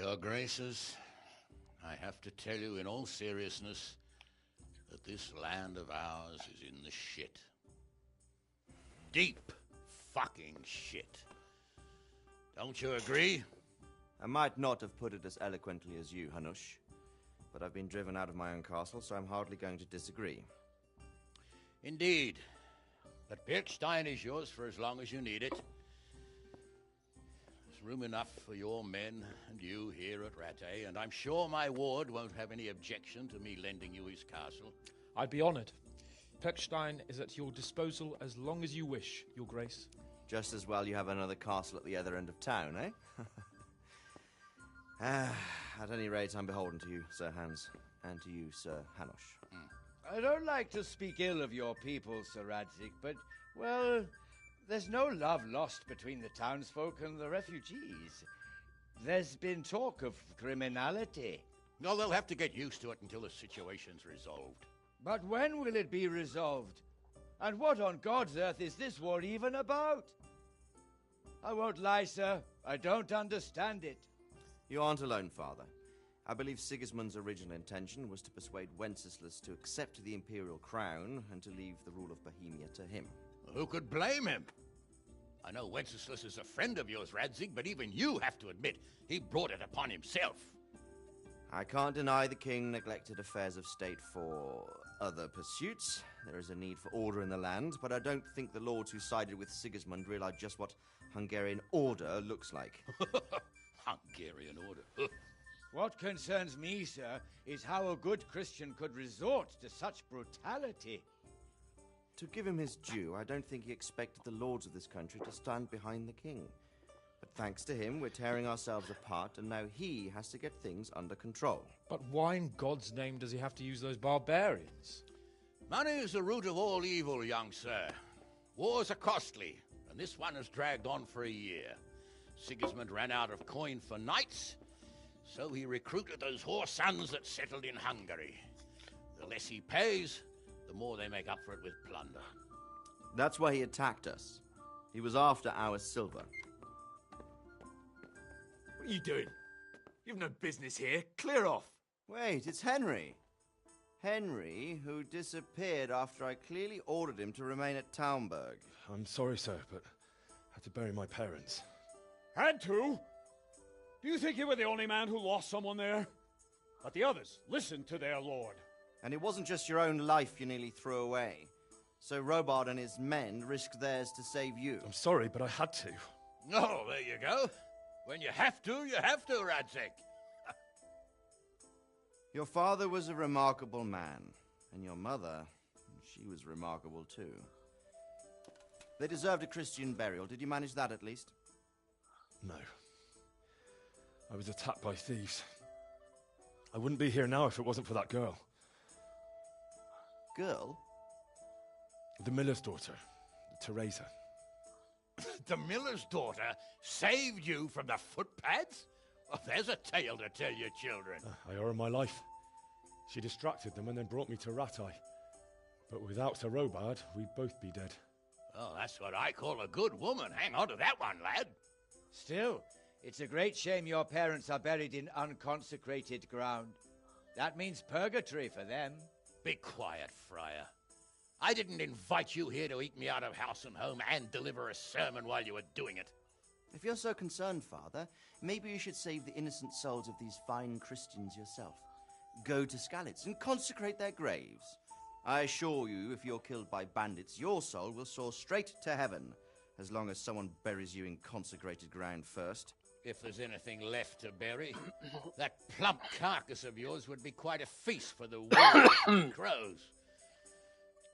Your Graces, I have to tell you in all seriousness that this land of ours is in the shit. Deep fucking shit. Don't you agree? I might not have put it as eloquently as you, Hanush, but I've been driven out of my own castle, so I'm hardly going to disagree. Indeed. But Birkstein is yours for as long as you need it. There's room enough for your men and you here at Rattay, and I'm sure my ward won't have any objection to me lending you his castle. I'd be honoured. Birkstein is at your disposal as long as you wish, Your Grace. Just as well you have another castle at the other end of town, eh? At any rate, I'm beholden to you, Sir Hans, and to you, Sir Hanush. I don't like to speak ill of your people, Sir Radzig, but, well, there's no love lost between the townsfolk and the refugees. There's been talk of criminality. No, they'll have to get used to it until the situation's resolved. But when will it be resolved? And what on God's earth is this war even about? I won't lie, sir. I don't understand it. You aren't alone, Father. I believe Sigismund's original intention was to persuade Wenceslas to accept the imperial crown and to leave the rule of Bohemia to him. Who could blame him? I know Wenceslas is a friend of yours, Radzig, but even you have to admit he brought it upon himself. I can't deny the king neglected affairs of state for other pursuits. There is a need for order in the land, but I don't think the lords who sided with Sigismund realized just what Hungarian order looks like. Hungarian order. What concerns me, sir, is how a good Christian could resort to such brutality. To give him his due, I don't think he expected the lords of this country to stand behind the king. But thanks to him, we're tearing ourselves apart, and now he has to get things under control. But why in God's name does he have to use those barbarians? Money is the root of all evil, young sir. Wars are costly, and this one has dragged on for a year. Sigismund ran out of coin for knights, so he recruited those whore sons that settled in Hungary. The less he pays, the more they make up for it with plunder. That's why he attacked us. He was after our silver. What are you doing? You've no business here. Clear off. Wait, it's Henry. Henry, who disappeared after I clearly ordered him to remain at Taumburg. I'm sorry, sir, but I had to bury my parents. Had to? Do you think you were the only man who lost someone there? But the others listened to their lord. And it wasn't just your own life you nearly threw away. So Robard and his men risked theirs to save you. I'm sorry, but I had to. Oh, there you go. When you have to, Radzig. Your father was a remarkable man, and your mother, she was remarkable too. They deserved a Christian burial. Did you manage that at least? No. I was attacked by thieves. I wouldn't be here now if it wasn't for that girl. Girl? The miller's daughter, Teresa. The miller's daughter saved you from the footpads? Oh, there's a tale to tell your children. I owe her my life. She distracted them and then brought me to Rattay. But without Sir Robard, we'd both be dead. Oh, that's what I call a good woman. Hang on to that one, lad. Still, it's a great shame your parents are buried in unconsecrated ground. That means purgatory for them. Be quiet, Friar. I didn't invite you here to eat me out of house and home and deliver a sermon while you were doing it. If you're so concerned, Father, maybe you should save the innocent souls of these fine Christians yourself. Go to Skalitz and consecrate their graves. I assure you, if you're killed by bandits, your soul will soar straight to heaven, as long as someone buries you in consecrated ground first. If there's anything left to bury, that plump carcass of yours would be quite a feast for the wolves and crows.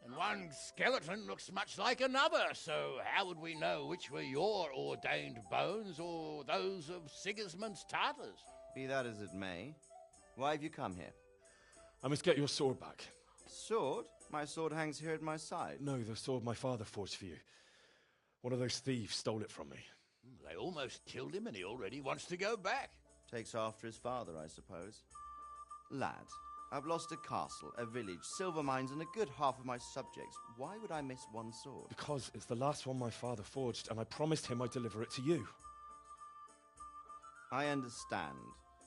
And one skeleton looks much like another, so how would we know which were your ordained bones or those of Sigismund's Tartars? Be that as it may, why have you come here? I must get your sword back. Sword? My sword hangs here at my side. No, the sword my father forged for you. One of those thieves stole it from me. They almost killed him and he already wants to go back. Takes after his father, I suppose. Lad, I've lost a castle, a village, silver mines, and a good half of my subjects. Why would I miss one sword? Because it's the last one my father forged, and I promised him I'd deliver it to you. I understand.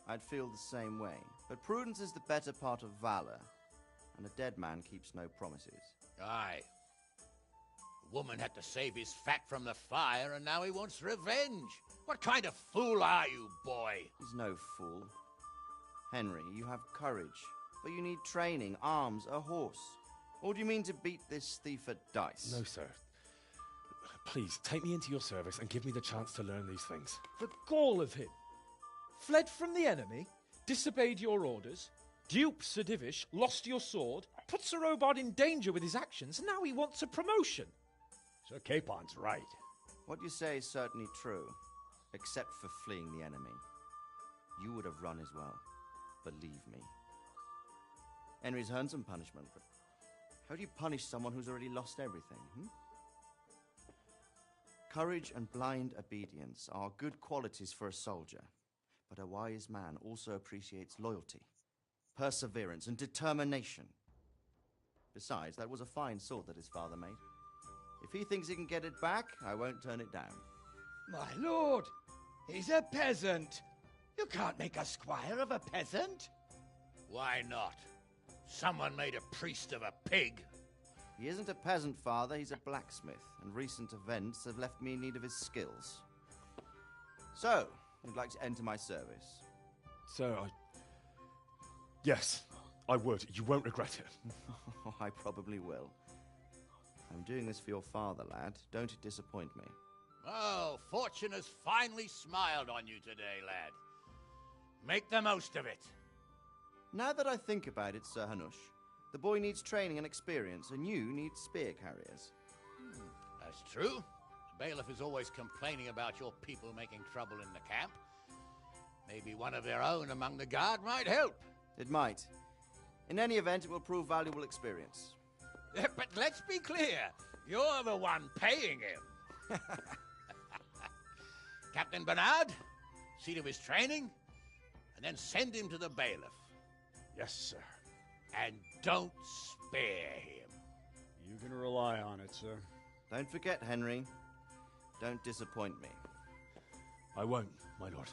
I'd feel the same way. But prudence is the better part of valor, and a dead man keeps no promises. Aye. The woman had to save his fat from the fire, and now he wants revenge. What kind of fool are you, boy? He's no fool. Henry, you have courage, but you need training, arms, a horse. Or do you mean to beat this thief at dice? No, sir. Please, take me into your service and give me the chance to learn these things. The gall of him. Fled from the enemy, disobeyed your orders, duped Sir Divish, lost your sword, put Sir Robard in danger with his actions, and now he wants a promotion. Sir Capon's right. What you say is certainly true, except for fleeing the enemy. You would have run as well, believe me. Henry's earned some punishment, but how do you punish someone who's already lost everything, Courage and blind obedience are good qualities for a soldier, but a wise man also appreciates loyalty, perseverance, and determination. Besides, that was a fine sword that his father made. If he thinks he can get it back, I won't turn it down. My lord, he's a peasant. You can't make a squire of a peasant. Why not? Someone made a priest of a pig. He isn't a peasant, father, he's a blacksmith, and recent events have left me in need of his skills. So, you'd like to enter my service? Sir, Yes, I would. You won't regret it. I probably will. I'm doing this for your father, lad. Don't it disappoint me. Oh, fortune has finally smiled on you today, lad. Make the most of it. Now that I think about it, Sir Hanush, the boy needs training and experience, and you need spear carriers. That's true. The bailiff is always complaining about your people making trouble in the camp. Maybe one of their own among the guard might help. It might. In any event, it will prove valuable experience. But let's be clear, you're the one paying him. Captain Bernard, see to his training, and then send him to the bailiff. Yes, sir. And don't spare him. You can rely on it, sir. Don't forget, Henry. Don't disappoint me. I won't, my lord.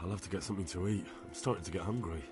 I'll have to get something to eat. I'm starting to get hungry.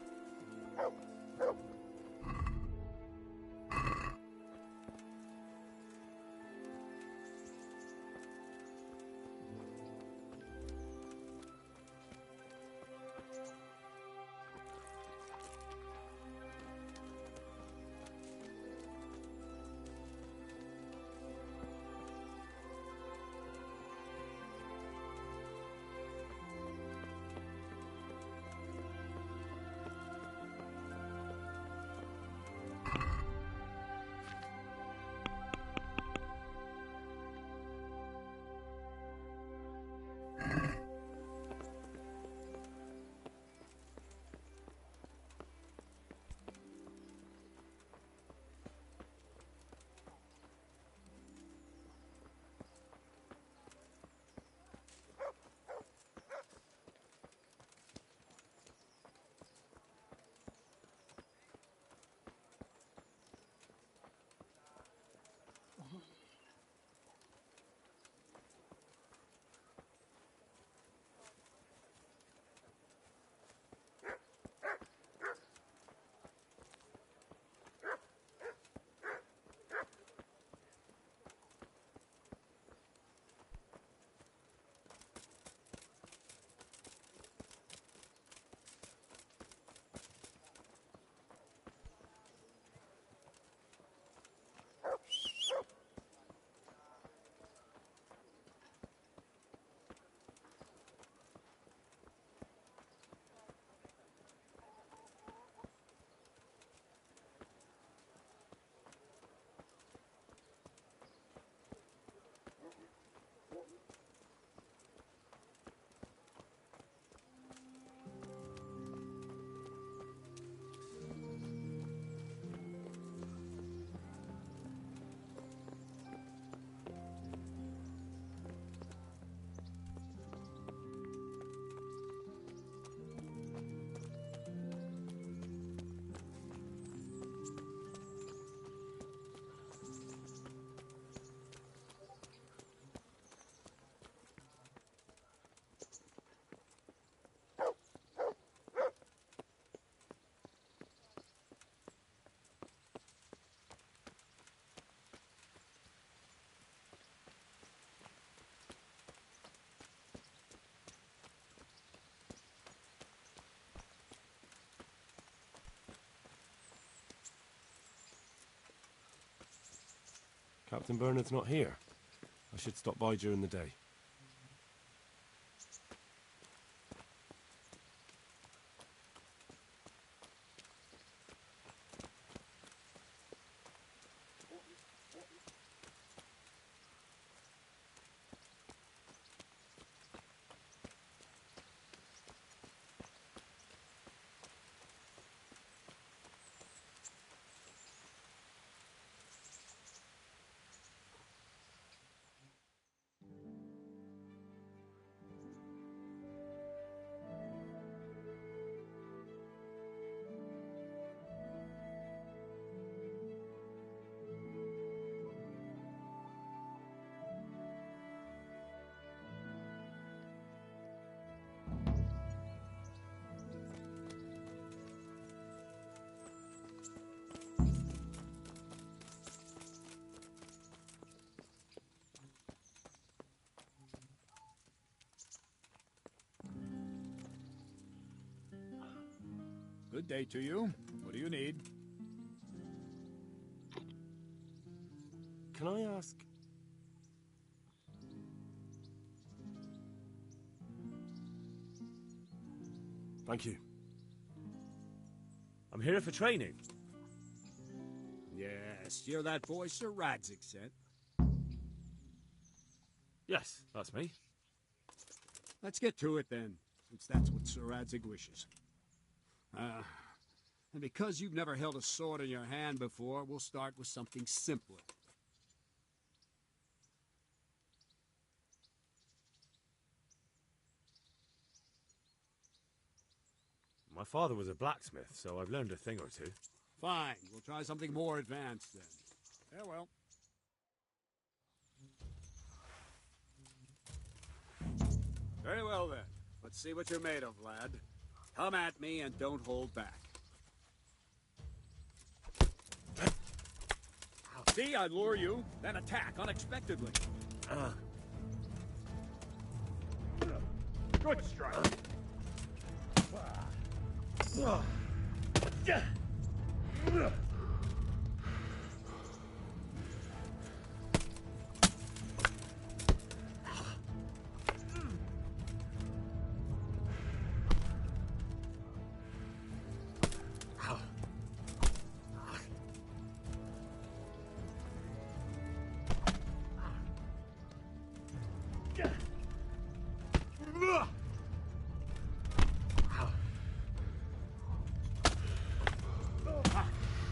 Captain Bernard's not here. I should stop by during the day. Good day to you. What do you need? Can I ask? Thank you. I'm here for training. Yes, you're that boy Sir Radzig sent. Yes, that's me. Let's get to it then, since that's what Sir Radzig wishes. And because you've never held a sword in your hand before, we'll start with something simpler. My father was a blacksmith, so I've learned a thing or two. Fine, we'll try something more advanced then. Farewell. Very well then. Let's see what you're made of, lad. Come at me and don't hold back. See, I lure you, then attack unexpectedly. Good strike.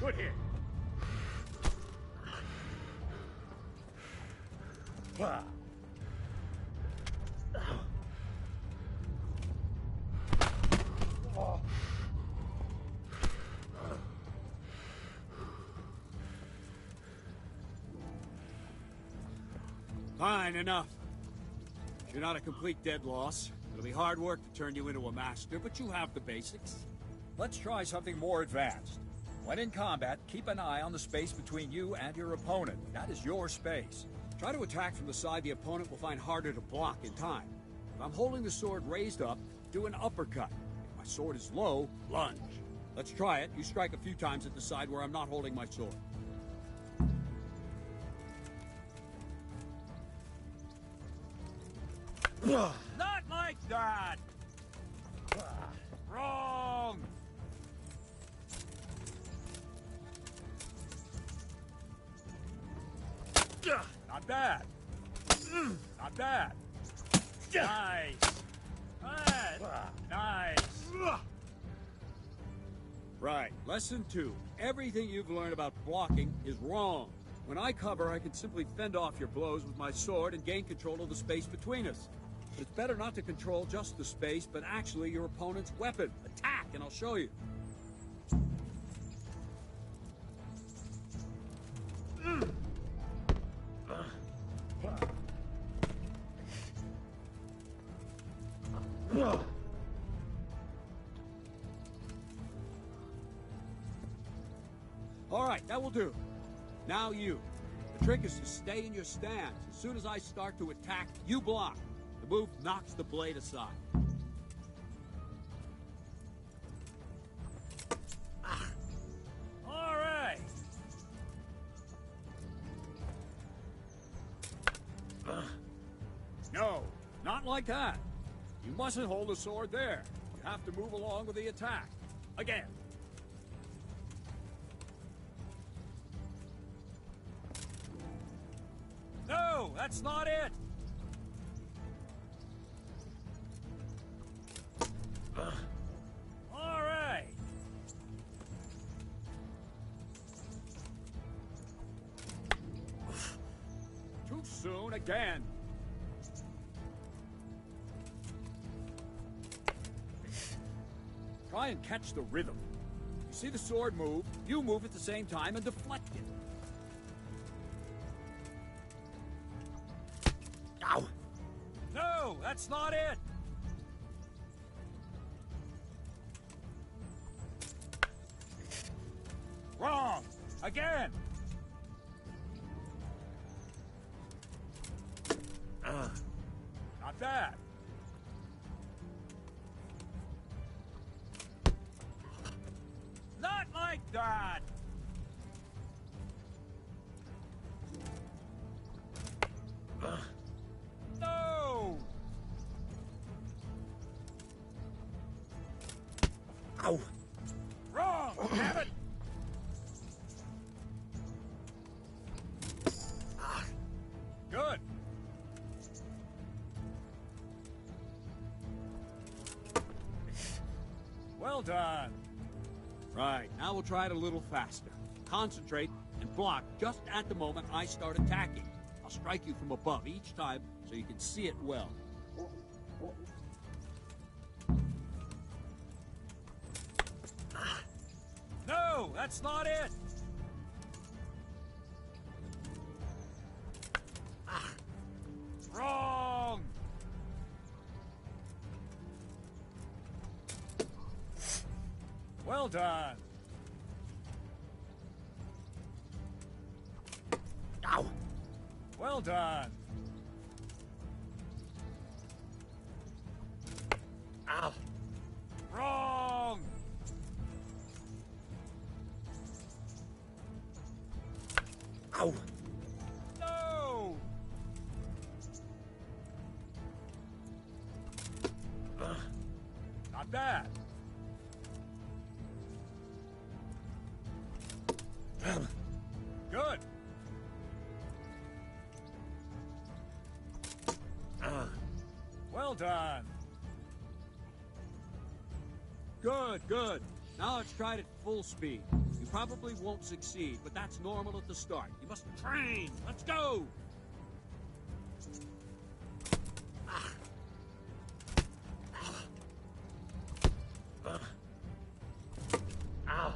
Good hit. Fine, enough. You're not a complete dead loss. It'll be hard work to turn you into a master, but you have the basics. Let's try something more advanced. When in combat, keep an eye on the space between you and your opponent. That is your space. Try to attack from the side the opponent will find harder to block in time. If I'm holding the sword raised up, do an uppercut. If my sword is low, lunge. Let's try it. You strike a few times at the side where I'm not holding my sword. Not like that! Wrong! Not bad. Not bad. Nice. Nice. Right. Lesson 2. Everything you've learned about blocking is wrong. When I cover, I can simply fend off your blows with my sword and gain control of the space between us. But it's better not to control just the space, but actually your opponent's weapon. Attack, and I'll show you. All right, that will do. Now you. The trick is to stay in your stance. As soon as I start to attack, you block. The move knocks the blade aside. All right. No, not like that. You mustn't hold the sword there. You have to move along with the attack. Again. No, that's not it. All right. Too soon again. Try and catch the rhythm. You see the sword move, you move at the same time and deflect it. Ow! No, that's not it. Wrong. Again. Not bad. Not like that. No. Ow! Wrong. Damn it. Good. Well done. Right, now we'll try it a little faster. Concentrate and block just at the moment I start attacking. I'll strike you from above each time so you can see it well. No, that's not it. Wrong. Well done. Ow! Well done. Ow! Wrong! Ow! No! Not bad. Good. Well done. Good, good. Now let's try it at full speed. You probably won't succeed, but that's normal at the start. You must train. Let's go! Ow!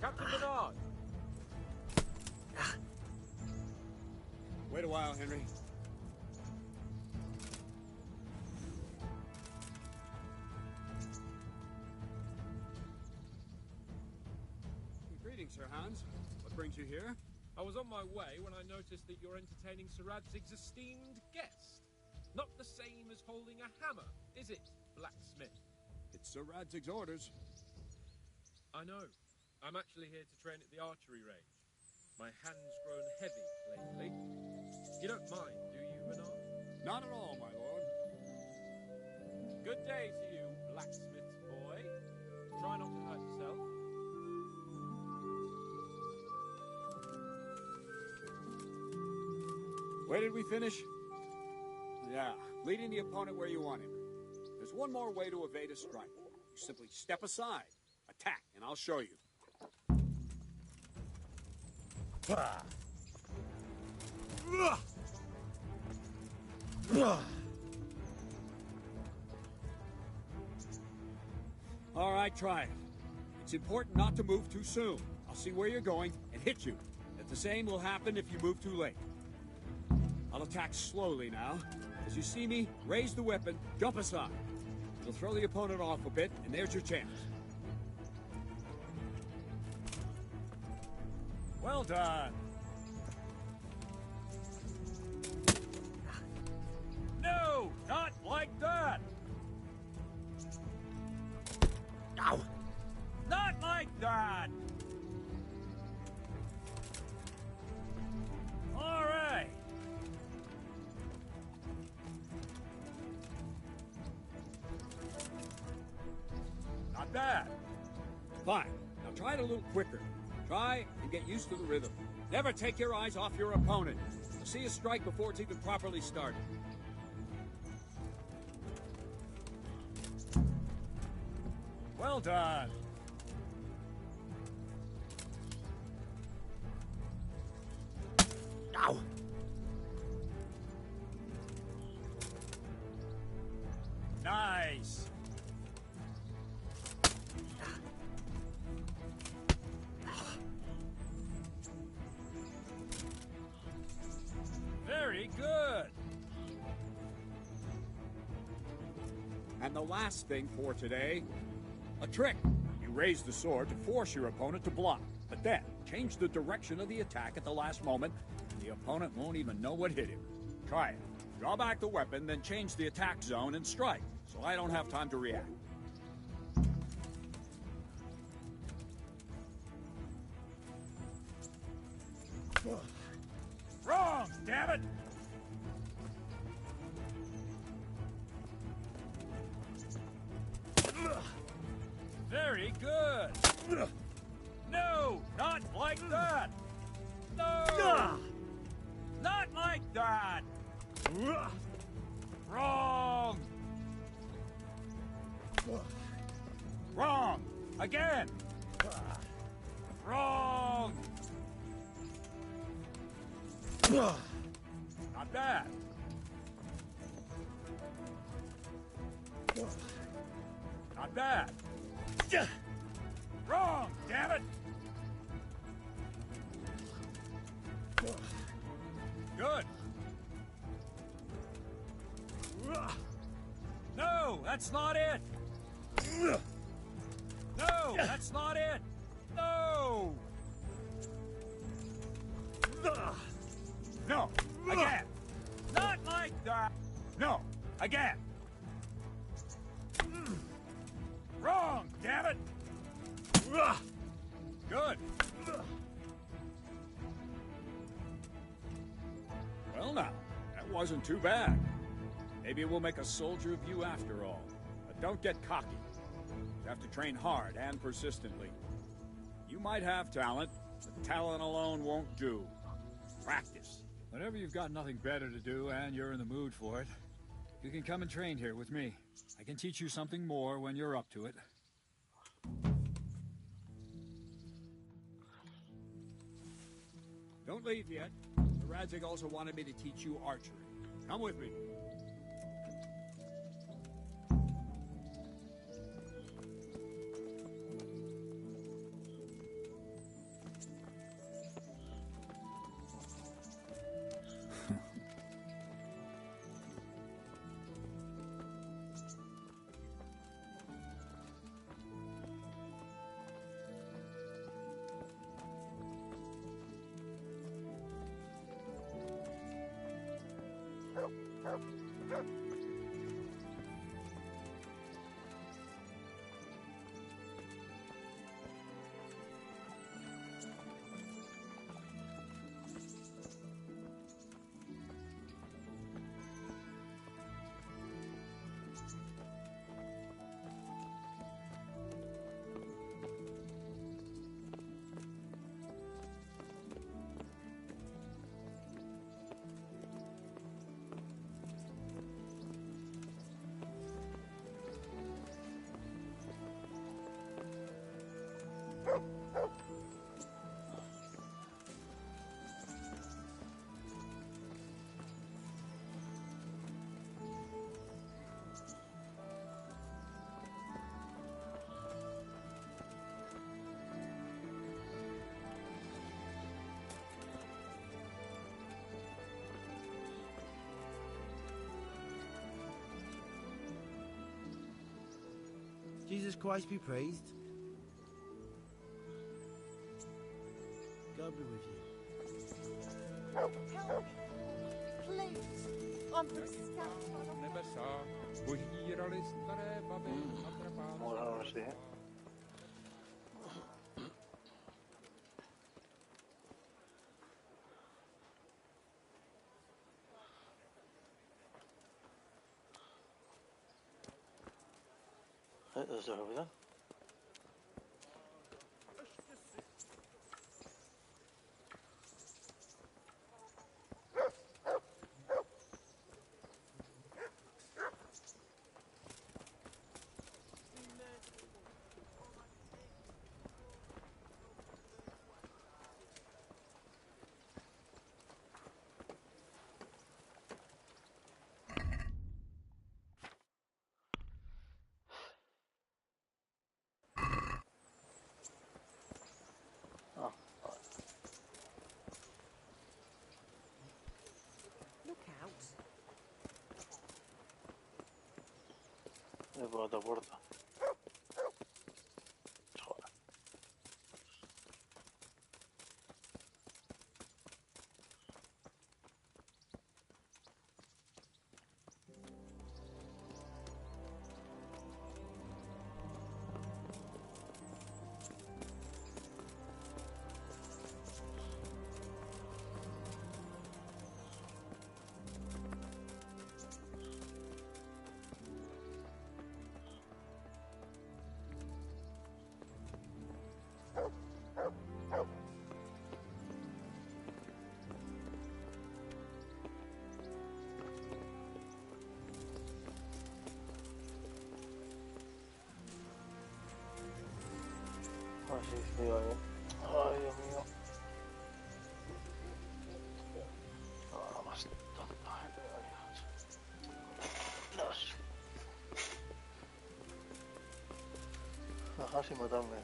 Captain Bernard! Wait a while, Henry. Greetings, Sir Hans. What brings you here? I was on my way when I noticed that you're entertaining Sir Radzig's esteemed guest. Not the same as holding a hammer, is it, blacksmith? It's Sir Radzig's orders. I know. I'm actually here to train at the archery range. My hand's grown heavy lately. You don't mind, do you, Bernard? Not at all, my lord. Good day to you, blacksmith's boy. Try not to hurt yourself. Where did we finish? Yeah, leading the opponent where you want him. There's one more way to evade a strike. You simply step aside, attack, and I'll show you. All right, try it. It's important not to move too soon. I'll see where you're going and hit you. If the same will happen if you move too late. I'll attack slowly now. As you see me, raise the weapon, jump aside. It'll throw the opponent off a bit, and there's your chance. Well done. No, not like that. Ow! Not like that. All right. Not bad. Fine. Now try it a little quicker. Try and get used to the rhythm. Never take your eyes off your opponent. You'll see a strike before it's even properly started. Well done. Ow! Nice. Very good. And the last thing for today, a trick. You raise the sword to force your opponent to block, but then change the direction of the attack at the last moment, and the opponent won't even know what hit him. Try it. Draw back the weapon, then change the attack zone and strike, so I don't have time to react. Wrong, damn it! Very good. No, not like that. No, not like that. Wrong. Wrong. Again. Wrong. Not bad. Not bad. Wrong, damn it! Good. No, that's not it. No, that's not it. No. No, again. Not like that. No, again. Wrong, damn it. Good. Well now, that wasn't too bad. Maybe we'll make a soldier of you after all. But don't get cocky. You have to train hard and persistently. You might have talent, but talent alone won't do. Practice. Whenever you've got nothing better to do and you're in the mood for it, you can come and train here with me. I can teach you something more when you're up to it. Don't leave yet. Radzig also wanted me to teach you archery. Come with me. Jesus Christ be praised. God be with you. Help me. Please. I'm the scout. There's over there. Devo da borda. Joder. Así frío, ay Dios mío. Ahora más tonta gente de Dios. Ajá, sin matarme.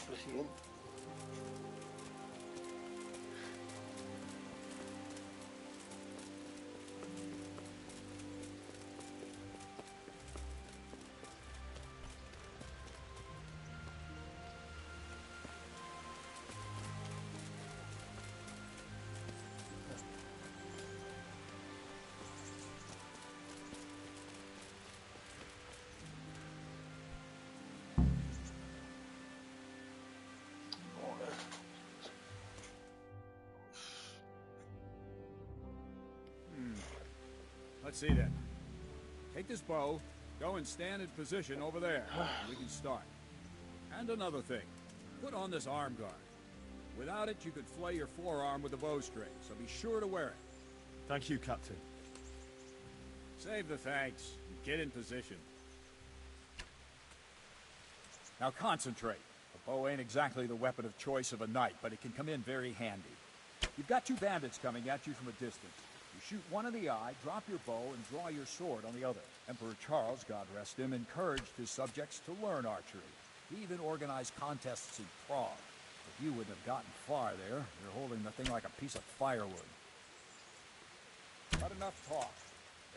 president. Let's see then. Take this bow, go and stand in position over there. We can start. And another thing, put on this arm guard. Without it, you could flay your forearm with a bowstring, so be sure to wear it. Thank you, Captain. Save the thanks. Get in position. Now concentrate. A bow ain't exactly the weapon of choice of a knight, but it can come in very handy. You've got two bandits coming at you from a distance. You shoot one in the eye, drop your bow, and draw your sword on the other. Emperor Charles, God rest him, encouraged his subjects to learn archery. He even organized contests in Prague. If you wouldn't have gotten far there, you're holding the thing like a piece of firewood. Not enough talk.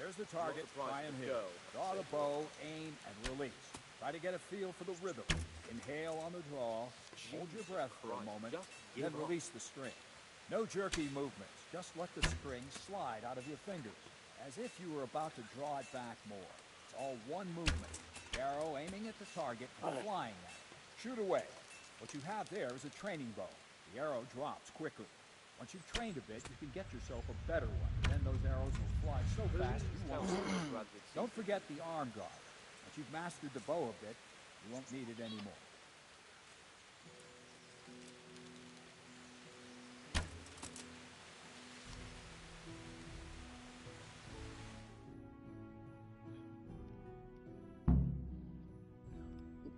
There's the target. Try and hit. Draw the bow, aim, and release. Try to get a feel for the rhythm. Inhale on the draw, hold your breath for a moment, then release the string. No jerky movements. Just let the string slide out of your fingers, as if you were about to draw it back more. It's all one movement. The arrow aiming at the target and flying at it. Shoot away. What you have there is a training bow. The arrow drops quickly. Once you've trained a bit, you can get yourself a better one. Then those arrows will fly so fast you won't see them. Don't forget the arm guard. Once you've mastered the bow a bit, you won't need it anymore.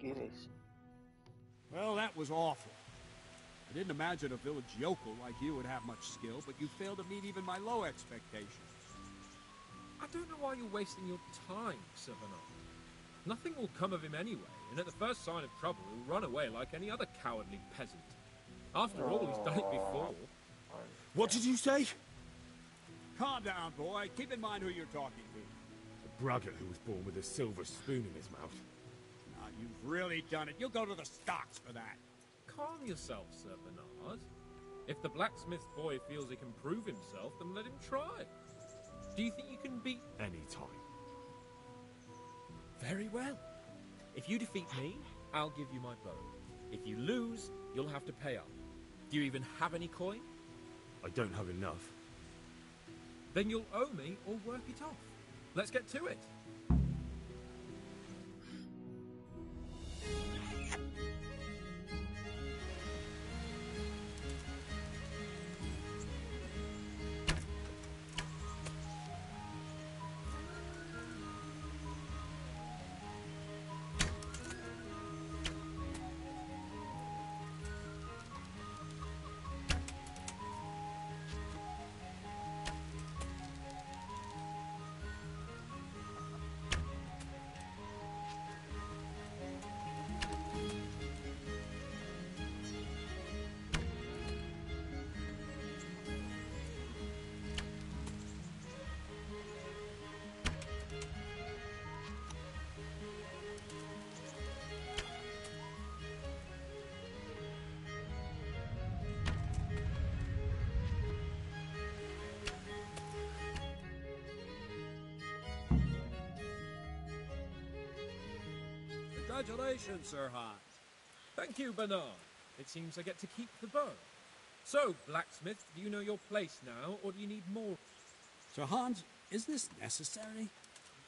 Quereis. Well, that was awful. I didn't imagine a village yokel like you would have much skill, but you failed to meet even my low expectations. I don't know why you're wasting your time, Sir Bernard. Nothing will come of him anyway, and at the first sign of trouble, he'll run away like any other cowardly peasant. After all, he's done it before. What did you say? Calm down, boy. Keep in mind who you're talking to. The braggart who was born with a silver spoon in his mouth. Now, you've really done it. You'll go to the stocks for that. Calm yourself, Sir Bernard. If the blacksmith boy feels he can prove himself, then let him try. Do you think you can beat... Any time. Very well. If you defeat me, I'll give you my bow. If you lose, you'll have to pay up. Do you even have any coin? I don't have enough. Then you'll owe me or work it off. Let's get to it. Congratulations, Sir Hans. Thank you, Bernard. It seems I get to keep the bow. So, blacksmith, do you know your place now, or do you need more? Sir Hans, is this necessary?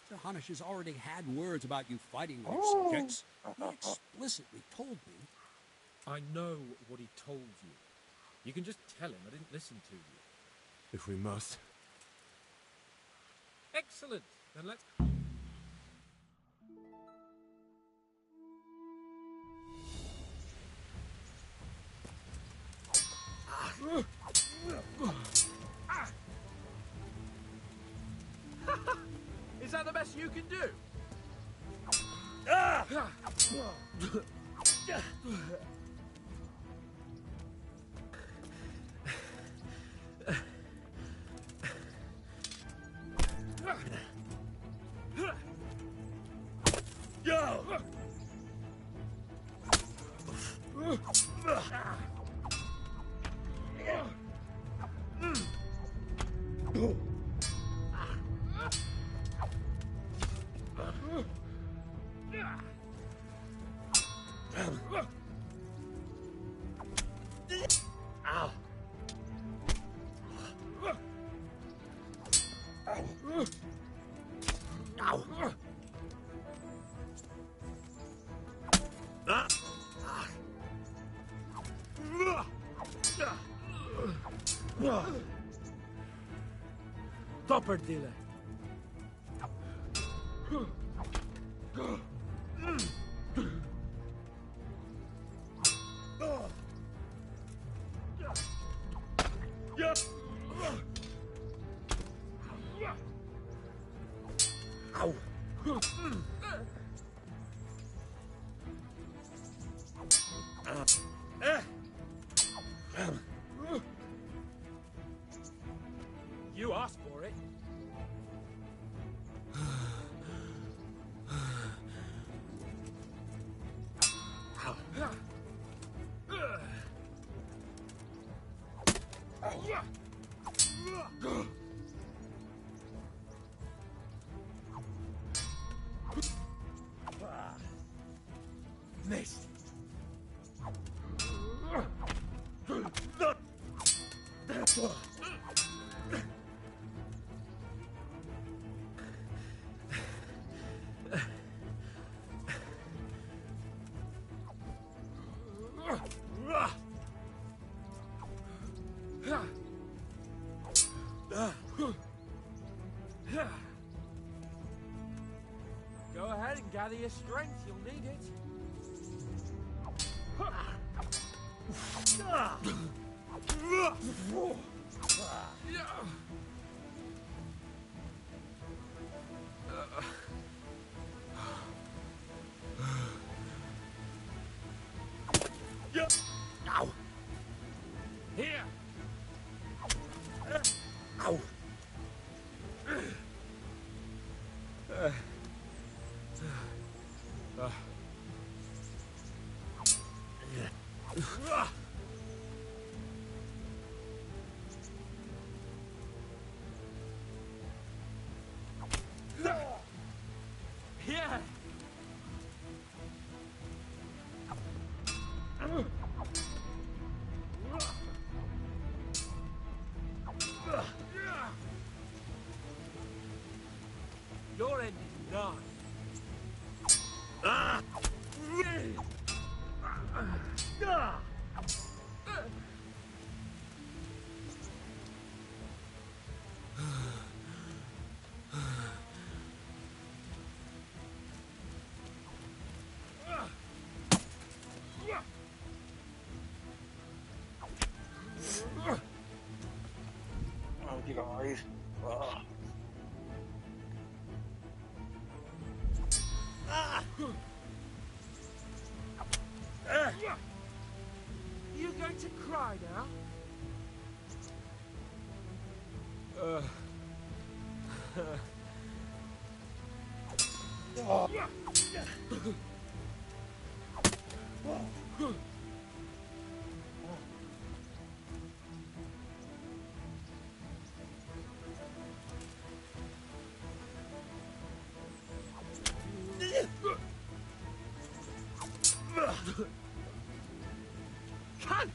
Sir Hanush has already had words about you fighting with your subjects. He explicitly told me. I know what he told you. You can just tell him I didn't listen to you. If we must. Excellent. Then let's... Is that the best you can do? Topper dealer. You asked for it. Missed. Go ahead and gather your strength. You'll need it. Here. Yeah. Your end is nigh. Oh, guys. You going to cry now? Cunt!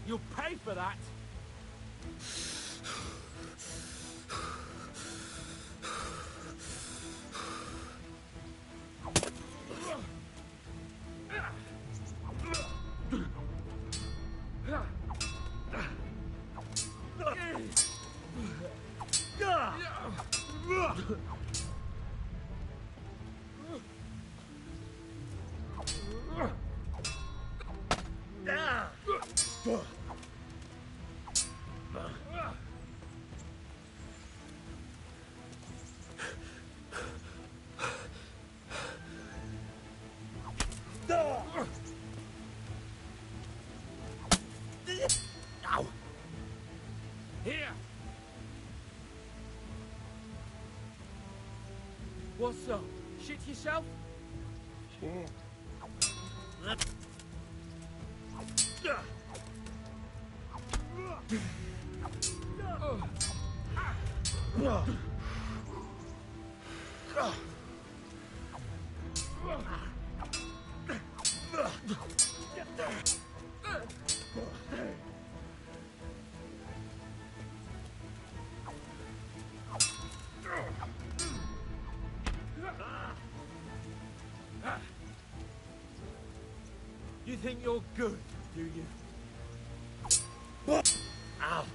You'll pay for that. Here. What's up? Shit yourself? Shit. You think you're good, do you? Ow.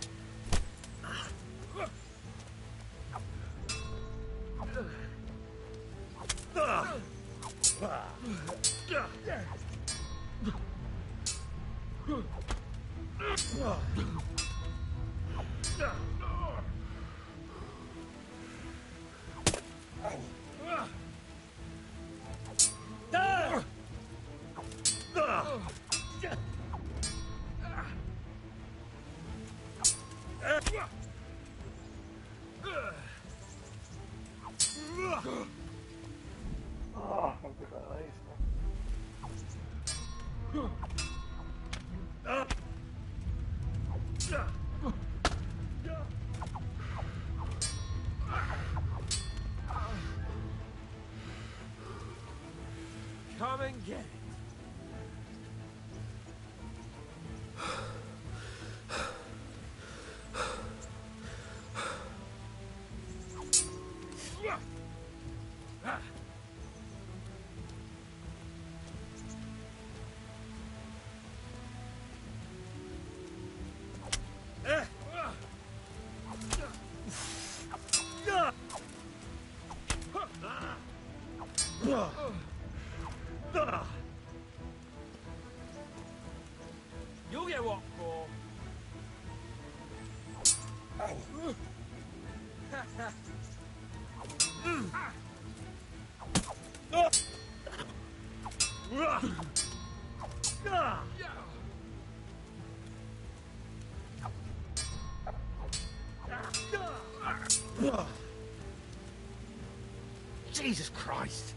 Come and get it. You'll get what for? Jesus Christ!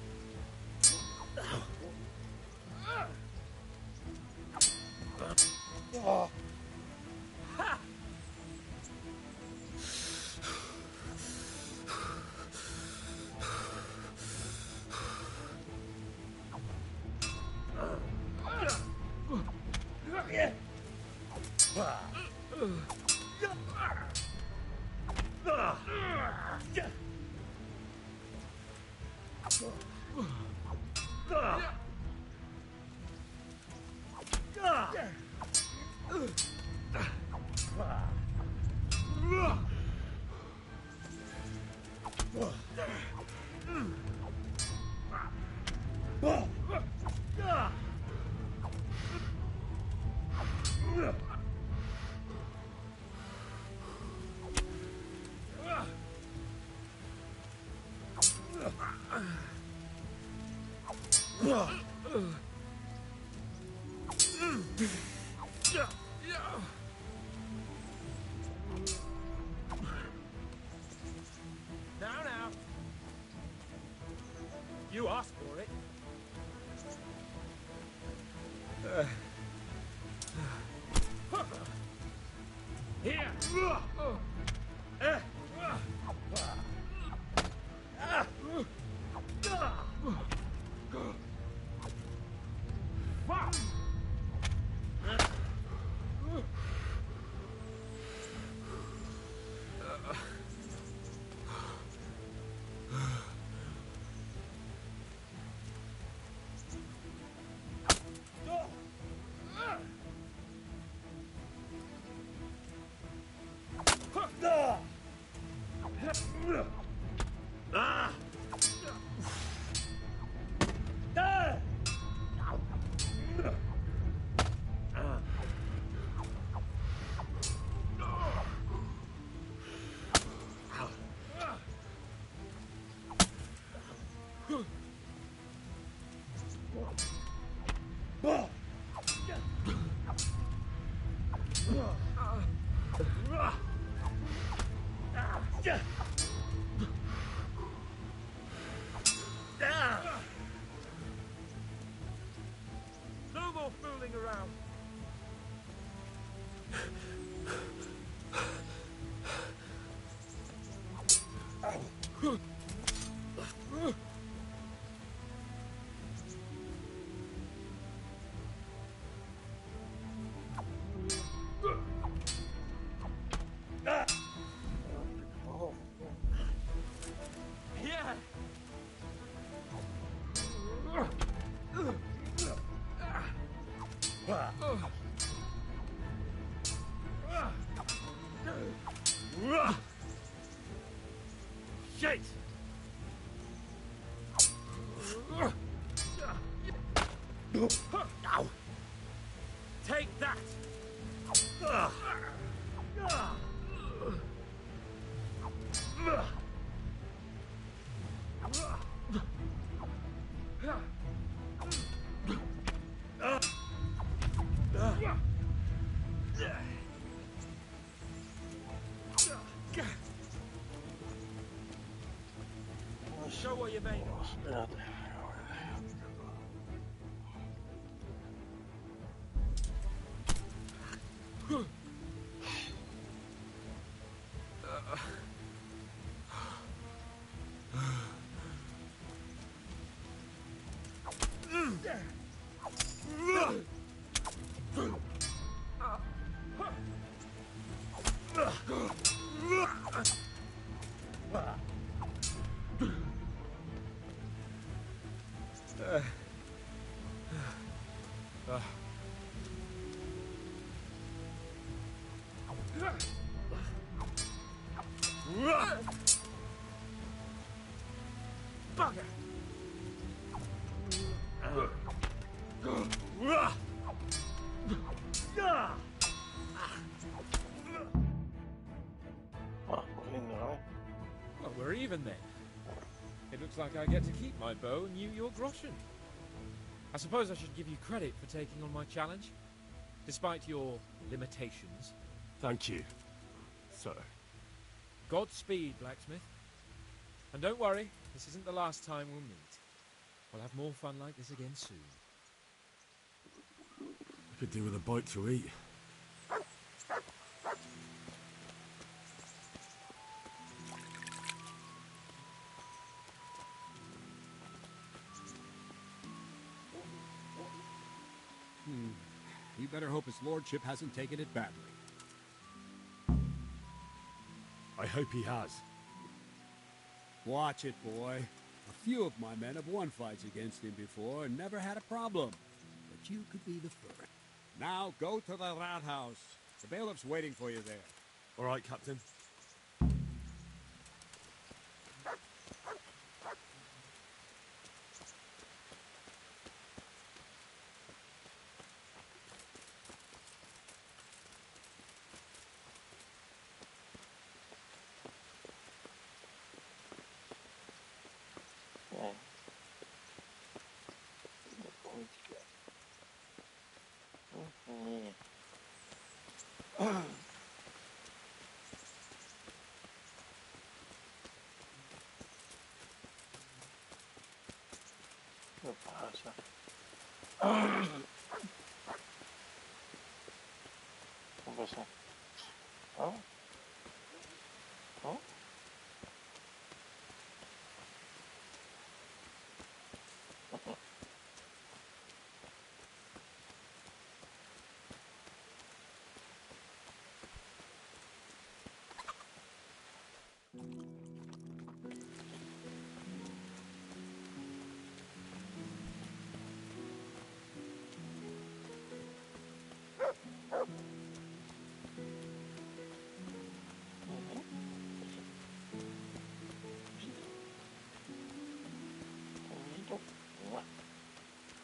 Now. You asked for it. Here. No more fooling around. Yeah. Shit! Ow! Take that! Show what you're made of. Espérate. Bugger! Well, we're even then. It looks like I get to keep my bow and you your groschen. I suppose I should give you credit for taking on my challenge, despite your limitations. Thank you, sir. Godspeed, blacksmith. And don't worry, this isn't the last time we'll meet. We'll have more fun like this again soon. I could do with a bite to eat. You better hope his lordship hasn't taken it badly. I hope he has. Watch it, boy. A few of my men have won fights against him before and never had a problem. But you could be the first. Now go to the rat house. The bailiff's waiting for you there. All right, Captain. ¿Qué pasa? ¿Qué pasa? ¿Ah? ¿Ah?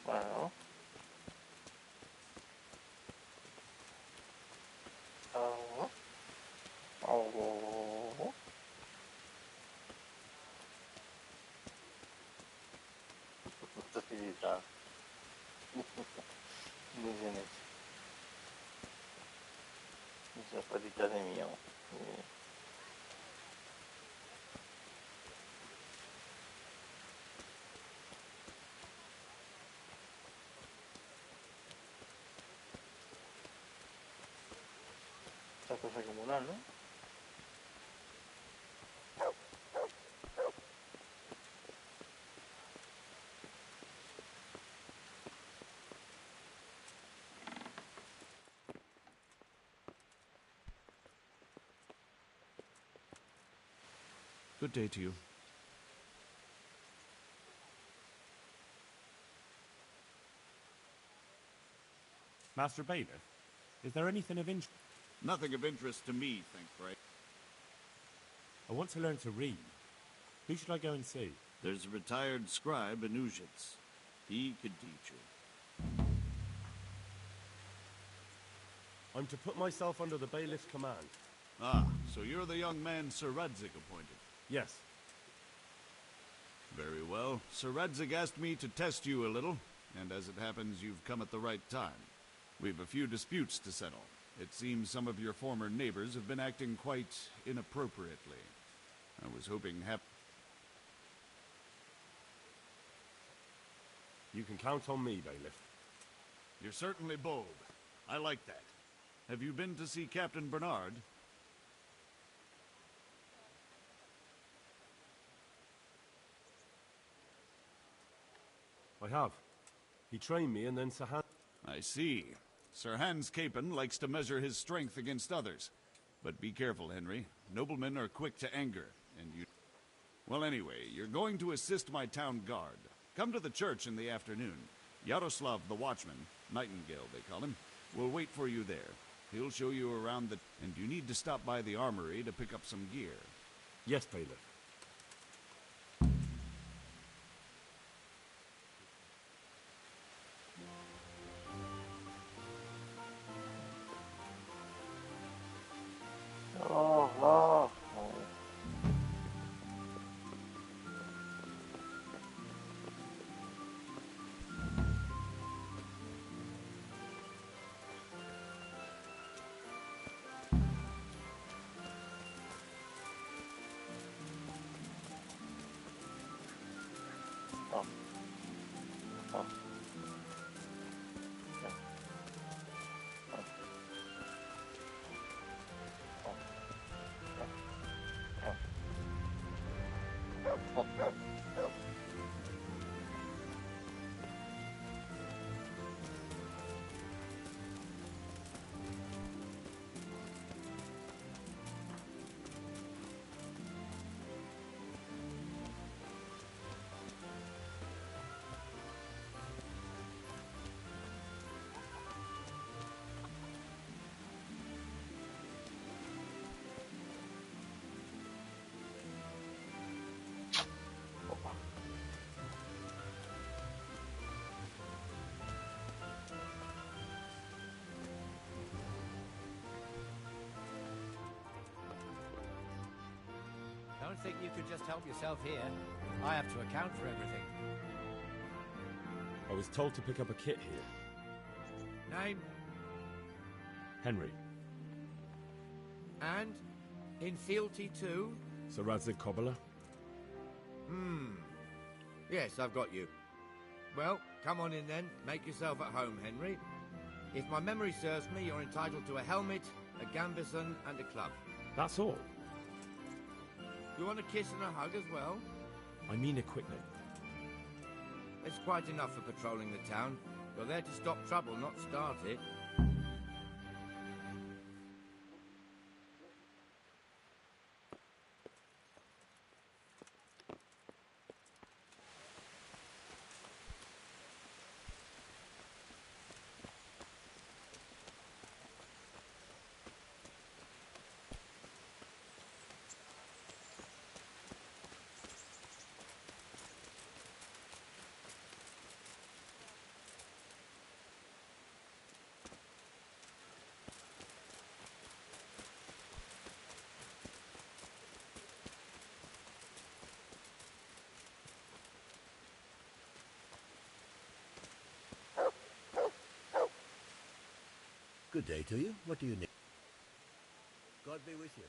Bueno. Facilita. Dicen eso. Esas patitas de mío. Esta cosa comunal, ¿no? Good day to you. Master Bailiff, is there anything of interest? Nothing of interest to me, thank pray. I want to learn to read. Who should I go and see? There's a retired scribe in Ujits. He could teach you. I'm to put myself under the bailiff's command. Ah, so you're the young man Sir Radzig appointed. Yes. Very well. Sir Radzig asked me to test you a little, and as it happens, you've come at the right time. We've a few disputes to settle. It seems some of your former neighbors have been acting quite inappropriately. I was hoping You can count on me, Bailiff. You're certainly bold. I like that. Have you been to see Captain Bernard? I have. He trained me and then Sir Han... I see. Sir Hans Capon likes to measure his strength against others. But be careful, Henry. Noblemen are quick to anger, and you... Well, anyway, you're going to assist my town guard. Come to the church in the afternoon. Yaroslav the Watchman, Nightingale they call him, will wait for you there. He'll show you around the... And you need to stop by the armory to pick up some gear. Yes, Bailiff. Don't think you could just help yourself here. I have to account for everything. I was told to pick up a kit here. Name? Henry. And? In fealty too? Sir Radzig Cobbler. Yes, I've got you. Well, come on in then. Make yourself at home, Henry. If my memory serves me, you're entitled to a helmet, a gambeson, and a club. That's all? You want a kiss and a hug as well? I mean equipment. It's quite enough for patrolling the town. You're there to stop trouble, not start it. Good day to you. What do you need? God be with you.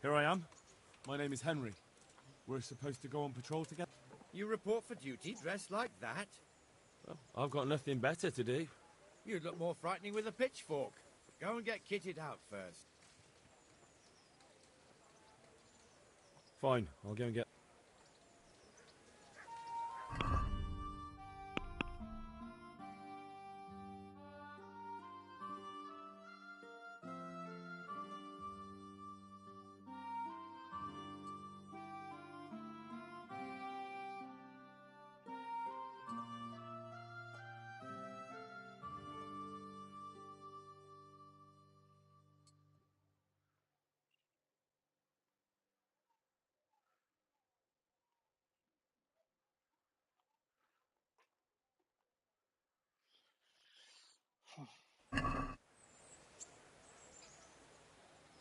Here I am. My name is Henry. We're supposed to go on patrol together. You report for duty dressed like that? Well, I've got nothing better to do. You'd look more frightening with a pitchfork. Go and get kitted out first. Fine, I'll go and get...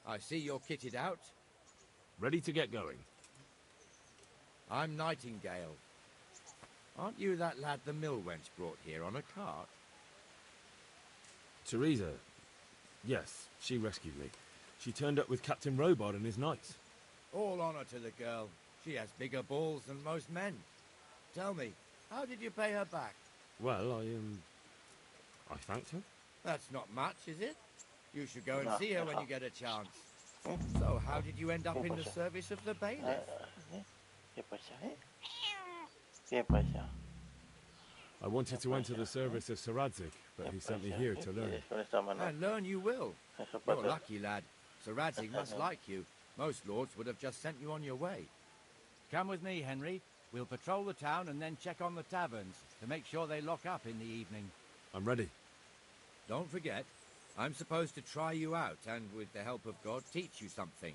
I see you're kitted out. Ready to get going. I'm Nightingale. Aren't you that lad the mill wench brought here on a cart? Teresa. Yes, she rescued me. She turned up with Captain Robard and his knights. All honor to the girl. She has bigger balls than most men. Tell me, how did you pay her back? Well, I thanked her. That's not much, is it? You should go and see her when you get a chance. So, how did you end up in the service of the bailiff? I wanted to enter the service of Sir Radzig, but he sent me here to learn. And learn you will. You're lucky, lad. Sir Radzig must like you. Most lords would have just sent you on your way. Come with me, Henry. We'll patrol the town and then check on the taverns to make sure they lock up in the evening. I'm ready. Don't forget, I'm supposed to try you out and, with the help of God, teach you something.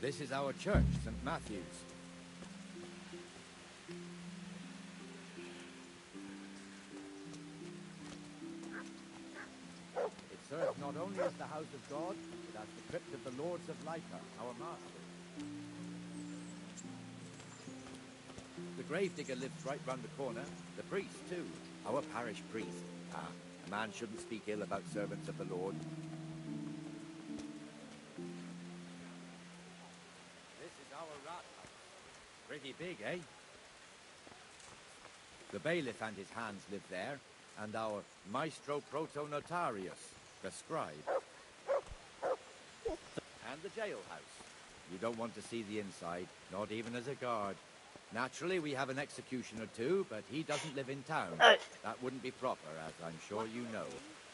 This is our church, St. Matthew's. It serves not only as the house of God, but as the crypt of the Lords of Lyca, our masters. The gravedigger lives right round the corner. The priest, too. Our parish priest. A man shouldn't speak ill about servants of the Lord. This is our rat house. Pretty big, eh? The bailiff and his hands live there, and our maestro protonotarius, the scribe. And the jailhouse. You don't want to see the inside, not even as a guard. Naturally, we have an executioner too, but he doesn't live in town. That wouldn't be proper, as I'm sure you know.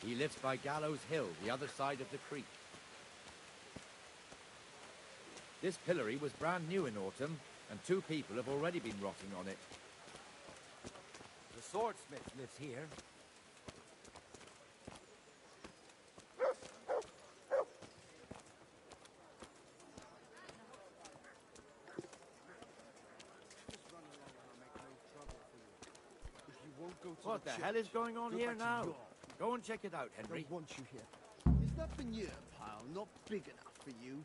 He lives by Gallows Hill, the other side of the creek. This pillory was brand new in autumn, and 2 people have already been rotting on it. The swordsmith lives here. What the hell is going on here now? Go and check it out, Henry. Don't want you here. Is nothing here, pal. Not big enough for you.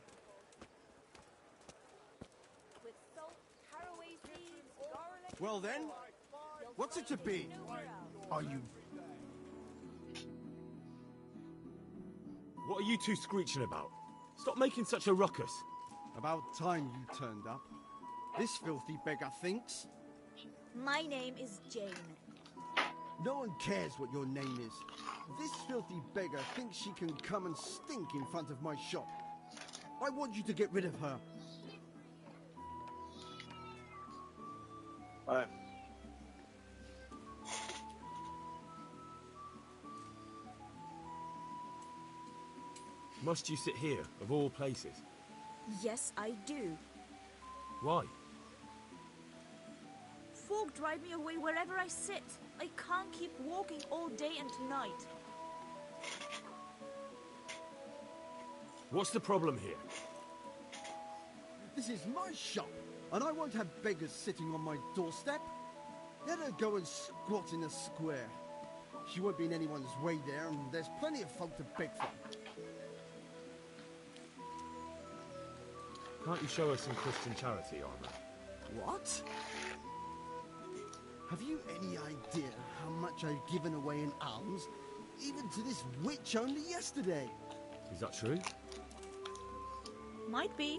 With salt, caraway seeds, garlic... Well then, what's it to be? Are you... What are you two screeching about? Stop making such a ruckus. About time you turned up. This filthy beggar thinks. My name is Jane. No one cares what your name is. This filthy beggar thinks she can come and stink in front of my shop. I want you to get rid of her. Vale. Must you sit here, of all places? Yes, I do. Why? Folk drive me away wherever I sit. I can't keep walking all day and night. What's the problem here? This is my shop, and I won't have beggars sitting on my doorstep. Let her go and squat in a square. She won't be in anyone's way there, and there's plenty of folk to beg from. Can't you show us some Christian charity, Armor? What? Have you any idea how much I've given away in alms? Even to this witch only yesterday. Is that true? Might be,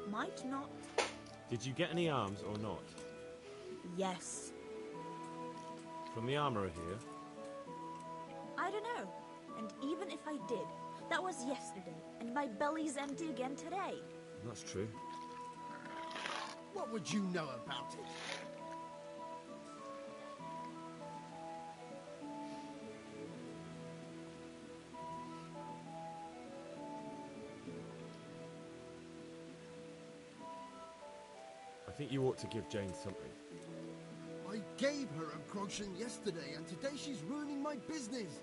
might not. Did you get any arms or not? Yes. From the armourer here? I don't know. And even if I did, that was yesterday, and my belly's empty again today. That's true. What would you know about it? I think you ought to give Jane something. I gave her a groschen yesterday, and today she's ruining my business.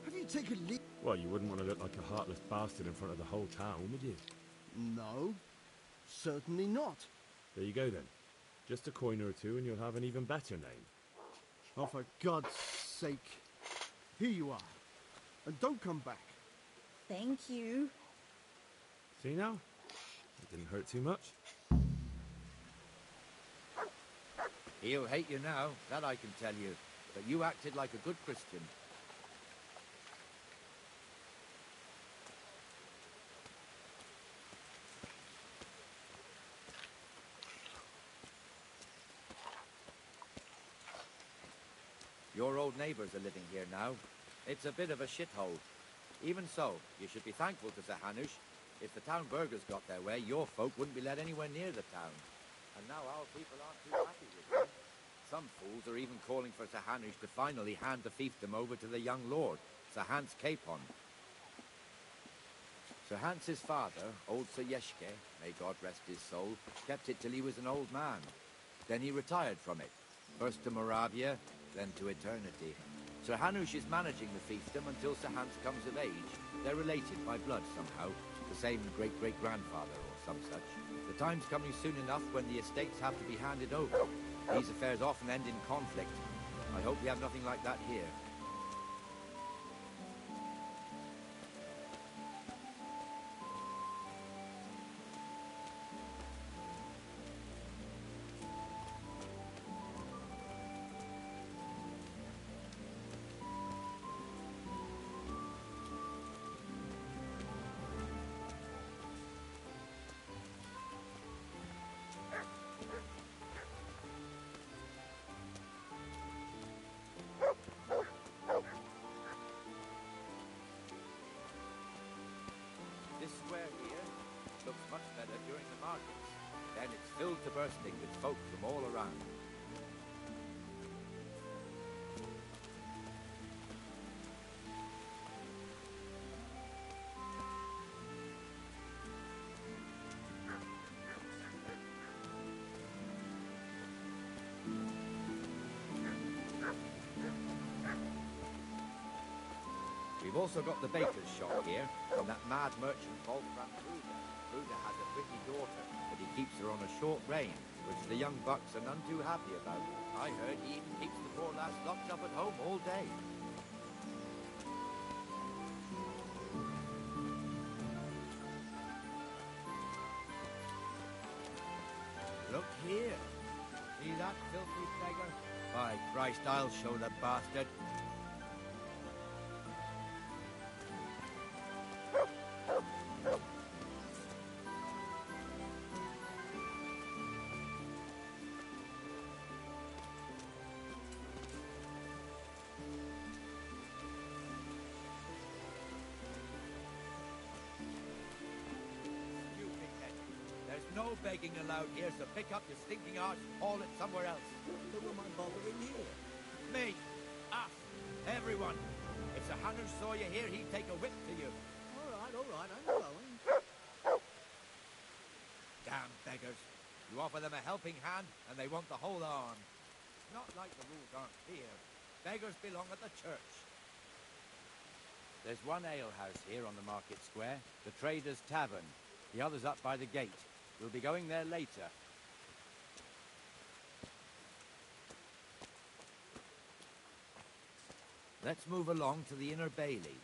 Have you taken leave? Well, you wouldn't want to look like a heartless bastard in front of the whole town, would you? No, certainly not. There you go then. Just a coin or two and you'll have an even better name. Oh, for God's sake. Here you are. And don't come back. Thank you. See now? It didn't hurt too much. He'll hate you now, that I can tell you. But you acted like a good Christian. Your old neighbours are living here now. It's a bit of a shithole. Even so, you should be thankful to Sir Hanush. If the town burghers got their way, your folk wouldn't be let anywhere near the town. And now our people aren't too happy with them. Some fools are even calling for Sir Hanush to finally hand the fiefdom over to the young lord, Sir Hans Capon. Sir Hans's father, old Sir Yeshke, may God rest his soul, kept it till he was an old man. Then he retired from it, first to Moravia, then to eternity. Sir Hanush is managing the fiefdom until Sir Hans comes of age. They're related by blood somehow, the same great-great-grandfather or some such. The time's coming soon enough when the estates have to be handed over. These affairs often end in conflict. I hope we have nothing like that here. This square here looks much better during the markets. Then it's filled to bursting with folk from all around. We've also got the baker's shop here, and that mad merchant called Van Kruger. Kruger has a pretty daughter, but he keeps her on a short rein, which the young bucks are none too happy about. I heard he even keeps the poor lass locked up at home all day. Look here. See that filthy beggar? By Christ, I'll show the bastard. No begging allowed here, so pick up your stinking arse and haul it somewhere else. Who am I bothering here? Me. Us. Everyone. If Sir Hanush saw you here, he'd take a whip to you. All right, I'm going. Damn beggars. You offer them a helping hand, and they want the whole arm. Not like the rules aren't clear. Beggars belong at the church. There's one alehouse here on the market square, the Trader's Tavern. The other's up by the gate. We'll be going there later. Let's move along to the Inner Bailey.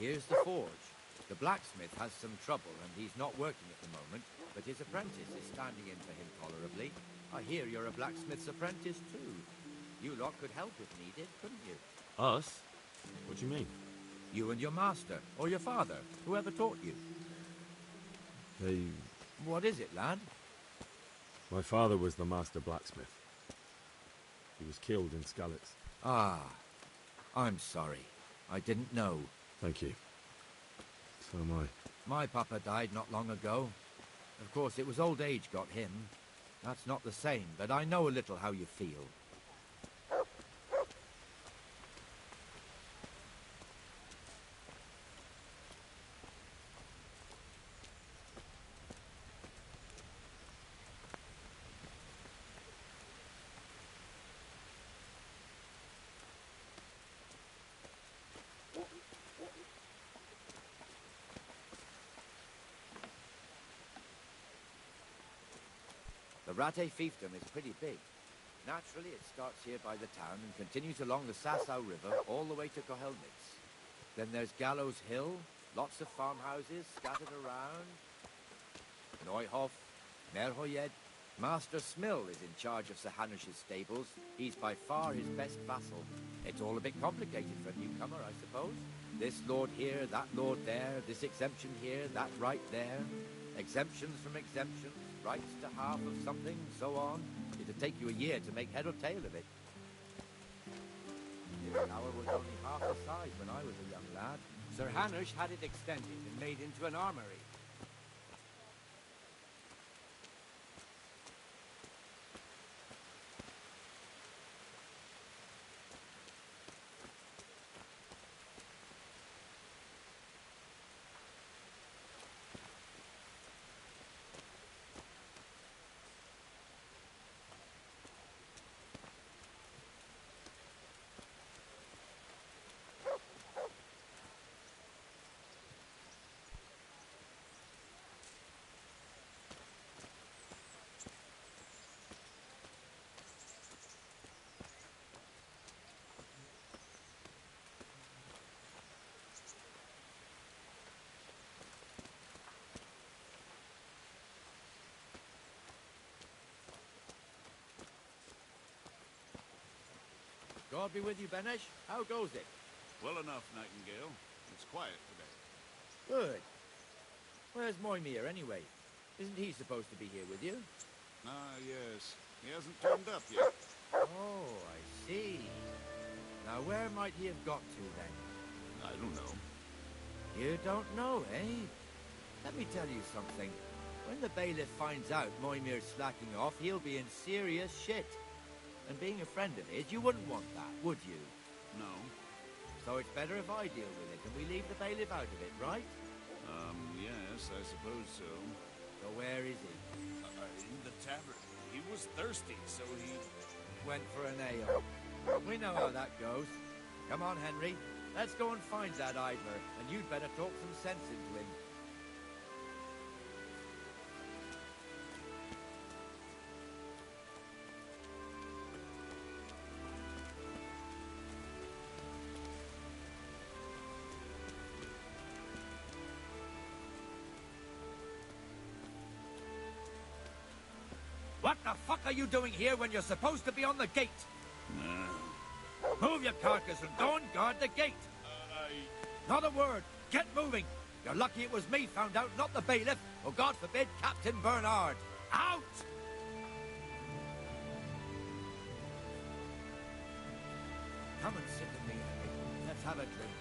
Here's the forge. The blacksmith has some trouble, and he's not working at the moment, but his apprentice is standing in for him tolerably. I hear you're a blacksmith's apprentice, too. You lot could help if needed, couldn't you? Us? What do you mean? You and your master, or your father, whoever taught you. They... What is it, lad? My father was the master blacksmith. He was killed in Skalitz. Ah, I'm sorry. I didn't know. Thank you. So am I. My papa died not long ago. Of course, it was old age got him. That's not the same, but I know a little how you feel. The Rate fiefdom is pretty big. Naturally, it starts here by the town and continues along the Sasau River all the way to Kohelnitz. Then there's Gallows Hill, lots of farmhouses scattered around. Neuhof, Merhoyed. Master Smill is in charge of Sir Hanush's stables. He's by far his best vassal. It's all a bit complicated for a newcomer, I suppose. This lord here, that lord there, this exemption here, that right there. Exemptions from exemptions, rights to half of something, so on. It'd take you a year to make head or tail of it. This tower was only half the size when I was a young lad. Sir Hanush had it extended and made into an armory. God be with you, Benesh. How goes it? Well enough, Nightingale. It's quiet today. Good. Where's Moimir, anyway? Isn't he supposed to be here with you? Ah, yes. He hasn't turned up yet. Oh, I see. Now, where might he have got to, then? I don't know. You don't know, eh? Let me tell you something. When the bailiff finds out Moimir's slacking off, he'll be in serious shit. And being a friend of his, you wouldn't want that, would you? No. So it's better if I deal with it, and we leave the bailiff out of it, right? Yes, I suppose so. So where is he? In the tavern. He was thirsty, so he... went for an ale. We know how that goes. Come on, Henry. Let's go and find that idler, and you'd better talk some sense into him. What the fuck are you doing here when you're supposed to be on the gate? Move your carcass and go and guard the gate. Not a word. Get moving. You're lucky it was me found out, not the bailiff, or God forbid, Captain Bernard. Out! Come and sit with me, Henry. Let's have a drink.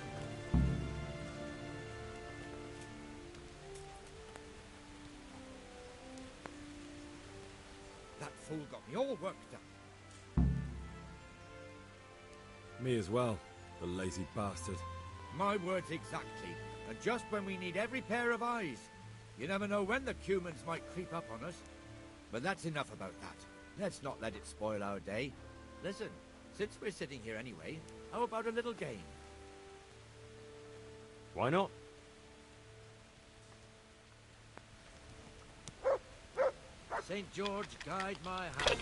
That fool got me all worked up. Me as well, the lazy bastard. My words exactly. And just when we need every pair of eyes. You never know when the Cumans might creep up on us. But that's enough about that. Let's not let it spoil our day. Listen, since we're sitting here anyway, how about a little game? Why not? St. George, guide my hand.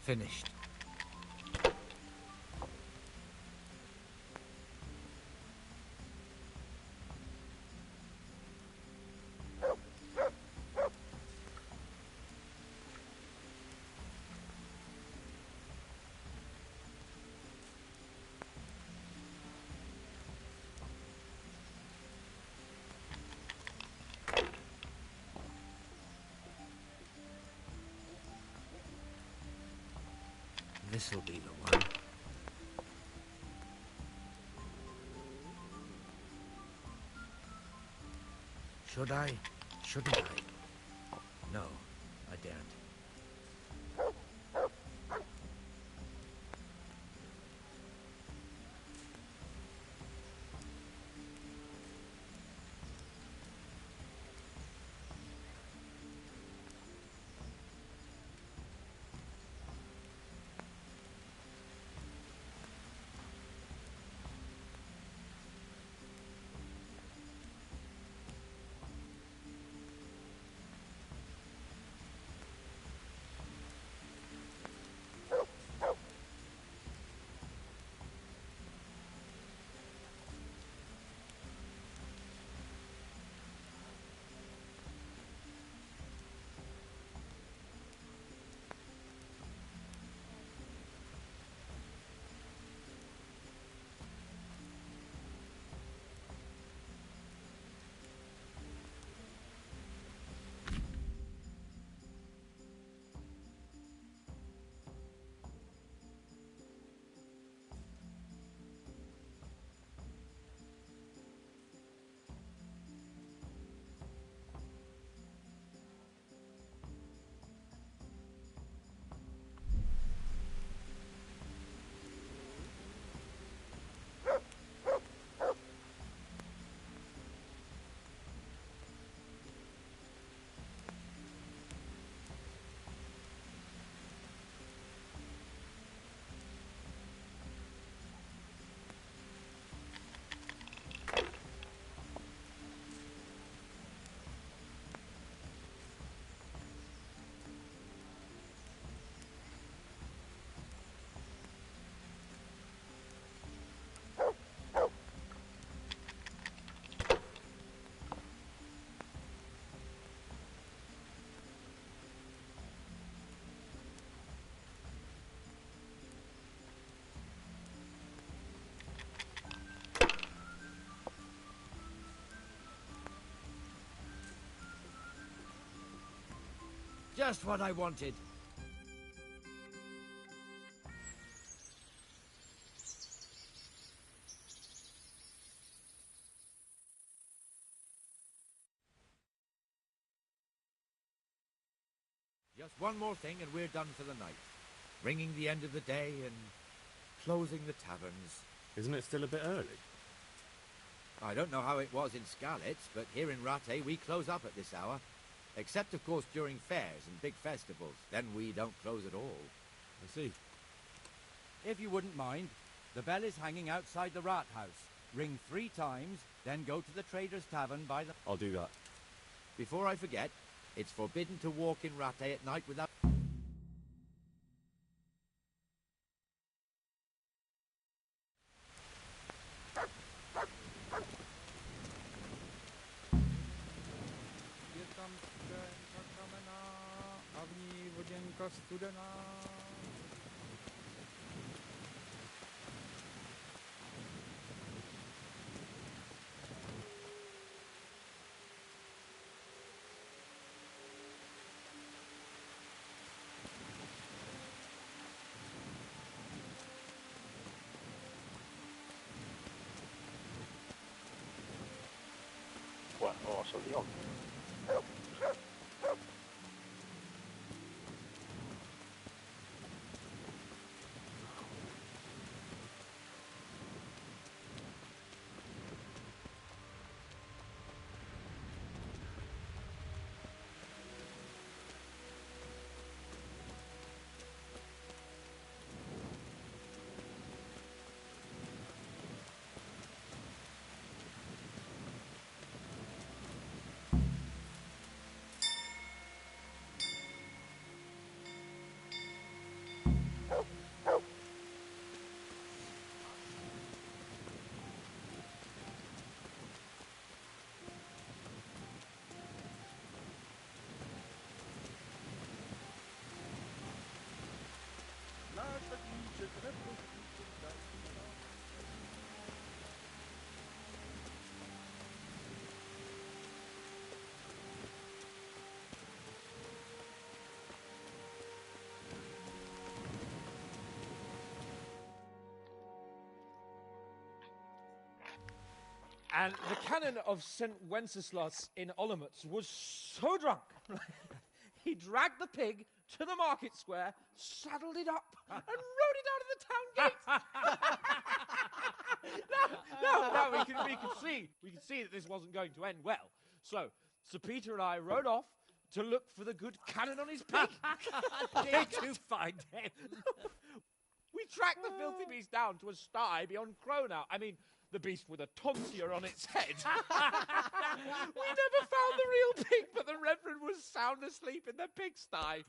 Finished. This'll be the one. Should I? Shouldn't I? No, I daren't. Just what I wanted. Just one more thing and we're done for the night. Ringing the end of the day and closing the taverns. Isn't it still a bit early? I don't know how it was in Skalitz, but here in Rattay we close up at this hour. Except, of course, during fairs and big festivals. Then we don't close at all. I see. If you wouldn't mind, the bell is hanging outside the rat house. Ring 3 times, then go to the Trader's Tavern by the... I'll do that. Before I forget, it's forbidden to walk in Rattay at night without... Bueno, salió. And the canon of St. Wenceslas in Olomouc was so drunk, he dragged the pig to the market square, saddled it up, and rode it out of the town gate. No, we could see that this wasn't going to end well. So, Sir Peter and I rode off to look for the good canon on his pig. Did you find him? We tracked the filthy beast down to a sty beyond Cronau. I mean, the beast with a tonsure on its head. We never found the real pig, but the Reverend was sound asleep in the pigsty.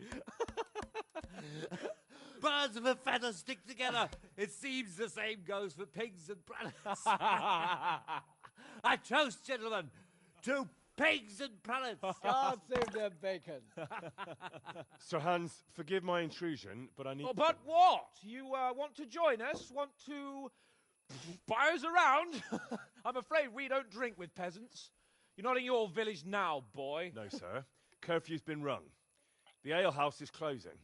Birds of a feather stick together. It seems the same goes for pigs and planets. I toast, gentlemen, to pigs and planets. God save the bacon. Sir Hans, forgive my intrusion, but I need... Oh, but what? You want to join us? Want to buy us around? I'm afraid we don't drink with peasants. You're not in your village now, boy. No, sir. Curfew's been rung. The alehouse is closing.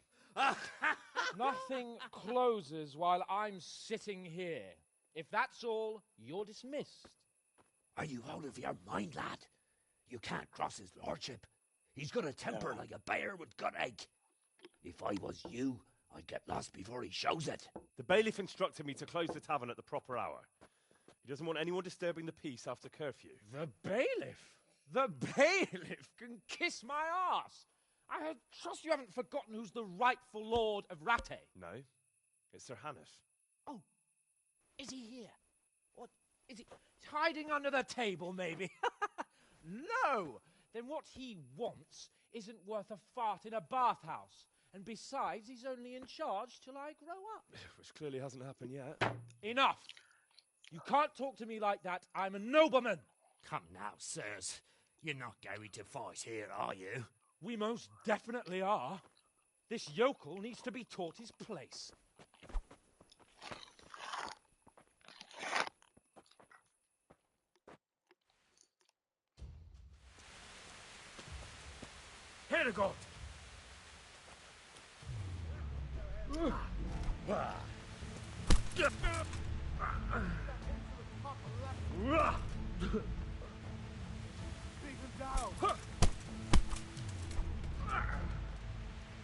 Nothing closes while I'm sitting here. If that's all, you're dismissed. Are you out of your mind, lad? You can't cross his lordship. He's got a temper like a bear with gut ache. If I was you, I'd get lost before he shows it. The bailiff instructed me to close the tavern at the proper hour. He doesn't want anyone disturbing the peace after curfew. The bailiff? The bailiff can kiss my arse. I trust you haven't forgotten who's the rightful lord of Rattay. No, it's Sir Hannes. Oh, is he here? What, is he hiding under the table, maybe? No! Then what he wants isn't worth a fart in a bathhouse. And besides, he's only in charge till I grow up. Which clearly hasn't happened yet. Enough! You can't talk to me like that. I'm a nobleman. Come now, sirs. You're not going to fight here, are you? We most definitely are. This yokel needs to be taught his place. Here to go.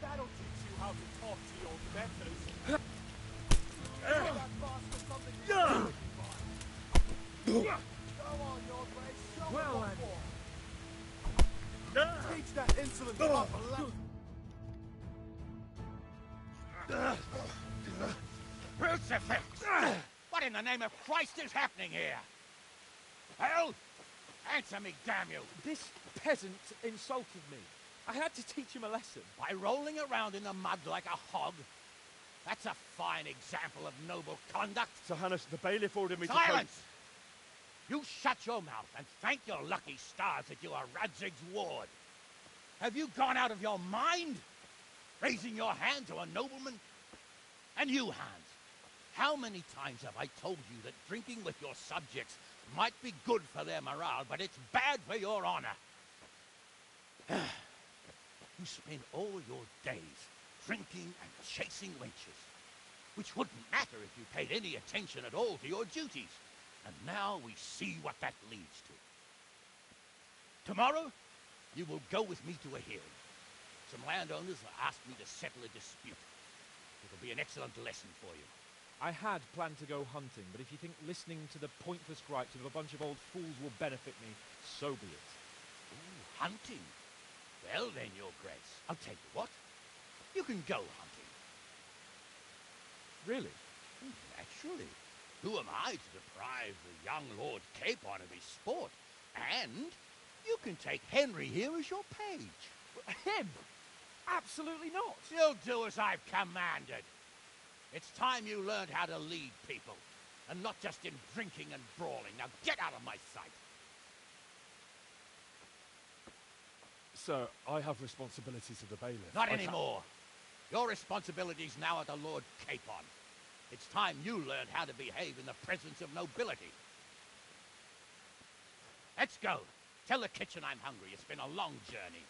That'll teach you how to talk to your betters. Well, Teach that insolent pup a lesson. Crucifix! What in the name of Christ is happening here? Hell? Answer me, damn you! This peasant insulted me. I had to teach him a lesson. By rolling around in the mud like a hog? That's a fine example of noble conduct. Sir Hannes, the bailiff ordered me to... Silence! You shut your mouth and thank your lucky stars that you are Radzig's ward. Have you gone out of your mind? Raising your hand to a nobleman? And you, Hans, how many times have I told you that drinking with your subjects might be good for their morale, but it's bad for your honor? You spend all your days drinking and chasing wenches, which wouldn't matter if you paid any attention at all to your duties. And now we see what that leads to. Tomorrow, you will go with me to a hearing. Some landowners have asked me to settle a dispute. It'll be an excellent lesson for you. I had planned to go hunting, but if you think listening to the pointless gripes of a bunch of old fools will benefit me, so be it. Ooh, hunting? Well then, Your Grace, I'll tell you what. You can go hunting. Really? Naturally. Who am I to deprive the young Lord Capon of his sport? And you can take Henry here as your page. Him? Absolutely not. You'll do as I've commanded. It's time you learned how to lead people, and not just in drinking and brawling. Now get out of my sight. Sir, I have responsibilities of the bailiff. Not anymore. Your responsibilities now are the Lord Capon. It's time you learned how to behave in the presence of nobility. Let's go. Tell the kitchen I'm hungry. It's been a long journey.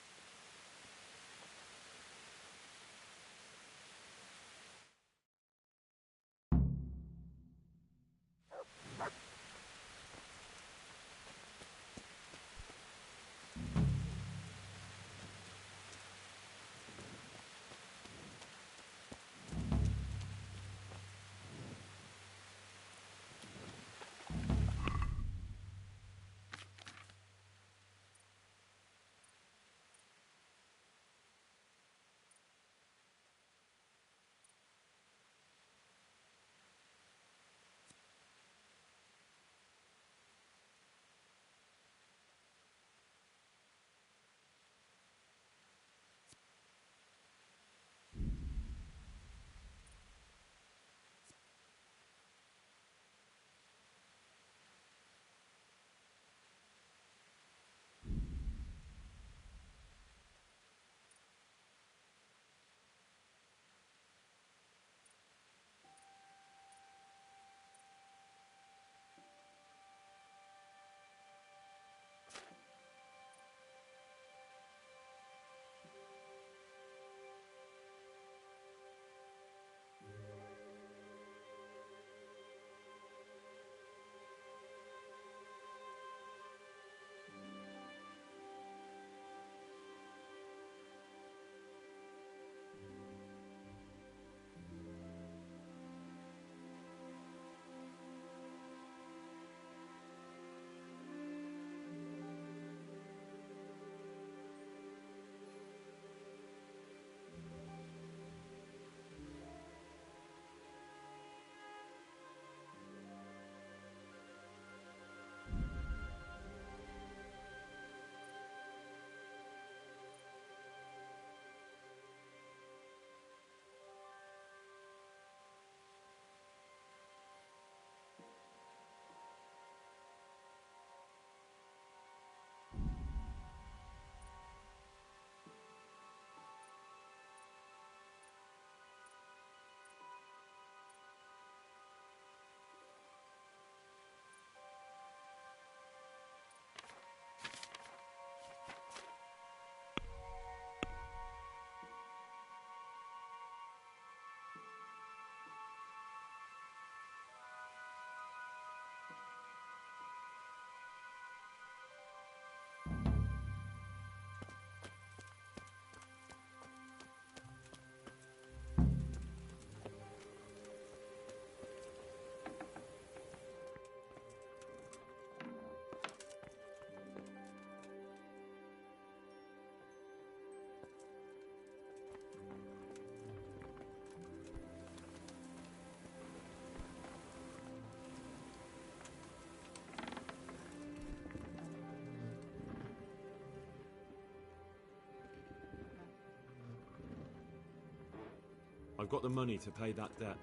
I've got the money to pay that debt.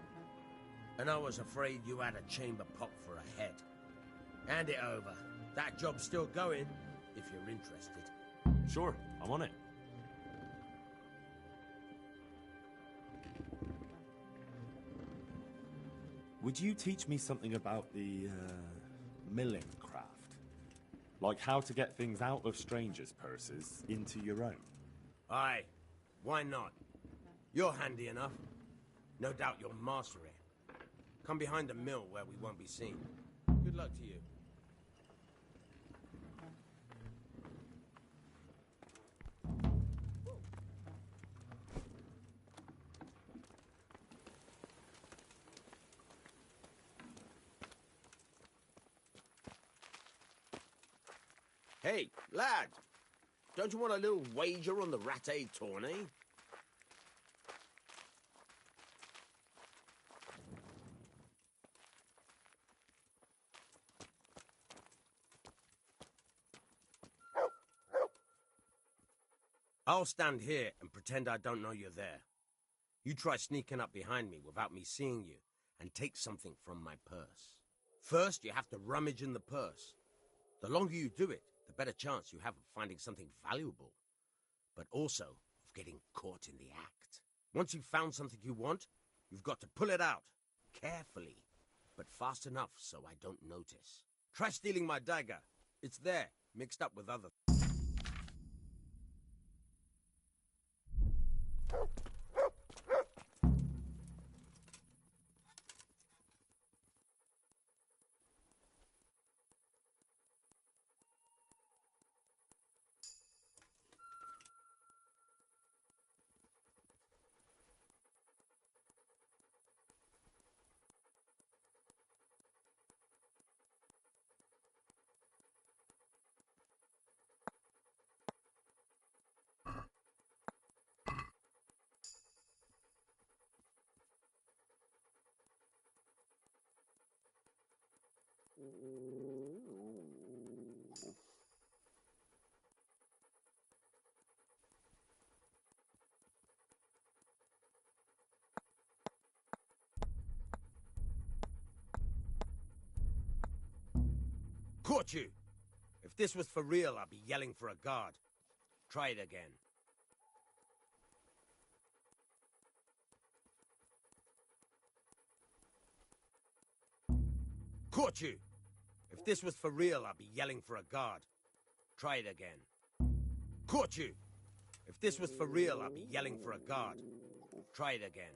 And I was afraid you had a chamber pot for a head. Hand it over. That job's still going, if you're interested. Sure, I'm on it. Would you teach me something about the, milling craft? Like how to get things out of strangers' purses into your own? Aye, why not? You're handy enough. No doubt you'll master it. Come behind the mill where we won't be seen. Good luck to you. Hey, lad! Don't you want a little wager on the ratte tourney? I'll stand here and pretend I don't know you're there. You try sneaking up behind me without me seeing you and take something from my purse. First, you have to rummage in the purse. The longer you do it, the better chance you have of finding something valuable, but also of getting caught in the act. Once you've found something you want, you've got to pull it out, carefully, but fast enough so I don't notice. Try stealing my dagger. It's there, mixed up with other... Caught you! If this was for real, I'd be yelling for a guard. Try it again. Caught you! If this was for real, I'd be yelling for a guard. Try it again. Caught you! If this was for real, I'd be yelling for a guard. Try it again.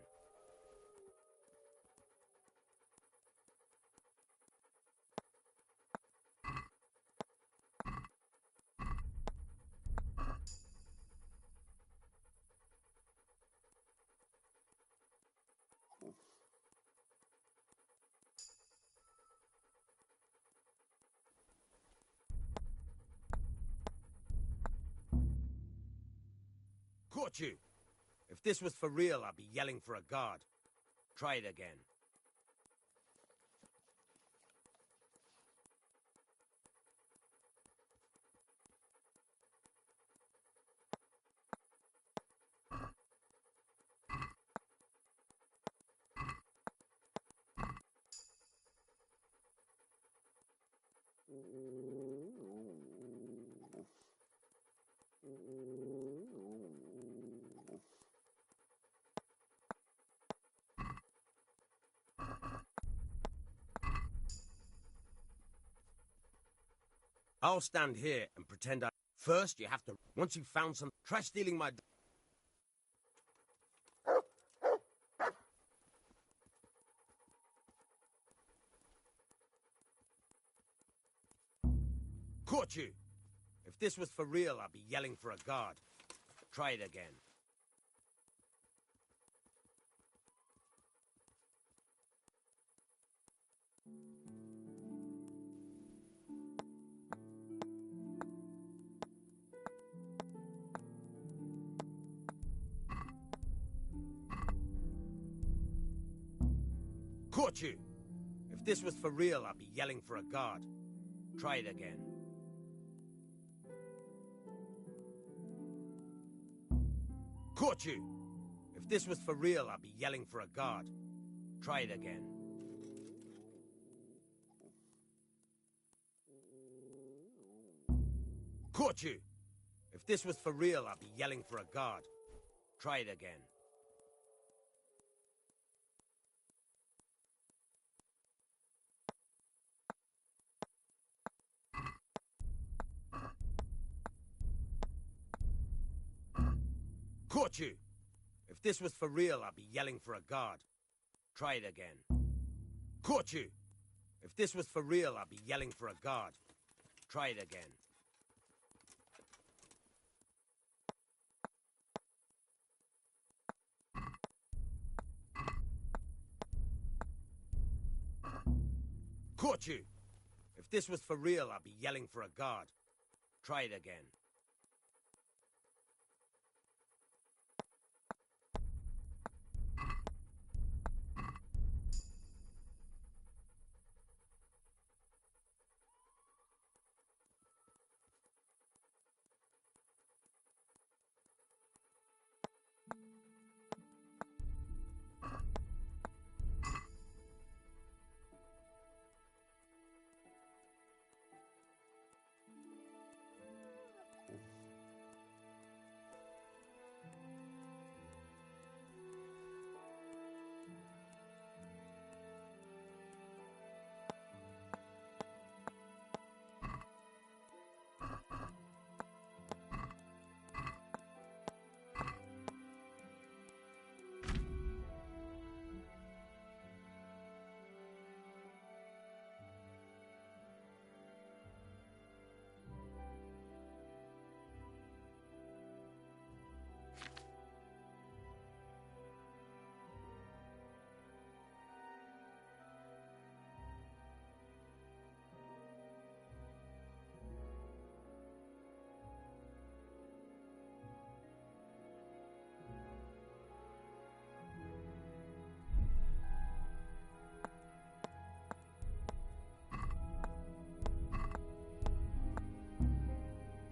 Caught you! If this was for real, I'd be yelling for a guard. Try it again. I'll stand here and pretend I... First, you have to... Once you've found some... Try stealing my... Caught you! If this was for real, I'd be yelling for a guard. Try it again. Caught you! If this was for real, I'd be yelling for a guard. Try it again. Caught you! If this was for real, I'd be yelling for a guard. Try it again. Caught you! If this was for real, I'd be yelling for a guard. Try it again. Caught you! If this was for real, I'd be yelling for a guard. Try it again. Caught you! If this was for real, I'd be yelling for a guard. Try it again. Caught you! If this was for real, I'd be yelling for a guard. Try it again.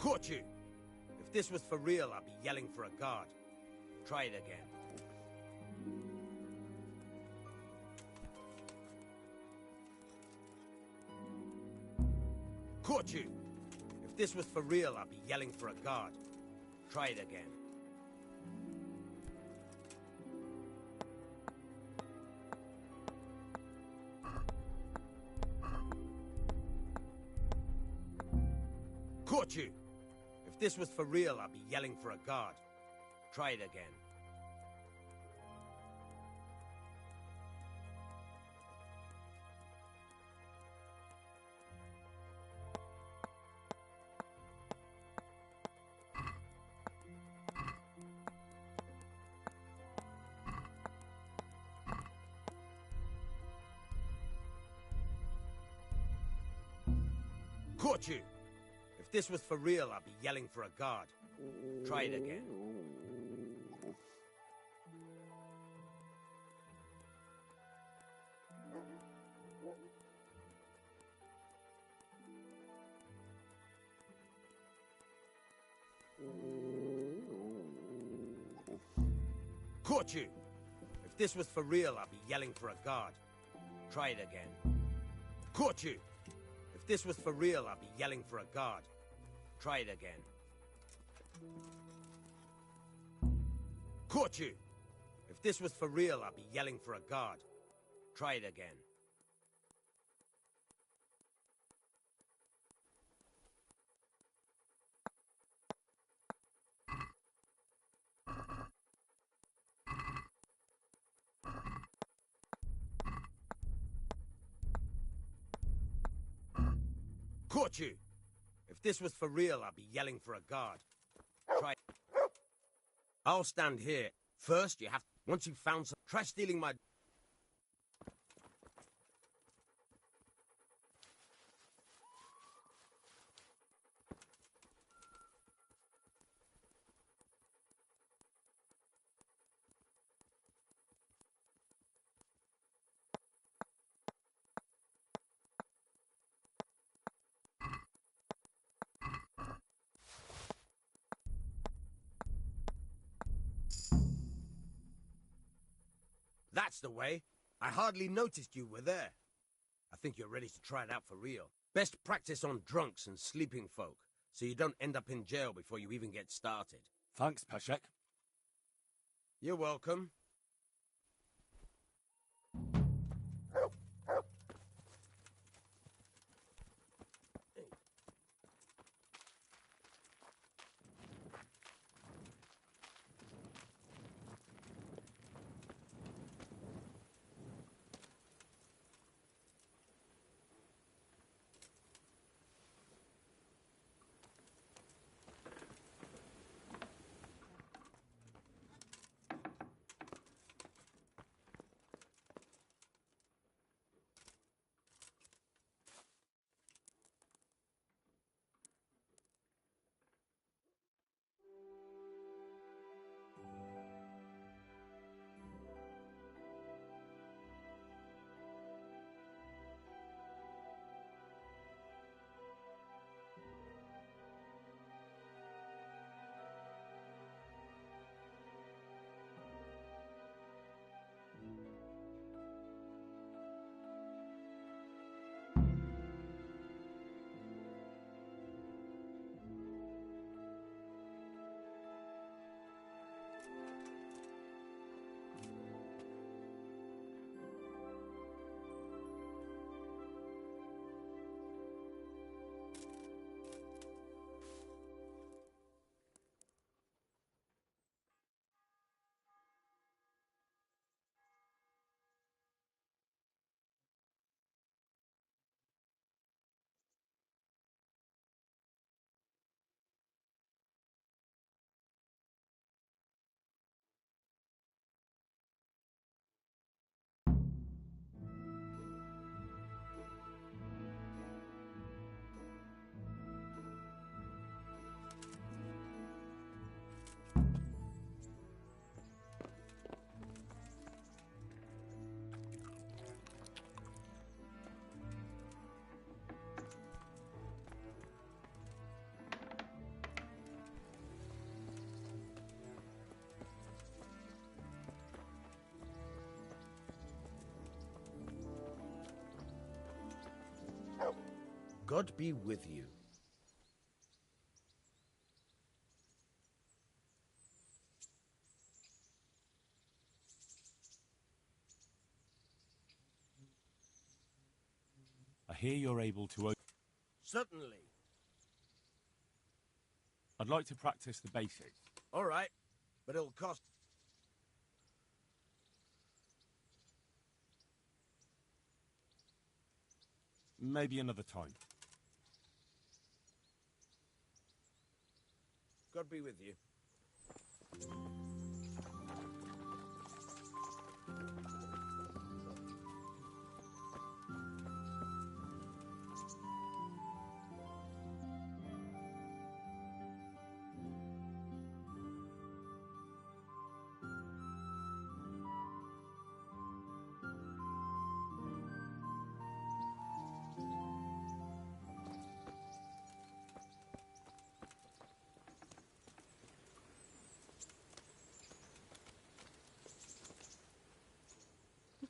Caught you! If this was for real, I'd be yelling for a guard. Try it again. Caught you! If this was for real, I'd be yelling for a guard. Try it again. Caught you! If this was for real, I'd be yelling for a guard. Try it again. Caught you! If this was for real, I'd be yelling for a guard. Try it again. Caught you! If this was for real, I'd be yelling for a guard. Try it again. Caught you! If this was for real, I'd be yelling for a guard. Try it again. Caught you! If this was for real, I'd be yelling for a guard. Try it again. Caught you! If this was for real, I'd be yelling for a guard. Try. I'll stand here. First, you have... Once you've found some... Try stealing my... That's the way. I hardly noticed you were there. I think you're ready to try it out for real. Best practice on drunks and sleeping folk, so you don't end up in jail before you even get started. Thanks, Peshek. You're welcome. God be with you. I hear you're able to... Certainly. I'd like to practice the basics. All right, but it'll cost... Maybe another time. God be with you.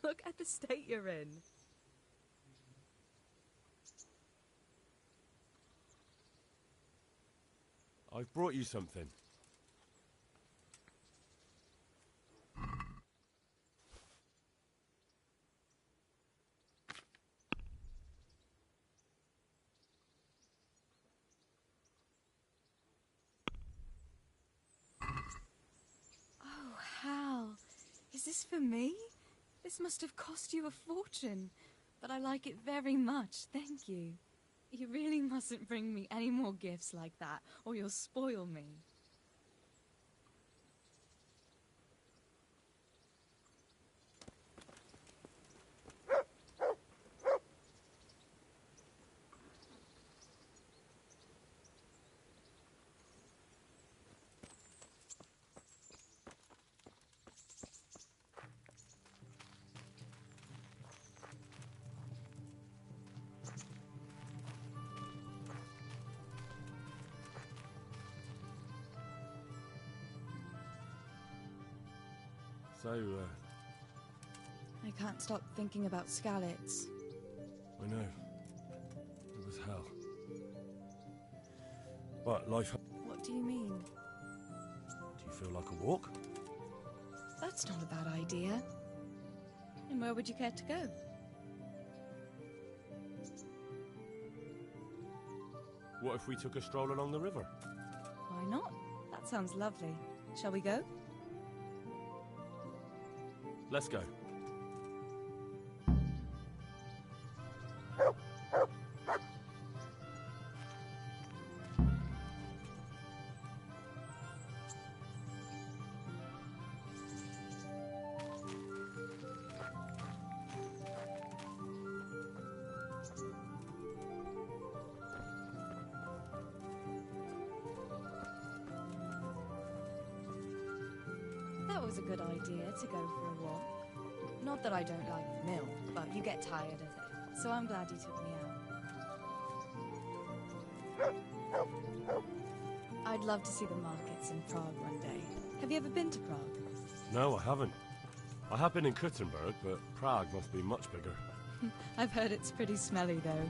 Look at the state you're in. I've brought you something. Oh, Hal. Is this for me? This must have cost you a fortune, but I like it very much, thank you. You really mustn't bring me any more gifts like that, or you'll spoil me. So, I can't stop thinking about Skalitz. I know. It was hell. What, life... What do you mean? Do you feel like a walk? That's not a bad idea. And where would you care to go? What if we took a stroll along the river? Why not? That sounds lovely. Shall we go? Let's go. That was a good idea to go for a walk. Not that I don't like milk, but you get tired of it. So I'm glad you took me out. I'd love to see the markets in Prague one day. Have you ever been to Prague? No, I haven't. I have been in Kuttenberg, but Prague must be much bigger. I've heard it's pretty smelly, though.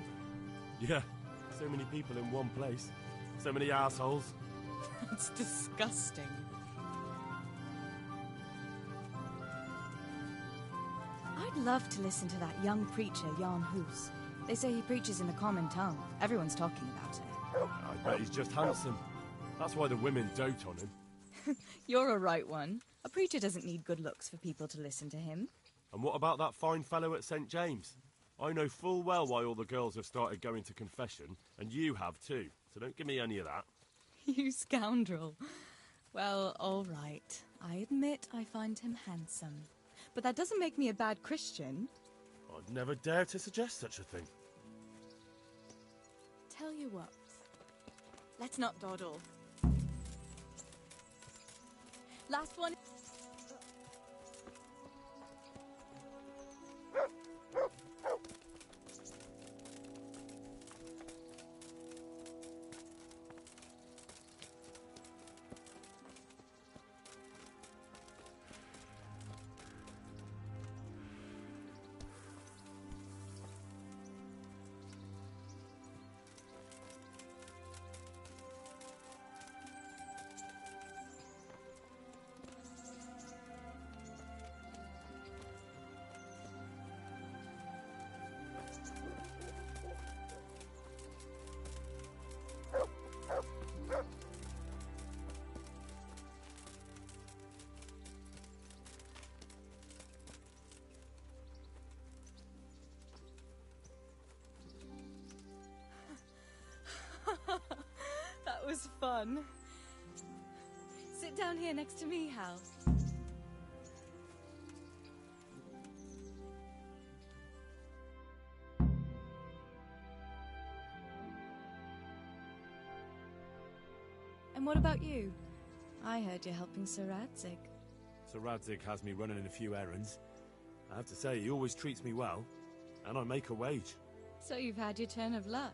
Yeah, so many people in one place. So many assholes. It's disgusting. I'd love to listen to that young preacher, Jan Hus. They say he preaches in the common tongue. Everyone's talking about it. I bet he's just handsome. That's why the women dote on him. You're a right one. A preacher doesn't need good looks for people to listen to him. And what about that fine fellow at St. James? I know full well why all the girls have started going to confession, and you have too, so don't give me any of that. You scoundrel. Well, all right. I admit I find him handsome. But that doesn't make me a bad Christian. I'd never dare to suggest such a thing. Tell you what. Let's not dawdle. Last one. That was fun. Sit down here next to me, Hal. And what about you? I heard you're helping Sir Radzig. Sir Radzig has me running a few errands. I have to say, he always treats me well, and I make a wage. So you've had your turn of luck.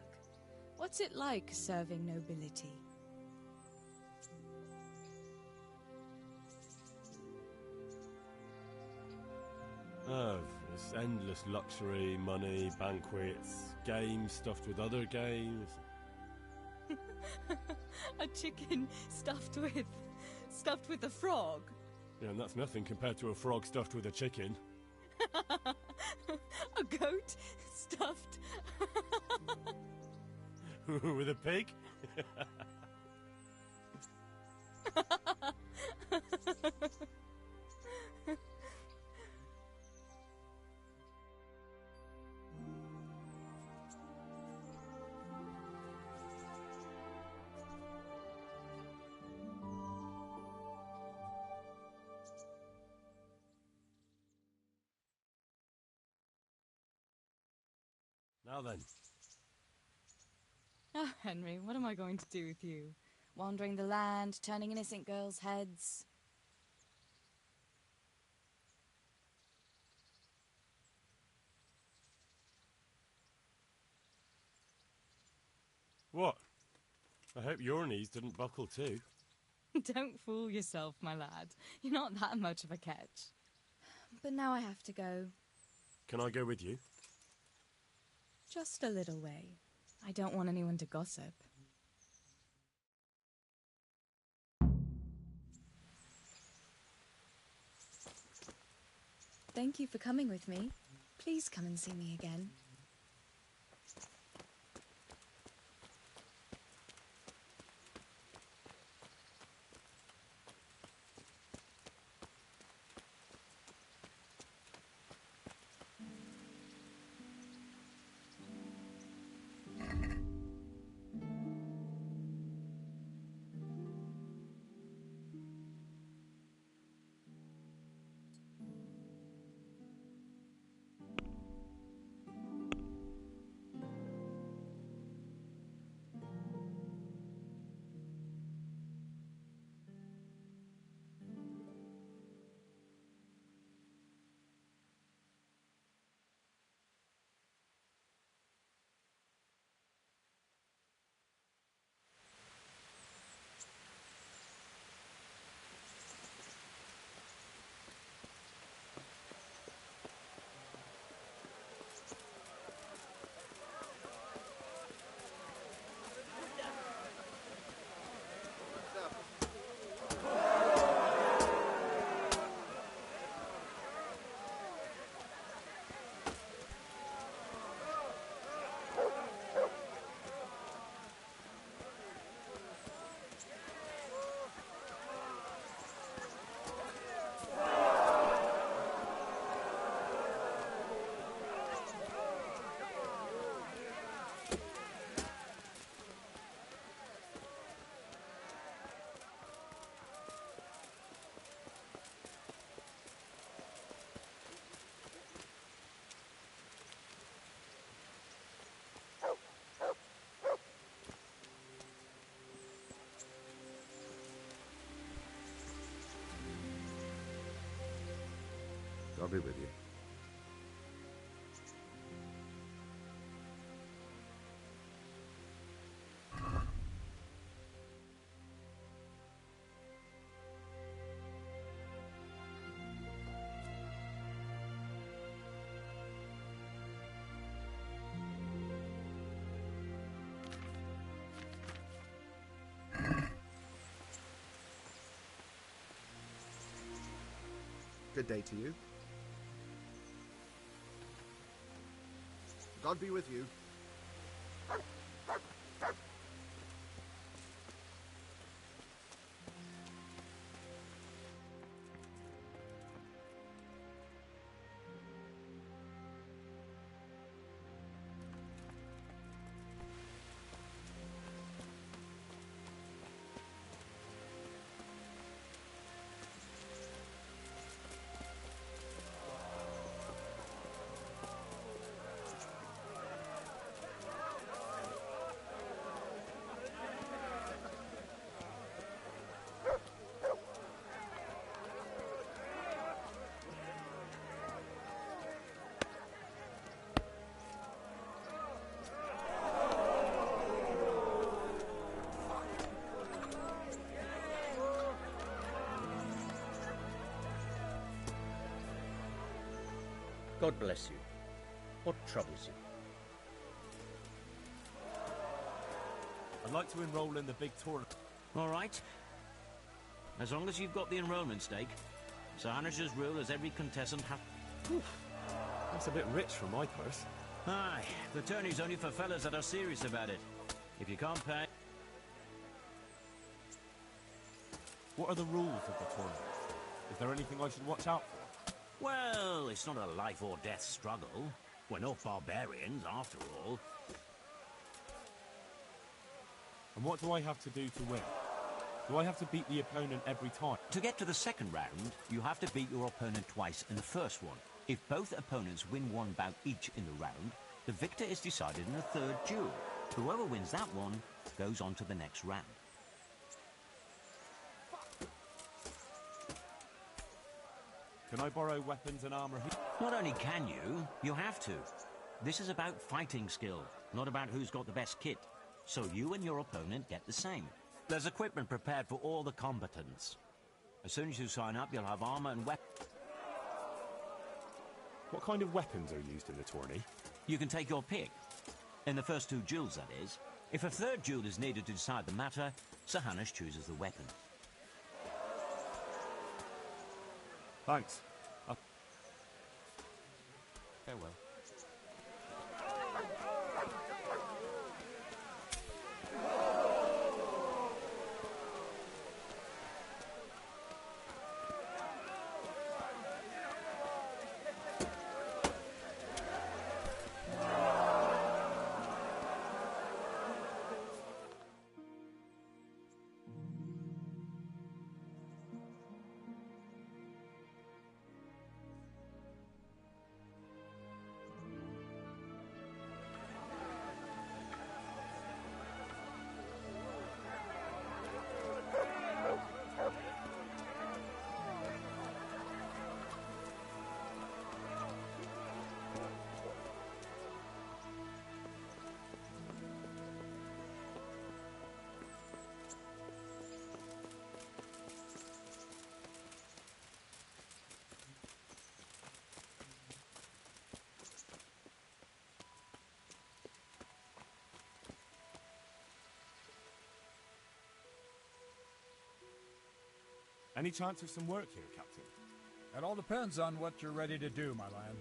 What's it like serving nobility? Oh, it's endless luxury, money, banquets, games stuffed with other games. A chicken stuffed with a frog. Yeah, and that's nothing compared to a frog stuffed with a chicken. A goat stuffed with a pig? Now then. Oh, Henry, what am I going to do with you? Wandering the land, turning innocent girls' heads. What? I hope your knees didn't buckle too. Don't fool yourself, my lad. You're not that much of a catch. But now I have to go. Can I go with you? Just a little way. I don't want anyone to gossip. Thank you for coming with me. Please come and see me again. I'll be with you. Good day to you. God be with you. God bless you. What troubles you? I'd like to enroll in the big tournament. All right. As long as you've got the enrollment stake. Sir Hanish's rule is every contestant has... That's a bit rich for my purse. Aye, the tourney's only for fellas that are serious about it. If you can't pay... What are the rules of the tournament? Is there anything I should watch out for? Well, it's not a life or death struggle. We're not barbarians, after all. And what do I have to do to win? Do I have to beat the opponent every time? To get to the second round, you have to beat your opponent twice in the first one. If both opponents win one bout each in the round, the victor is decided in a third duel. Whoever wins that one goes on to the next round. Can I borrow weapons and armor here? Not only can you, you have to. This is about fighting skill, not about who's got the best kit. So you and your opponent get the same. There's equipment prepared for all the combatants. As soon as you sign up, you'll have armor and weapons. What kind of weapons are used in the tourney? You can take your pick. In the first 2 duels, that is. If a third duel is needed to decide the matter, Sir Hanush chooses the weapon. Thanks. Farewell. Any chance of some work here, Captain? It all depends on what you're ready to do, my lad.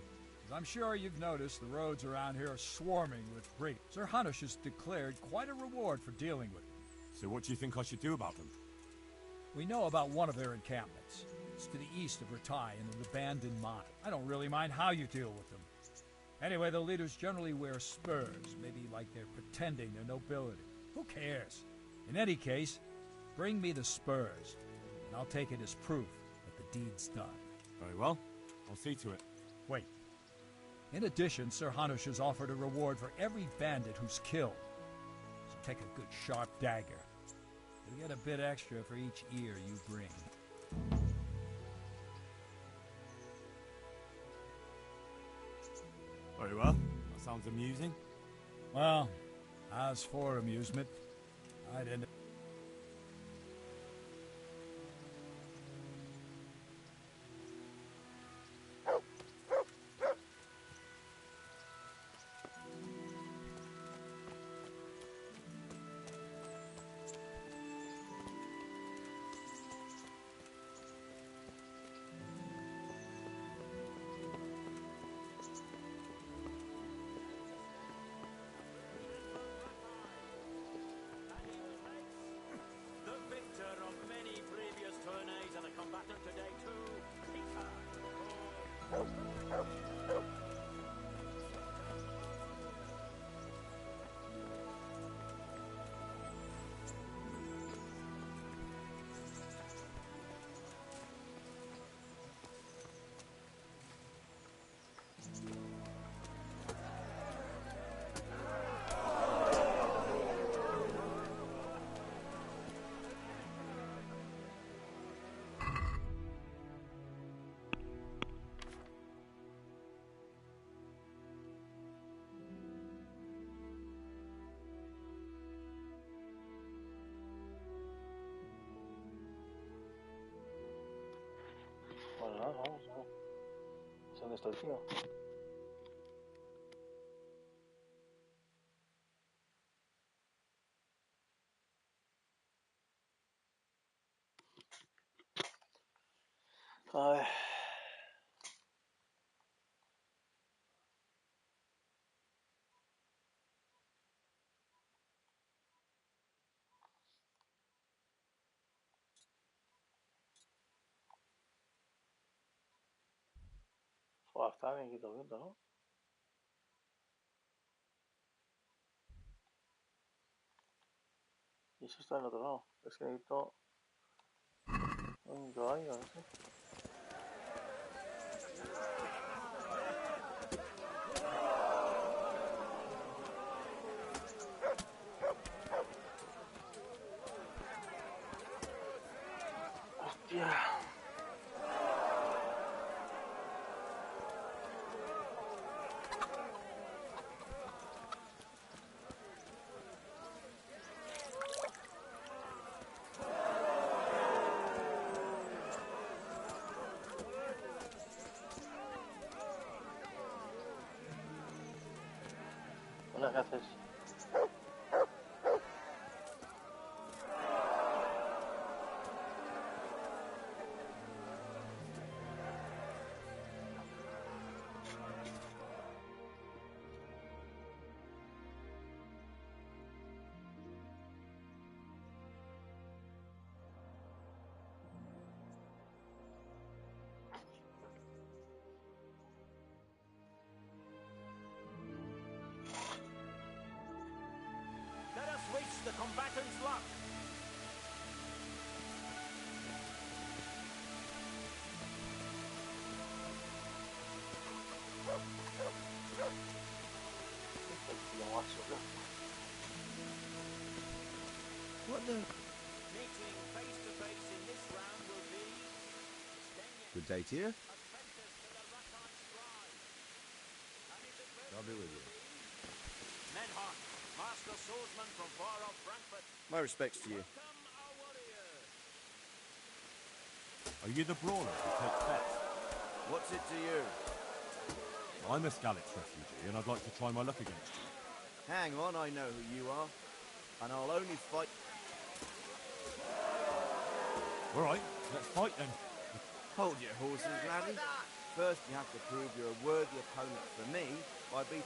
As I'm sure you've noticed, the roads around here are swarming with brigands. Sir Hanush has declared quite a reward for dealing with them. So what do you think I should do about them? We know about one of their encampments. It's to the east of Ratai in an abandoned mine. I don't really mind how you deal with them. Anyway, the leaders generally wear spurs, maybe like they're pretending they're nobility. Who cares? In any case, bring me the spurs, and I'll take it as proof that the deed's done. Very well. I'll see to it. Wait. In addition, Sir Hanush has offered a reward for every bandit who's killed. So take a good sharp dagger. You'll get a bit extra for each ear you bring. Very well. That sounds amusing. Well, as for amusement, I'd end up... Bueno, nada, vamos a ver. ¿Dónde está el tío? A ver. Joder, está bien quito viento, ¿no? Y eso está en el otro lado. Es que necesito un caballo, no sé. Hostia. Hola, ¿qué haces? Let us reach the combatant's luck. What the? Meeting face to face in this round will be Good day to you. I'll be with you. Menhart, master swordsman from far off Frankfurt. My respects to you. Are you the brawler who takes bets? What's it to you? I'm a Skalitz refugee, and I'd like to try my luck against you. Hang on, I know who you are. And I'll only fight... All right, let's fight then. Hold your horses, laddie. First, you have to prove you're a worthy opponent for me by beating...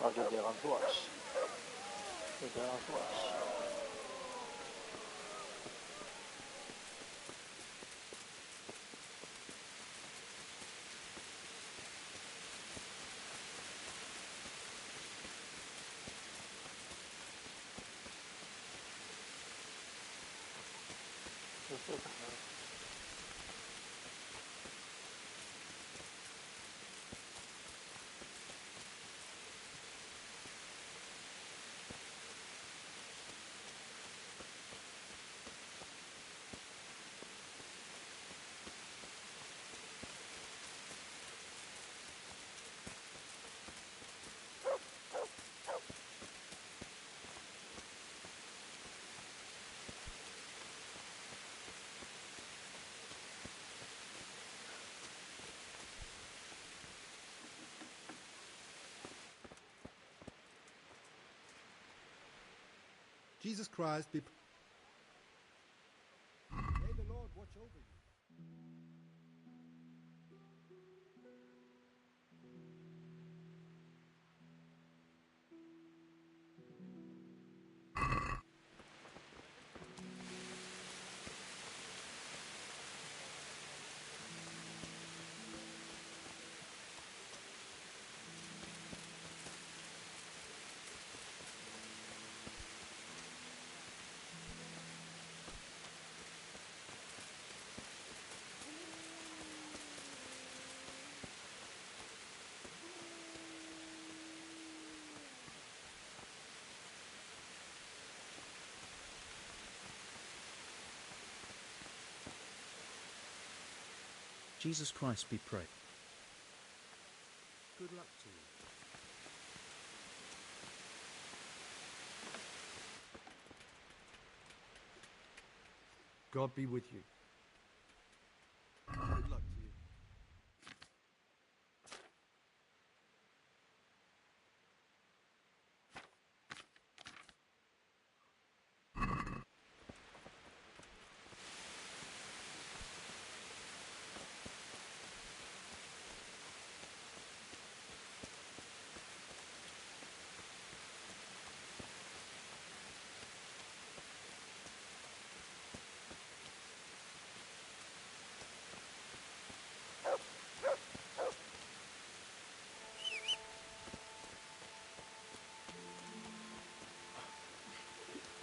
Oh, je dirais un toit. Je dirais un toit. Jesus Christ be... May the Lord watch over you. Jesus Christ be praised. Good luck to you. God be with you. Good luck to you.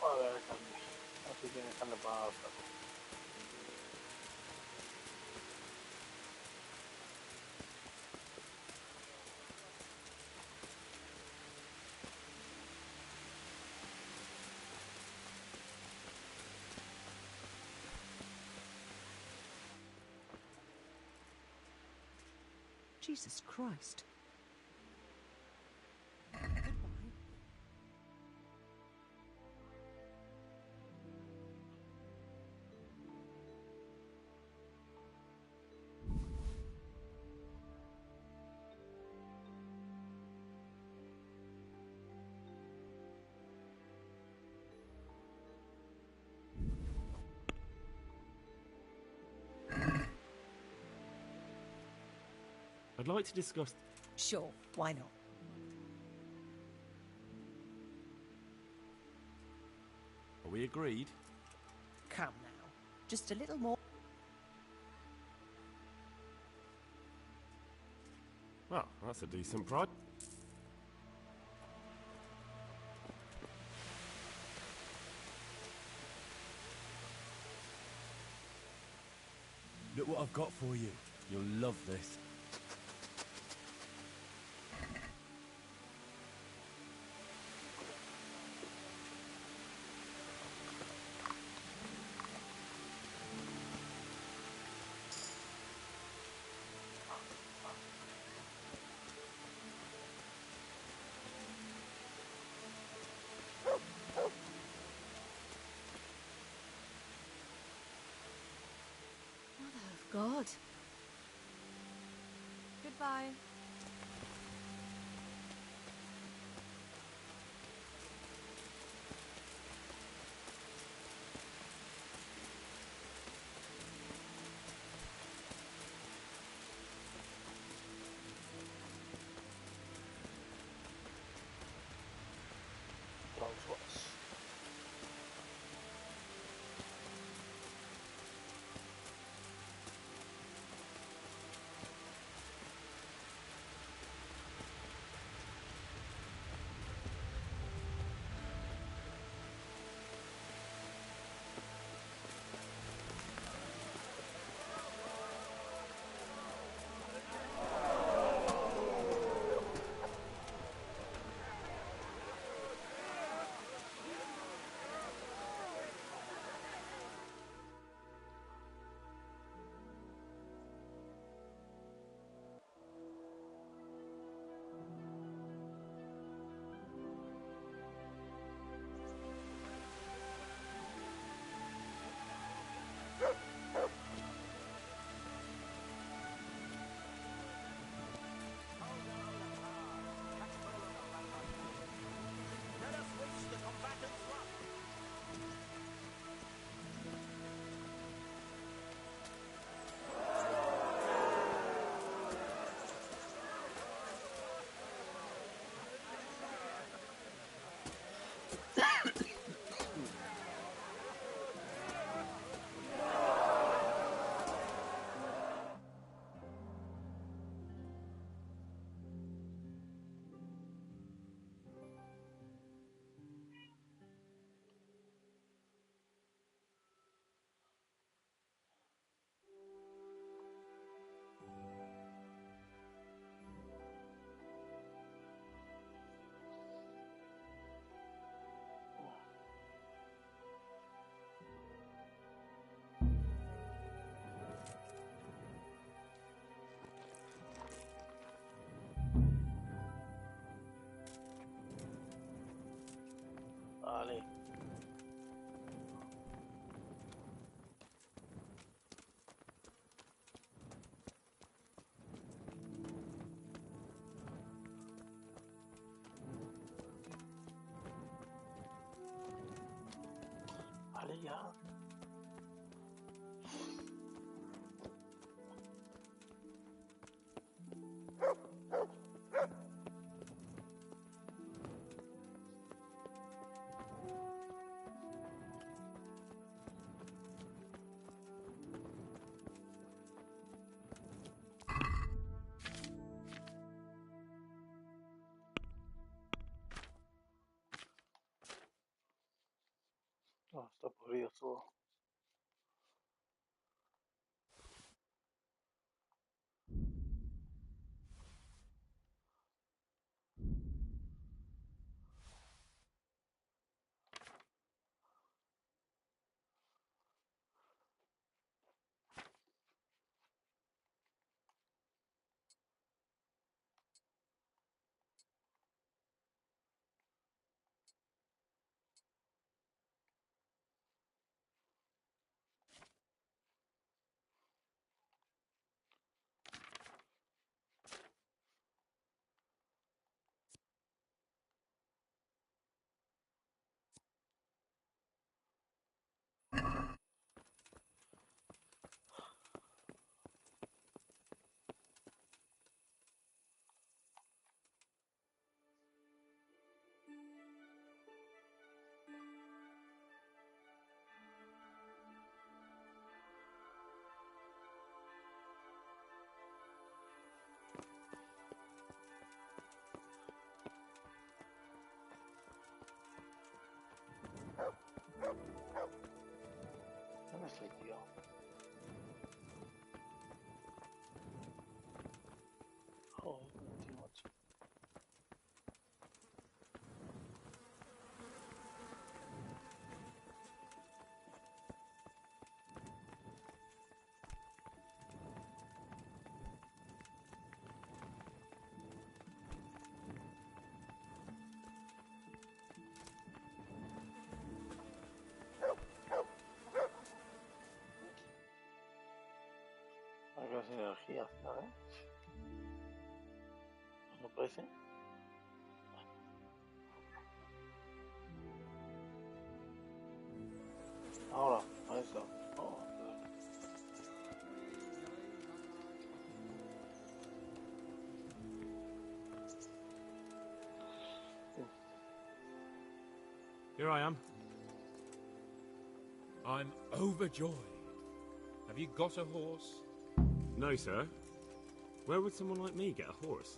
A ver, así que me están para... Jesus Christ. I'd like to discuss... Sure, why not? Are we agreed? Come now. Just a little more. Well, that's a decent price. Look what I've got for you. You'll love this. God. Goodbye. Vale. Vale, ya. No, está podrido todo. Las energías, ¿sabes? ¿No parece? Ahora, a eso. Oh. Here I am. I'm overjoyed. Have you got a horse? No, sir. Where would someone like me get a horse?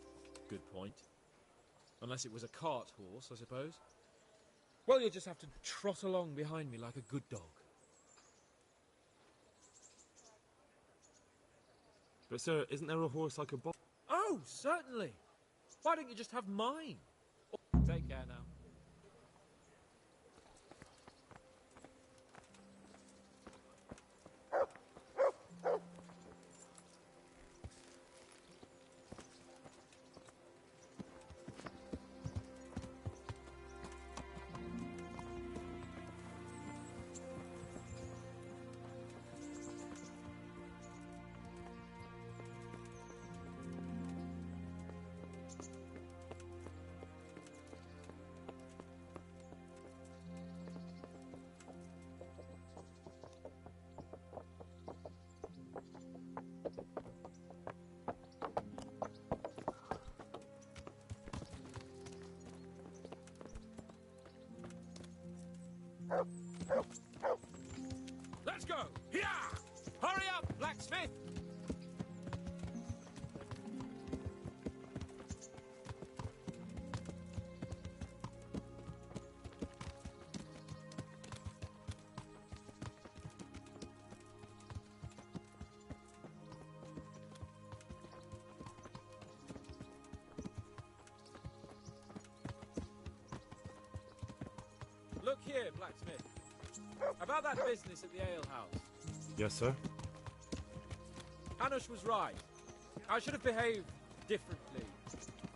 Good point. Unless it was a cart horse, I suppose. Well, you'll just have to trot along behind me like a good dog. But, sir, isn't there a horse like a box? Oh, certainly. Why don't you just have mine? Take care now. Let's go! Yeah! Hurry up, blacksmith! Look here, blacksmith. About that business at the alehouse. Yes, sir. Hanush was right. I should have behaved differently.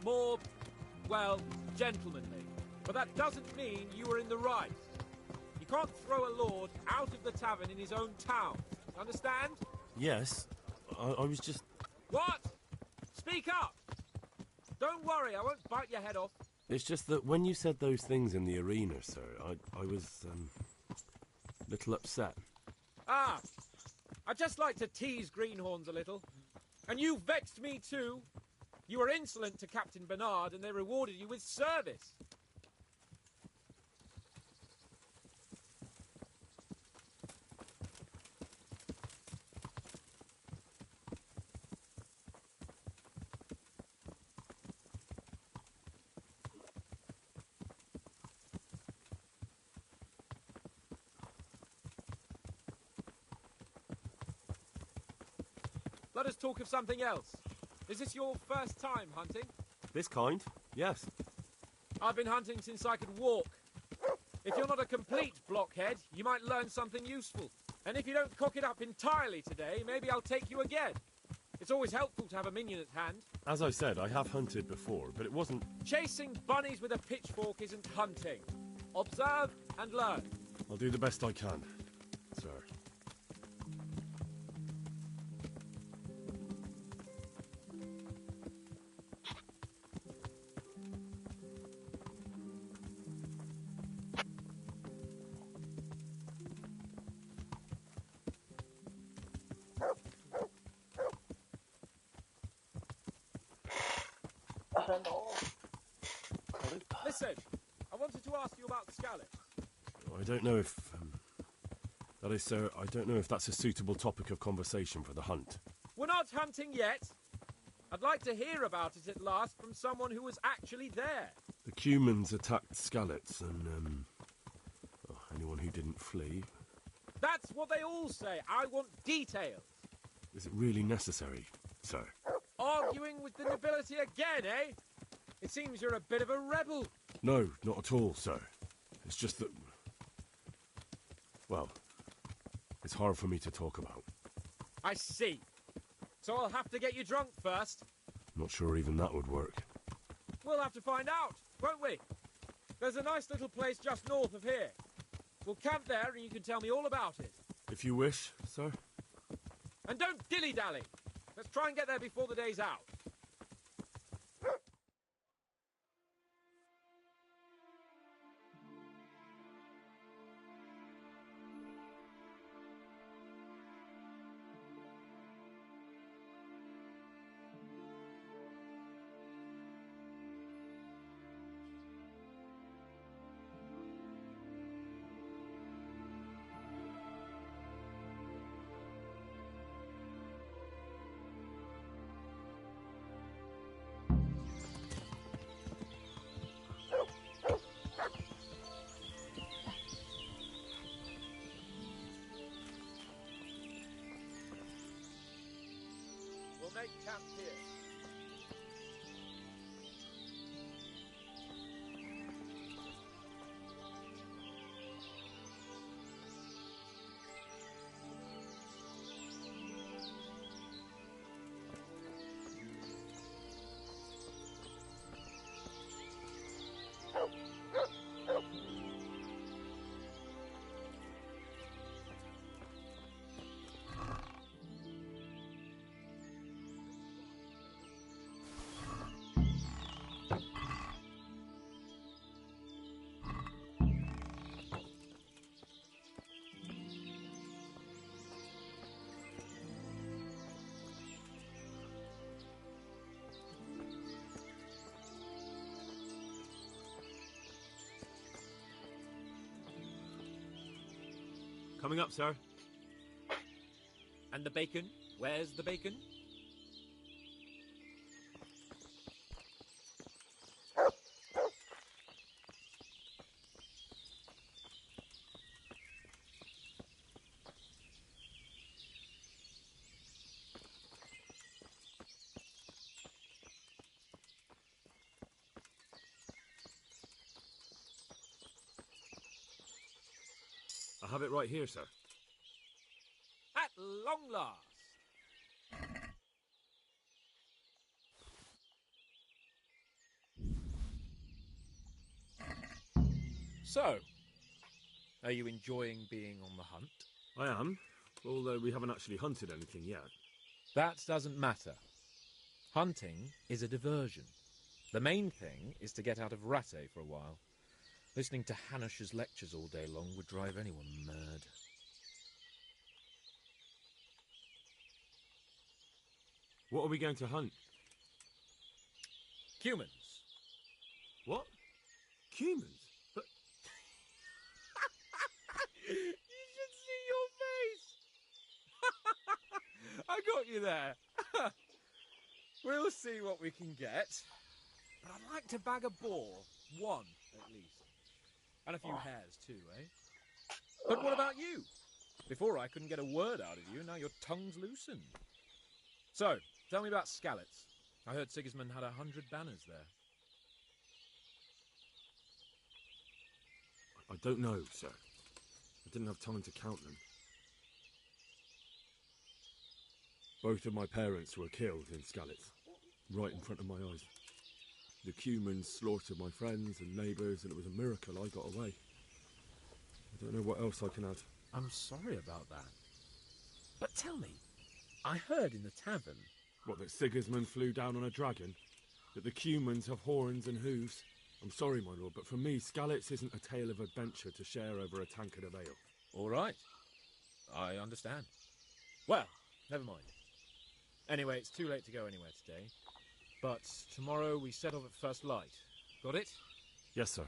More, well, gentlemanly. But that doesn't mean you were in the right. You can't throw a lord out of the tavern in his own town. Understand? Yes. I was just... What? Speak up! Don't worry, I won't bite your head off. It's just that when you said those things in the arena, sir, I was, a little upset. Ah! I just like to tease greenhorns a little. And you vexed me too. You were insolent to Captain Bernard and they rewarded you with service. Let us talk of something else. Is this your first time hunting? This kind? Yes. I've been hunting since I could walk. If you're not a complete blockhead, you might learn something useful. And if you don't cock it up entirely today, maybe I'll take you again. It's always helpful to have a minion at hand. As I said, I have hunted before, but it wasn't... Chasing bunnies with a pitchfork isn't hunting. Observe and learn. I'll do the best I can, sir. Listen, I wanted to ask you about scallops. I don't know if... that is, sir, I don't know if that's a suitable topic of conversation for the hunt. We're not hunting yet. I'd like to hear about it at last from someone who was actually there. The Cumans attacked Skallets and, anyone who didn't flee. That's what they all say. I want details. Is it really necessary, sir? Arguing with the nobility again, eh? It seems you're a bit of a rebel. No, not at all, sir. It's just that... well, it's hard for me to talk about. I see. So I'll have to get you drunk first. Not sure even that would work. We'll have to find out, won't we? There's a nice little place just north of here. We'll camp there and you can tell me all about it. If you wish, sir. And don't dilly-dally. Try and get there before the day's out. We'll make camp here. Coming up, sir. And the bacon? Where's the bacon? I have it right here, sir. At long last. So, are you enjoying being on the hunt? I am, although we haven't actually hunted anything yet. That doesn't matter. Hunting is a diversion. The main thing is to get out of Rattay for a while. Listening to Hanush's lectures all day long would drive anyone mad. What are we going to hunt? Humans. What? Humans? But You should see your face! I got you there. We'll see what we can get. But I'd like to bag a boar. One, at least. And a few hares, too, eh? But what about you? Before I couldn't get a word out of you, now your tongue's loosened. So, tell me about Skalitz. I heard Sigismund had 100 banners there. I don't know, sir. I didn't have time to count them. Both of my parents were killed in Skalitz, right in front of my eyes. The Cumans slaughtered my friends and neighbours, and it was a miracle I got away. I don't know what else I can add. I'm sorry about that. But tell me, I heard in the tavern... What, that Sigismund flew down on a dragon? That the Cumans have horns and hooves? I'm sorry, my lord, but for me, Skalitz isn't a tale of adventure to share over a tankard of ale. All right. I understand. Well, never mind. Anyway, it's too late to go anywhere today. But tomorrow we set off at first light. Got it? Yes, sir.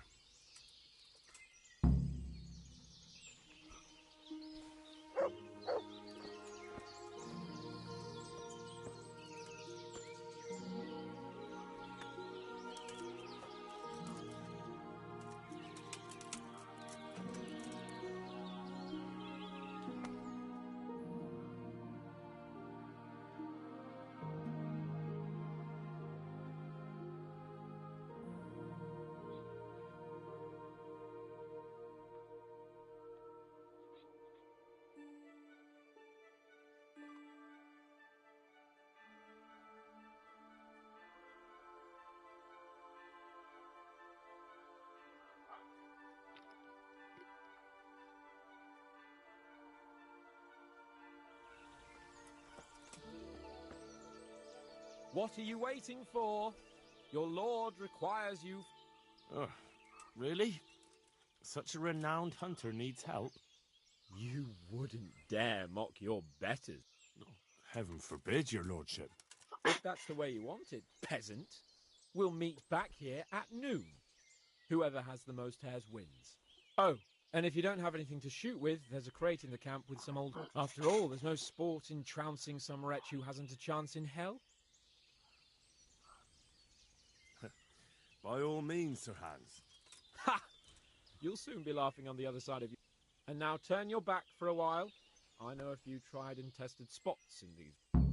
What are you waiting for? Your lord requires you. Really? Such a renowned hunter needs help? You wouldn't dare mock your betters. Heaven forbid, your lordship. If that's the way you want it, peasant, we'll meet back here at noon. Whoever has the most hares wins. Oh, and if you don't have anything to shoot with, there's a crate in the camp with some old... After all, there's no sport in trouncing some wretch who hasn't a chance in hell. By all means, Sir Hans. Ha! You'll soon be laughing on the other side of you. And now turn your back for a while. I know a few tried and tested spots in these.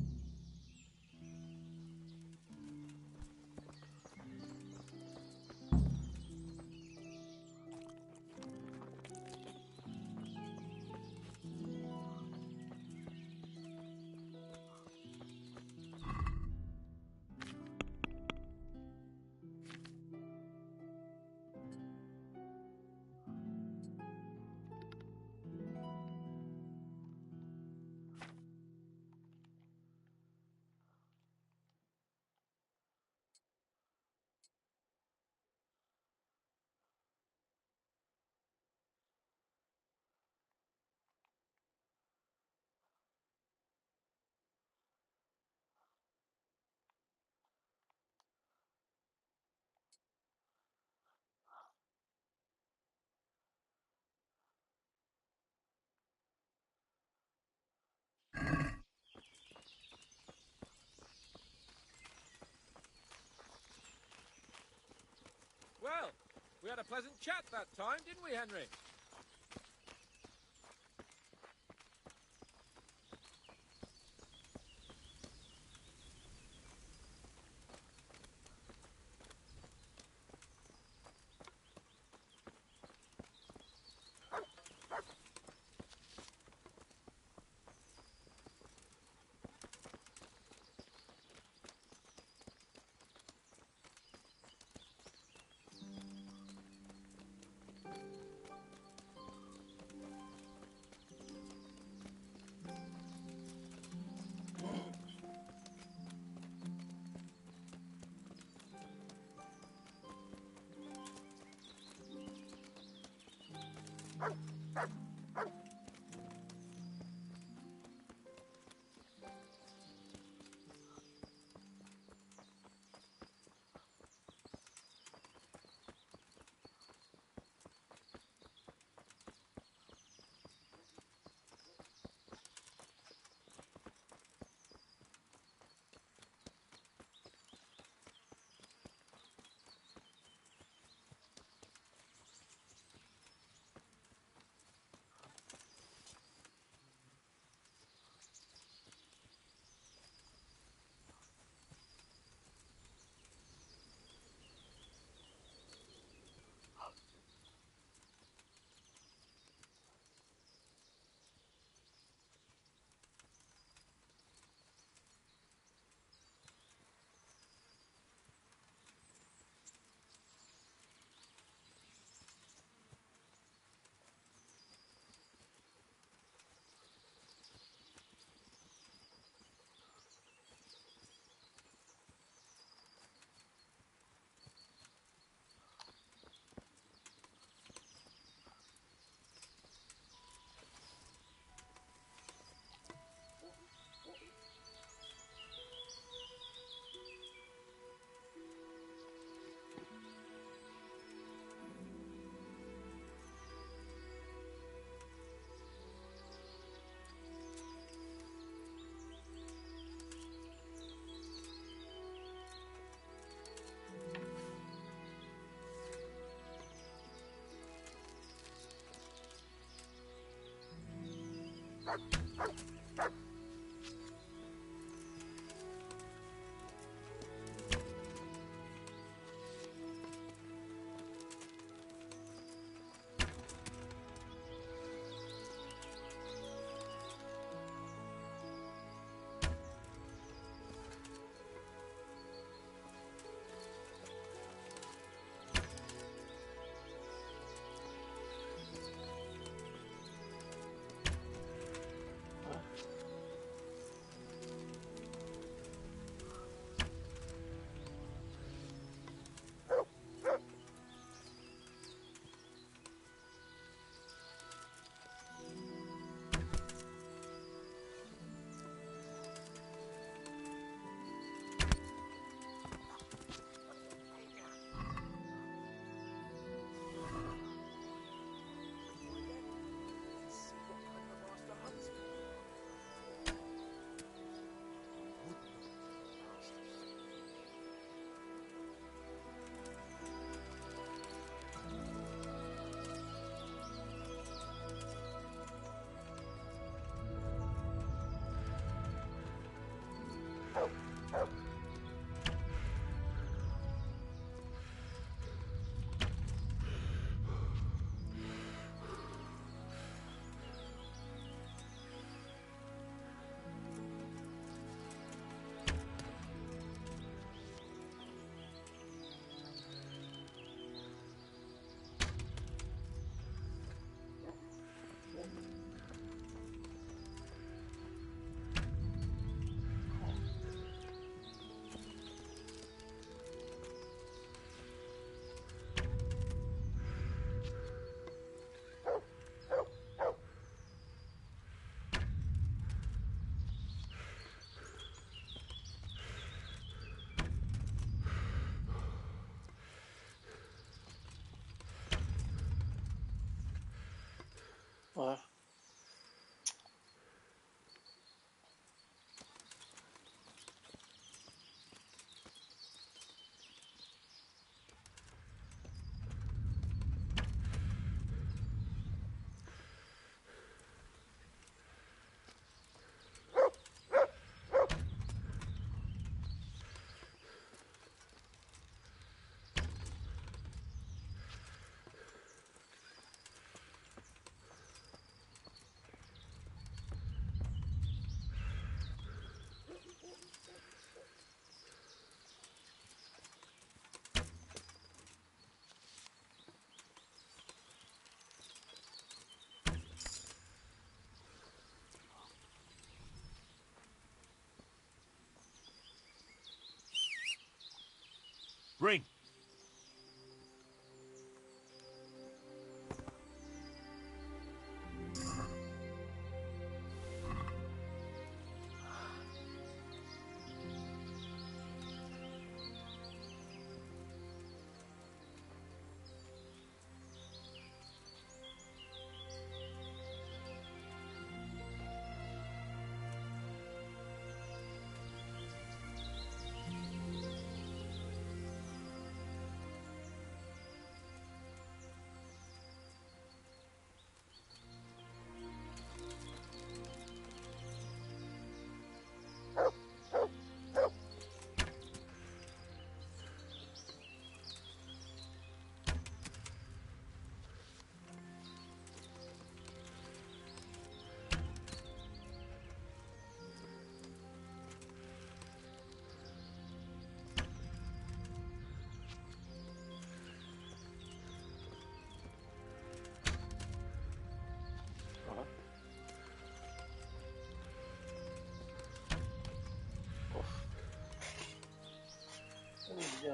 Well, we had a pleasant chat that time, didn't we, Henry?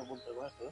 apunte más, ¿eh?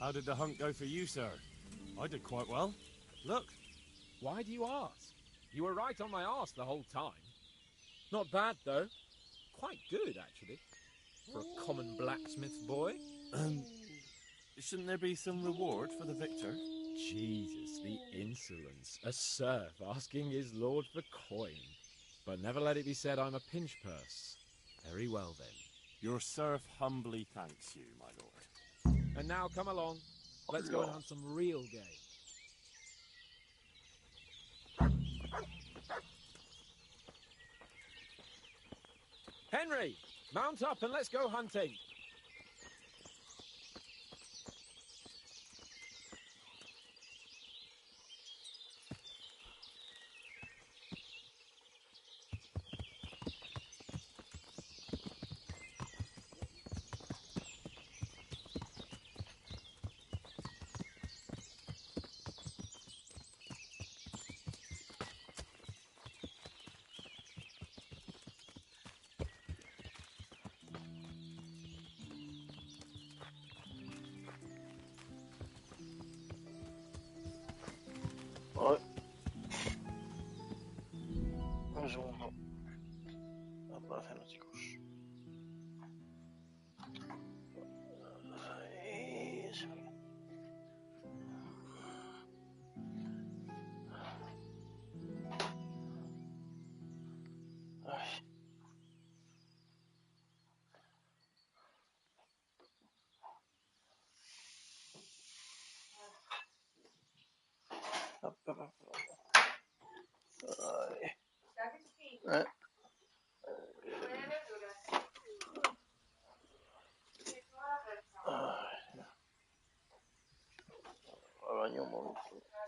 How did the hunt go for you, sir? I did quite well. Look. Why do you ask? You were right on my arse the whole time. Not bad, though. Quite good, actually. For a common blacksmith's boy. Shouldn't there be some reward for the victor? Jesus, the insolence. A serf asking his lord for coin. But never let it be said I'm a pinch purse. Very well, then. Your serf humbly thanks you, my lord. And now come along. Let's go and hunt some real game. Henry, mount up and let's go hunting. Poi un secondo, vabbè, fenoticus. Bagno ho visto.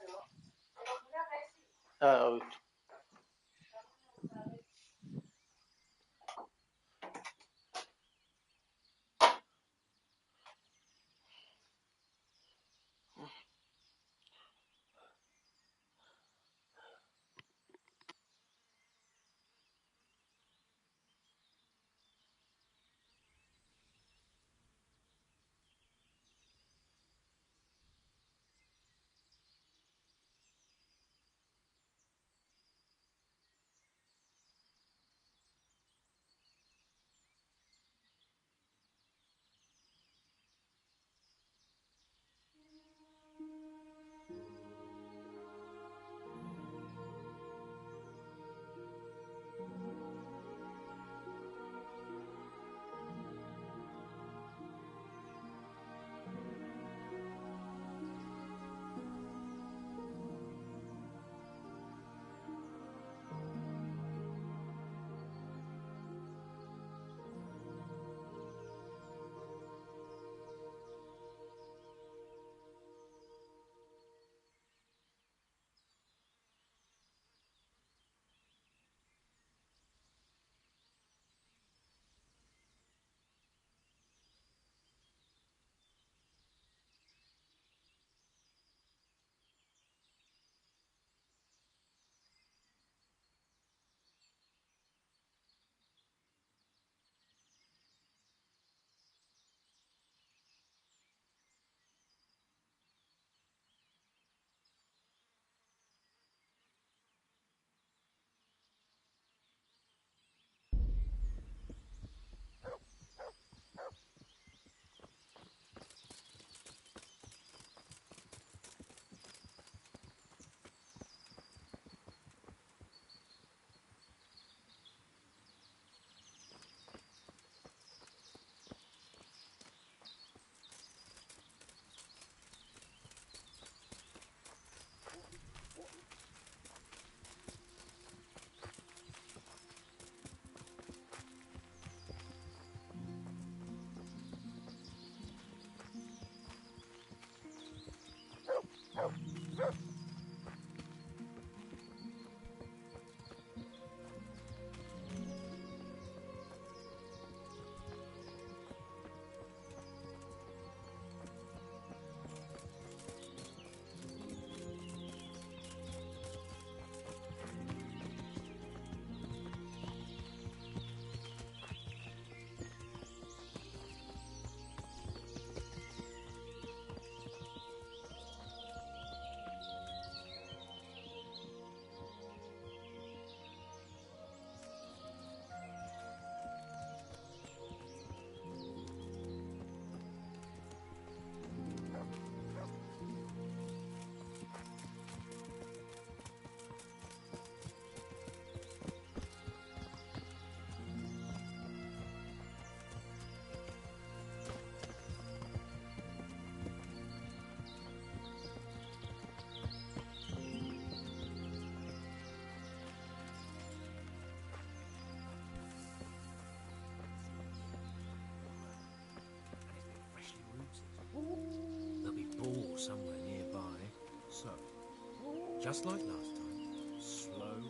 Just like last time, slow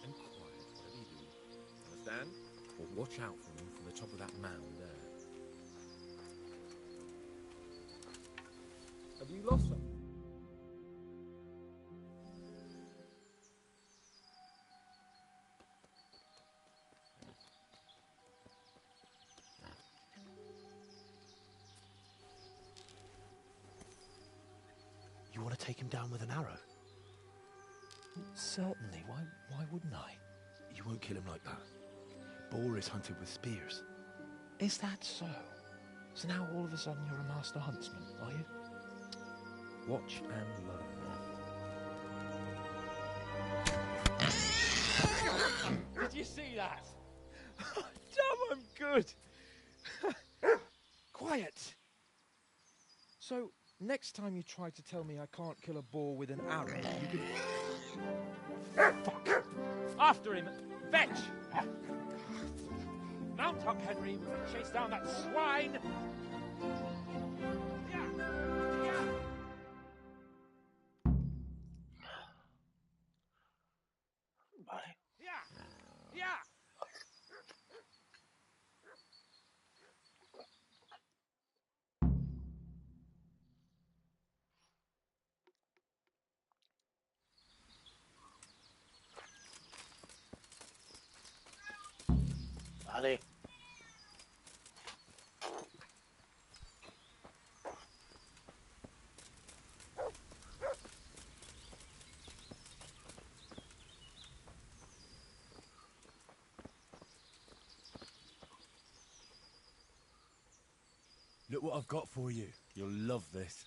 and quiet, whatever you do. Understand? Or watch out for them from the top of that mound there. Have you lost something? You want to take him down with an arrow? Certainly. Why wouldn't I? You won't kill him like that. Boar is hunted with spears. Is that so? So now all of a sudden you're a master huntsman, are you? Watch and learn. Did you see that? Damn, I'm good. Quiet. So, next time you try to tell me I can't kill a boar with an arrow, you can... Fuck! After him! Fetch! Mount up, Henry. We're going to chase down that swine! Vale. Vale. Look what I've got for you. You'll love this.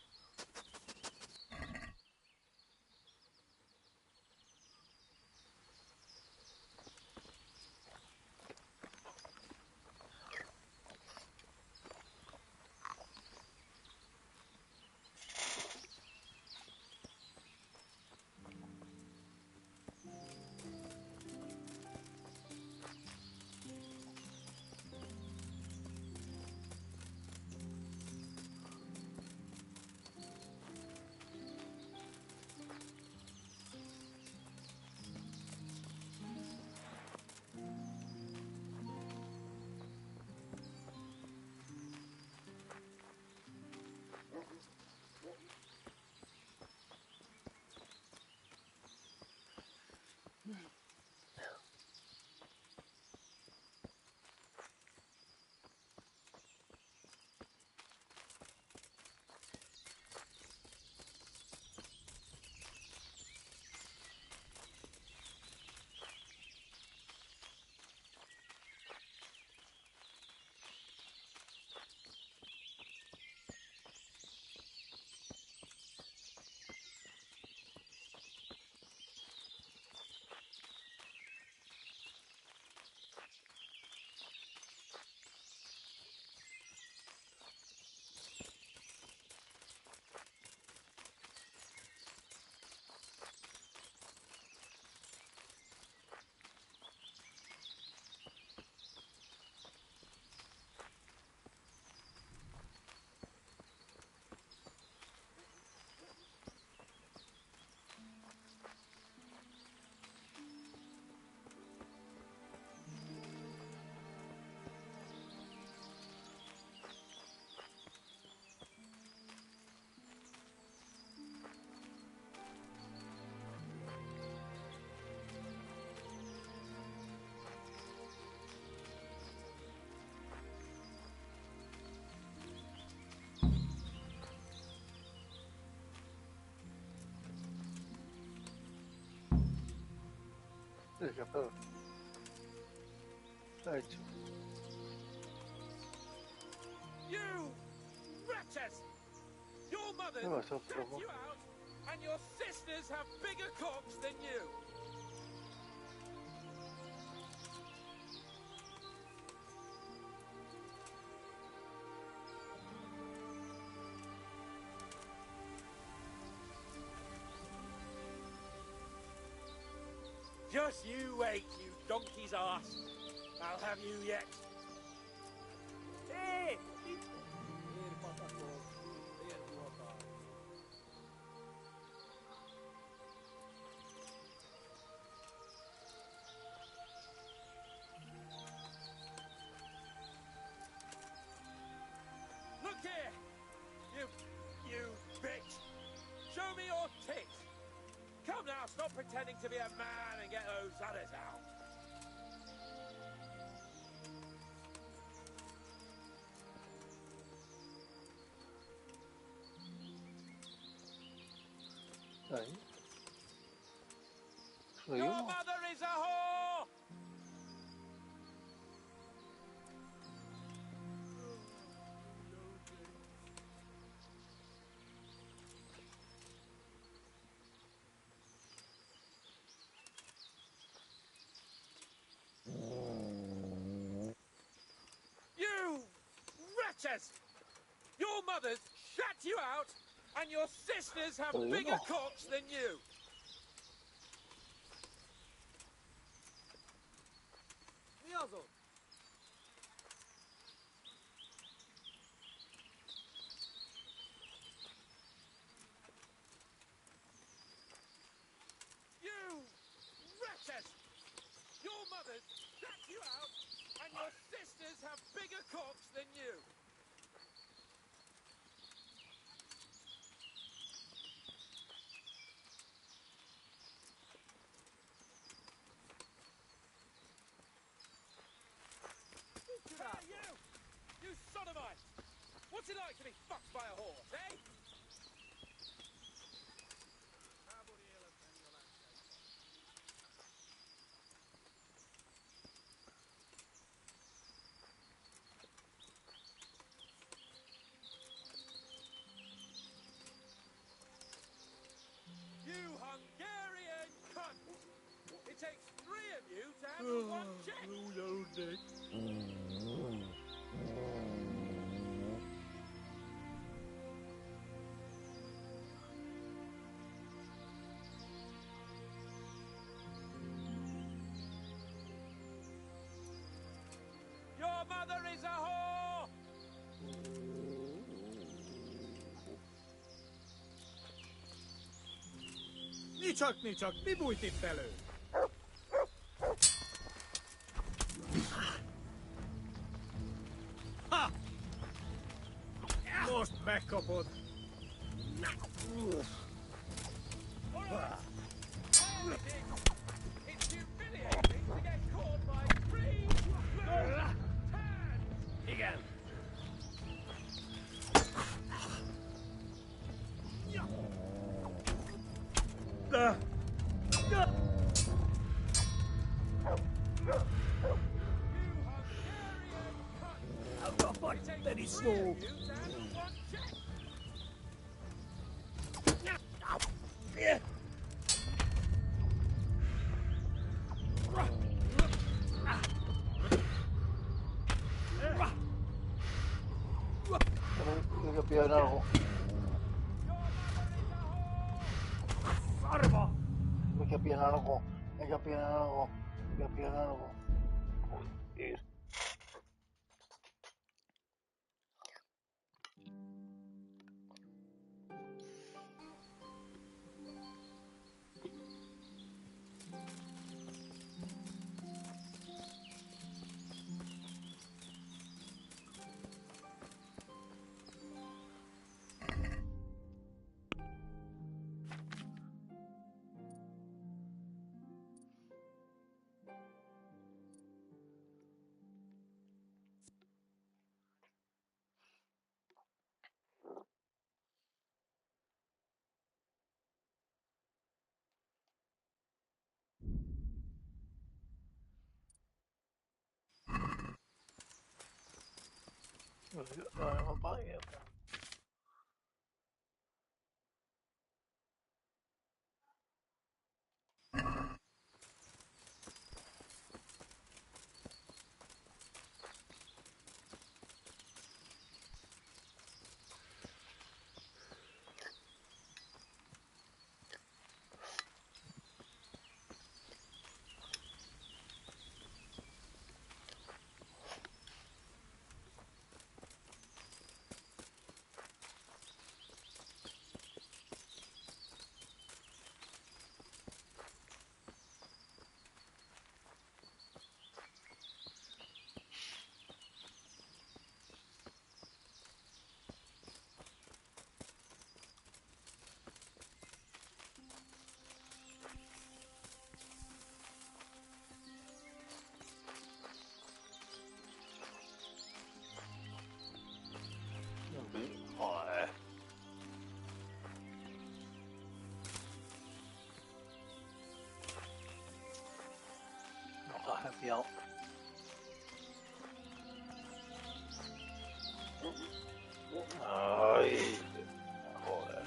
¿Qué pedo? ¿Qué ha hecho? You wretches! Your mother ¿Qué pasó, set promo? you out, and your sisters have bigger cocks than you. Just you wait, you donkey's ass. I'll have you yet. Hey! Stop pretending to be a man and get those others out. Your mother is a whore! You wretches! Your mothers shut you out, and your sisters have bigger cocks than you! Miazo! You wretches! Your mothers shut you out, and your sisters have bigger cocks than you! Hey, you! You sodomite! What's it like to be fucked by a horse, eh? You Hungarian cunt! It takes 3 of you to handle one chick! Your mother is a whore! Nicsak, mi bújt itt elő? Ha! Most megkapod! It's humiliating to get caught by 3 close hands! Igen! Then he snore. Hay que pillar algo. Hay que pillar algo. Hay que pillar algo. Hay que pillar algo. Joder. No, apague. Yep. Ay, joder.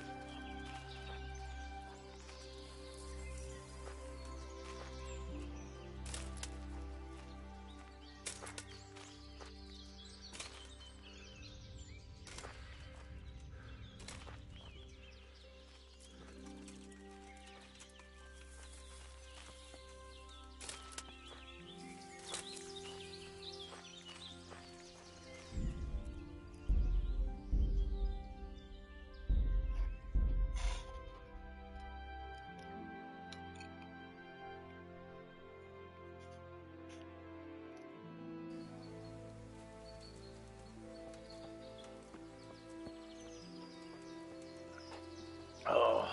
Oh.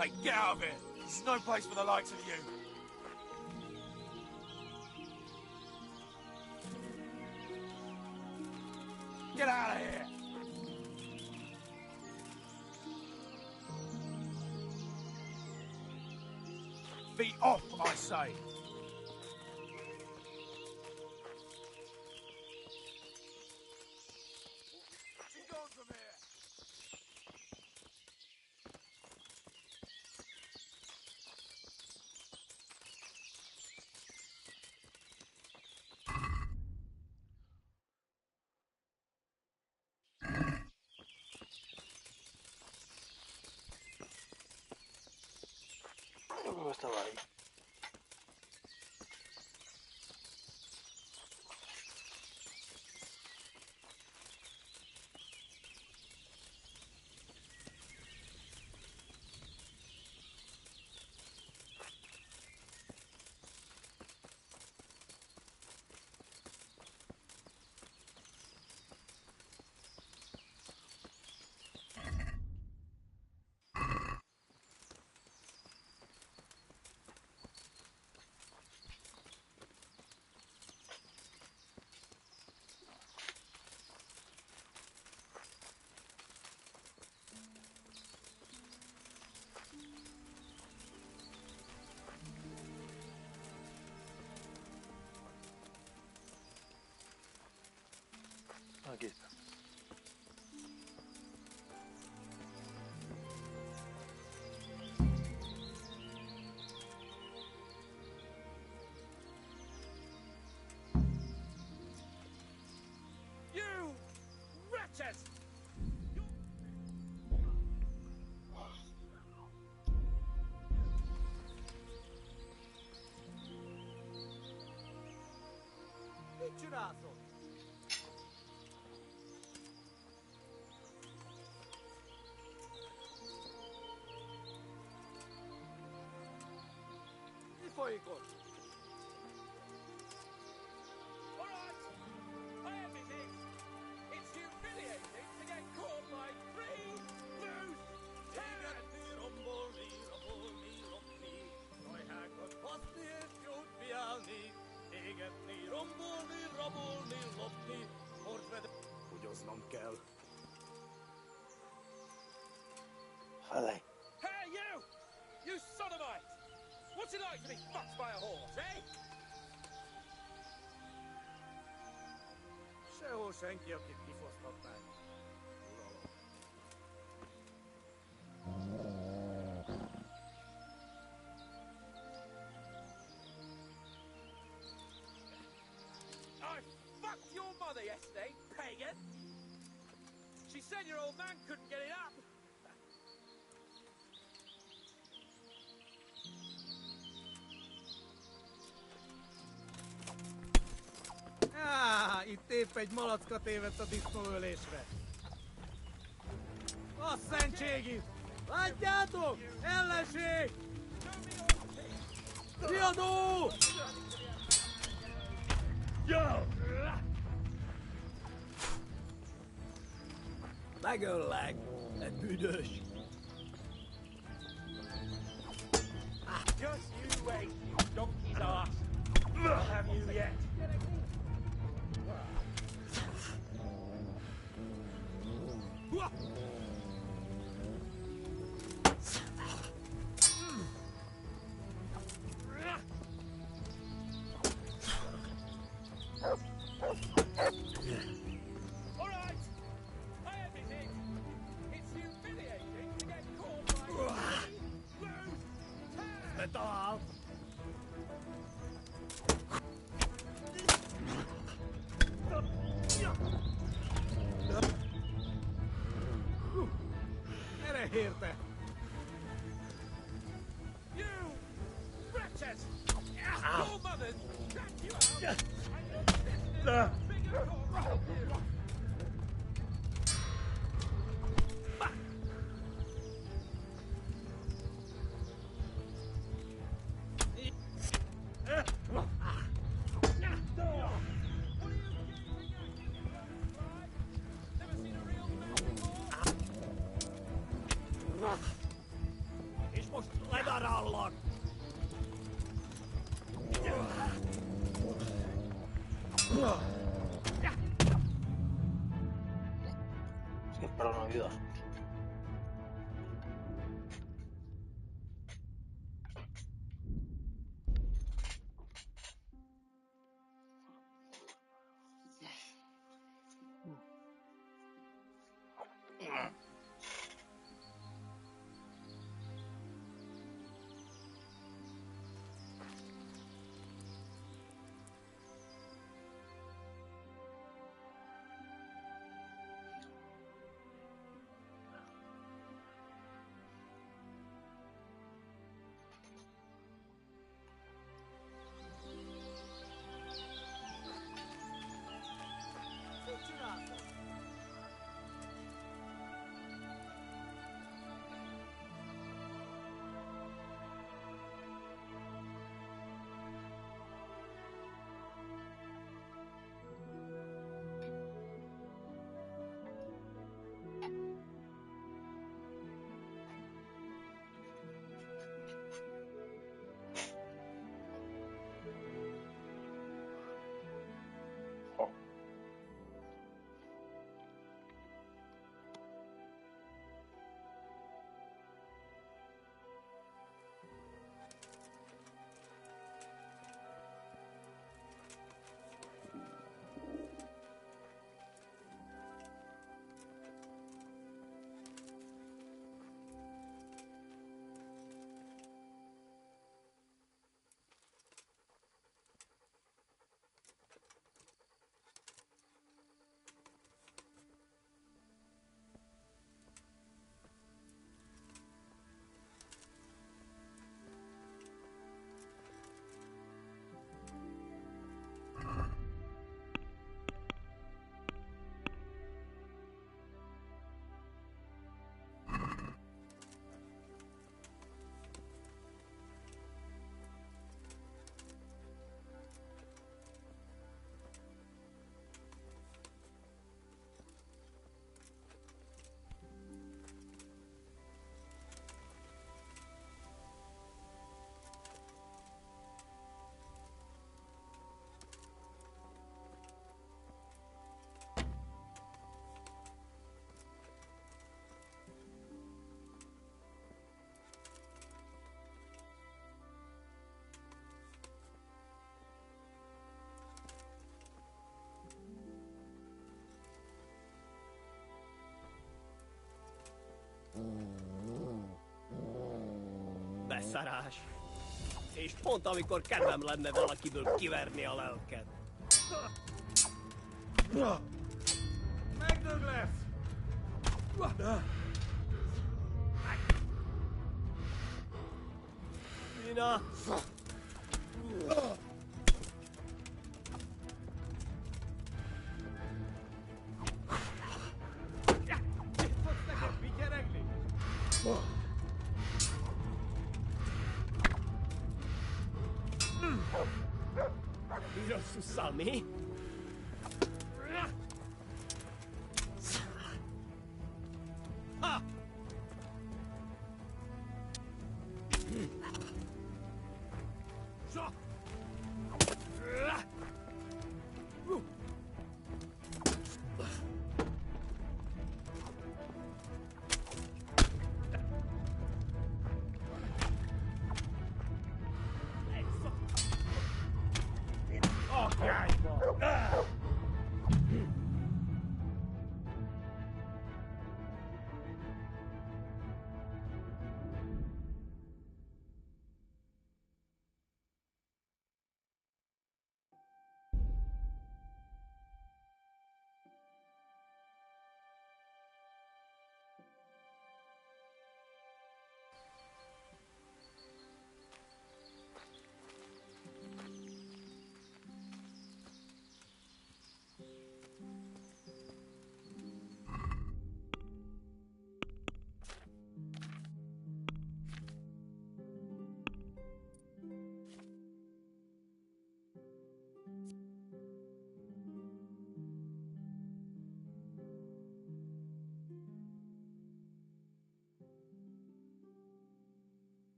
Hey, get out of here! This is no place for the likes of you! Get out of here! Be off, I say! Be gone from here! No estaba ahí. Aquí está. You wretches! Piccinato! E foi encontro. Alright, I admit it. It's humiliating to get caught by three loose cannons. Húgyoznom kell. Vale. Hey, you! You sodomite! What's it like to be fucked by a horse, eh? Sehol senki, akit kifoszthatnánk. I fucked your mother yesterday, pagan! She said your old man couldn't get it up. Itt épp egy malacka tévedt a disznóölésre. A szentségi! Látjátok? Ellenség! Riadó! Jó! Megöllek! Egy büdös! Just you wait, you donkey's ass. I'll have you yet. Érte! You wretches! Your mother dragged you out! And you're bigger cock than you! És most ledarallak! Sí, pero no ayuda. Beszarás. És pont amikor kedvem lenne valakiből kiverni a lelket. Megdög lesz! Nina! Bírod szusszal, mi? Ha!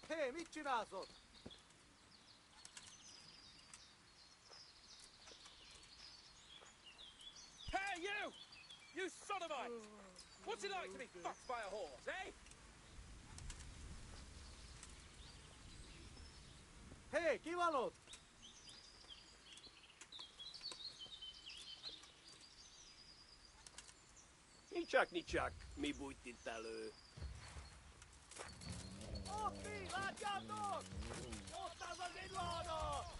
Hé, mit csinálsz ott? Hey, you! You sodomite! What's it like to be fucked by a horse, eh? Hé, ki van ott? Nicsak, mi bújt itt elő? Ott mi, látjátok? Ott az az idlóda!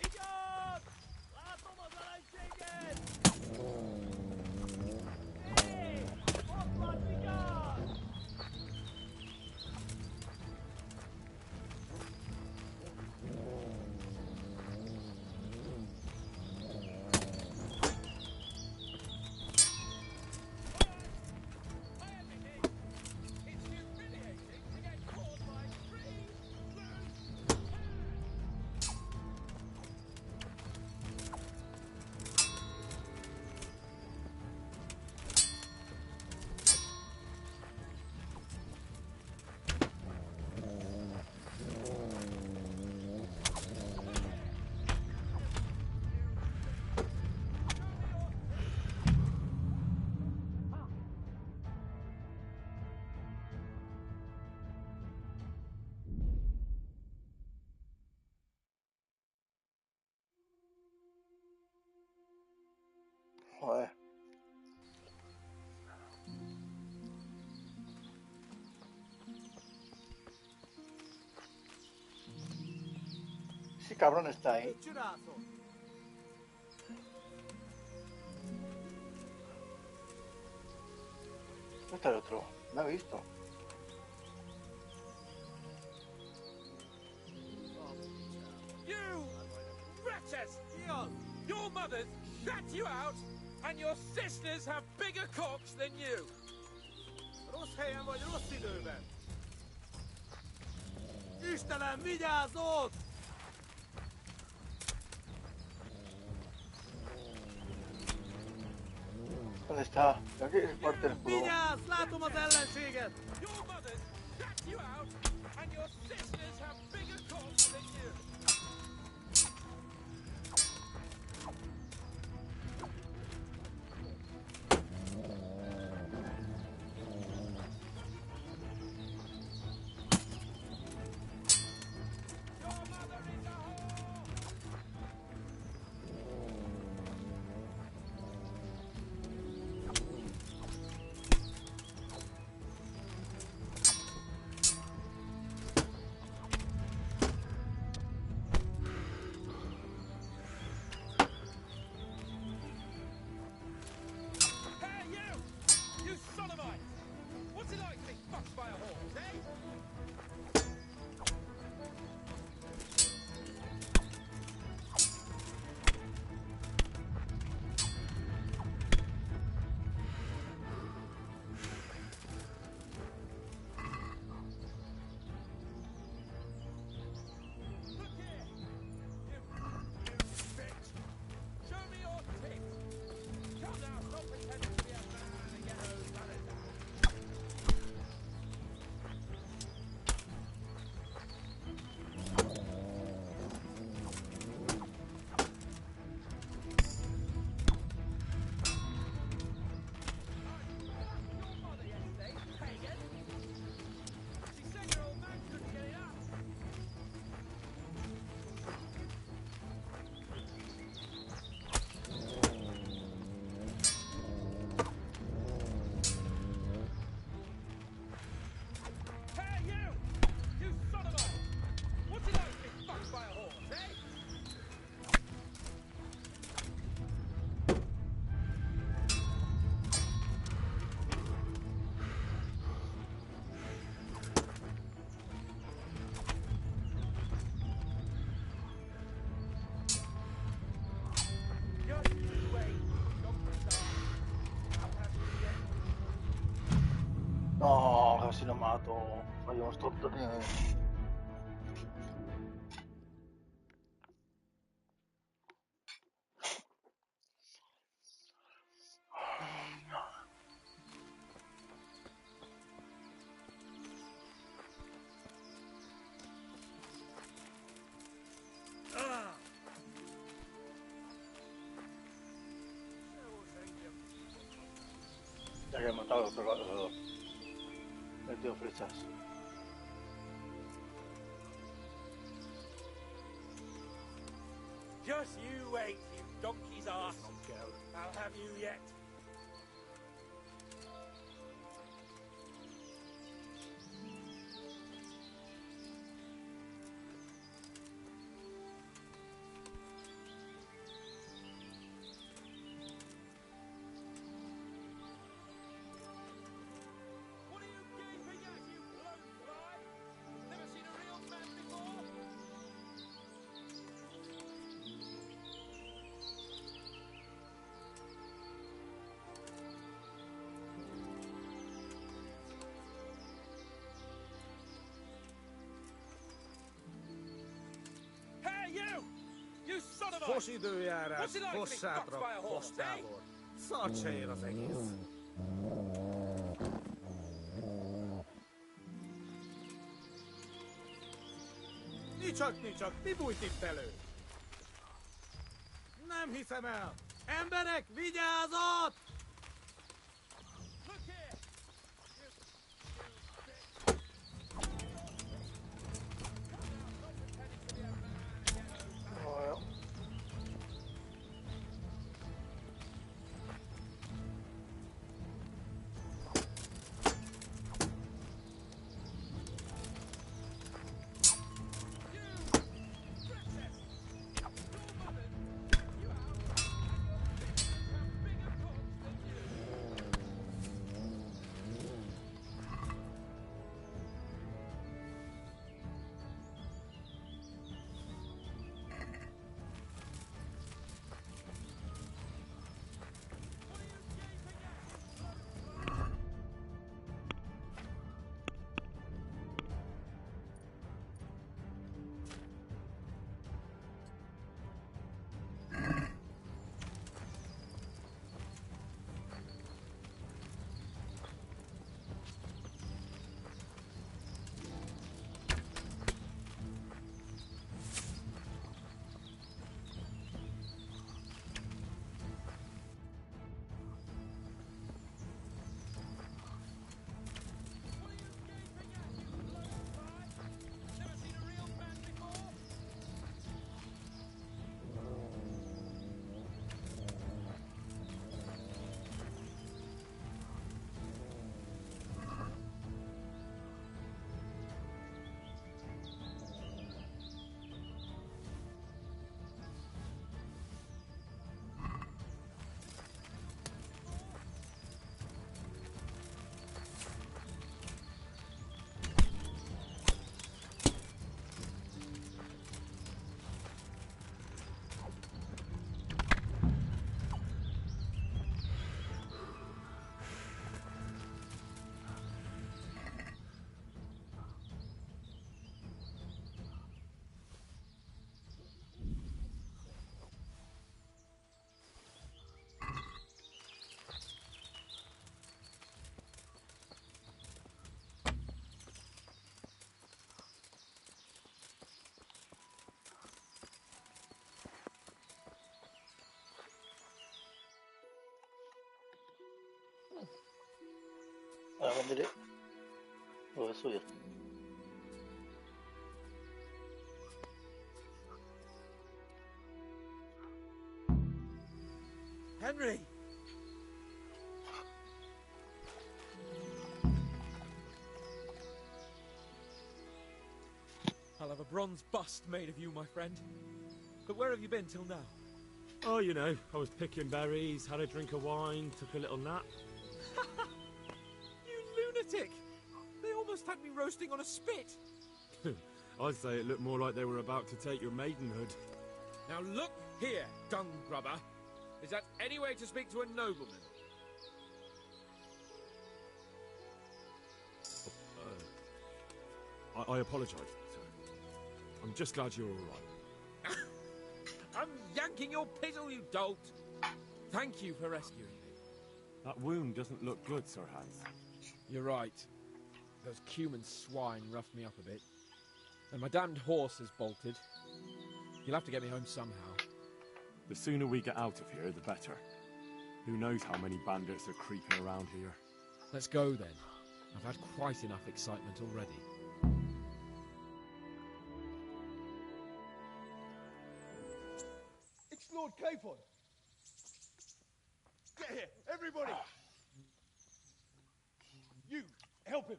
Vigyázz! Látom az ellenséget! Hé! Ott van, vigyázz! Joder. Ese cabrón está ahí. ¿Dónde está el otro? No he visto. You wretches! Your mothers shut you out, and your sisters have bigger cocks than you! Rossz helyen vagy, rossz időben! Istenem, vigyázz ott! ¿Dónde está? Aquí es parte del juego. Vigyázz, látom az ellenséget! Your mothers shut you out, and your sisters have bigger cocks than you! cinemato, vogliono stortare. Ya que he matado el tío flechas. Just you wait, you donkey's ass. I'll have you yet. You son of a... Fosi du är What's it like to be fossa fucked by a tro horse, eh? postavor. Så tjejer säkert. Nicsok, mi bújt itt elő? Nem hiszem el! Emberek, vigyázat! Vendere dove so io. Henry! I'll have a bronze bust made of you, my friend. But where have you been till now? Oh, you know, I was picking berries, had a drink of wine, took a little nap. Lunatic! They almost had me roasting on a spit! I'd say it looked more like they were about to take your maidenhood. Now look here, dung grubber. Is that any way to speak to a nobleman? I apologise, sir. I'm just glad you're all right. I'm yanking your piddle, you dolt! Thank you for rescuing me. That wound doesn't look good, Sir Hans. You're right. Those cumin swine roughed me up a bit. And my damned horse has bolted. You'll have to get me home somehow. The sooner we get out of here, the better. Who knows how many bandits are creeping around here. Let's go then. I've had quite enough excitement already. It's Lord Capon. Get here, everybody. You, help him.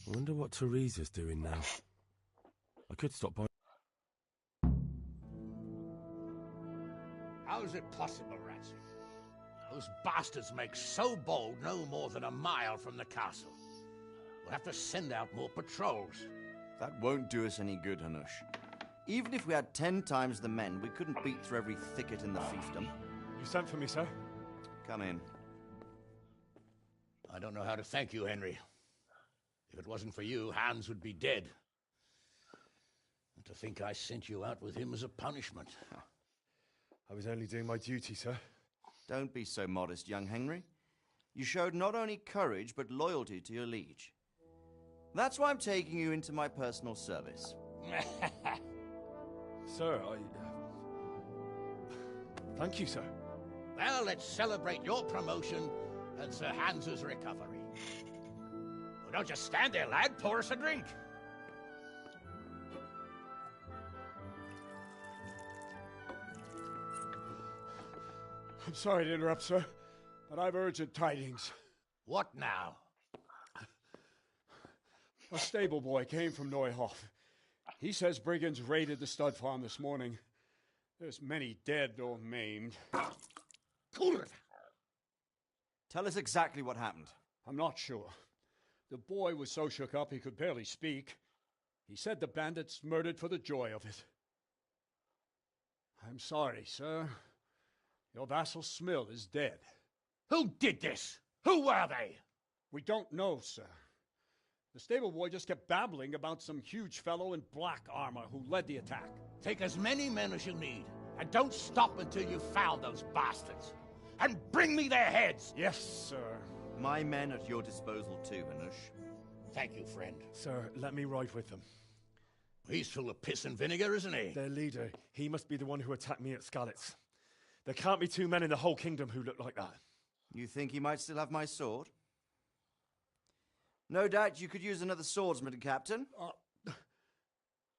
I wonder what Teresa's doing now. I could stop by. How is it possible, Ratsy? Those bastards make so bold no more than a mile from the castle. We'll have to send out more patrols. That won't do us any good, Hanush. Even if we had 10 times the men, we couldn't beat through every thicket in the fiefdom. You sent for me, sir? Come in. I don't know how to thank you, Henry. If it wasn't for you, Hans would be dead. And to think I sent you out with him as a punishment. I was only doing my duty, sir. Don't be so modest, young Henry. You showed not only courage, but loyalty to your liege. That's why I'm taking you into my personal service. Sir, thank you, sir. Well, let's celebrate your promotion and Sir Hans's recovery. Well, don't just stand there, lad. Pour us a drink. I'm sorry to interrupt, sir, but I've urgent tidings. What now? A stable boy came from Neuhof. He says brigands raided the stud farm this morning. There's many dead or maimed. Tell us exactly what happened. I'm not sure. The boy was so shook up he could barely speak. He said the bandits murdered for the joy of it. I'm sorry, sir. Your vassal Smill is dead. Who did this? Who were they? We don't know, sir. The stable boy just kept babbling about some huge fellow in black armor who led the attack. Take as many men as you need, and don't stop until you've found those bastards. And bring me their heads! Yes, sir. My men at your disposal too, Hanush. Thank you, friend. Sir, let me ride with them. He's full of piss and vinegar, isn't he? Their leader, he must be the one who attacked me at Skalitz. There can't be two men in the whole kingdom who look like that. You think he might still have my sword? No doubt you could use another swordsman, Captain.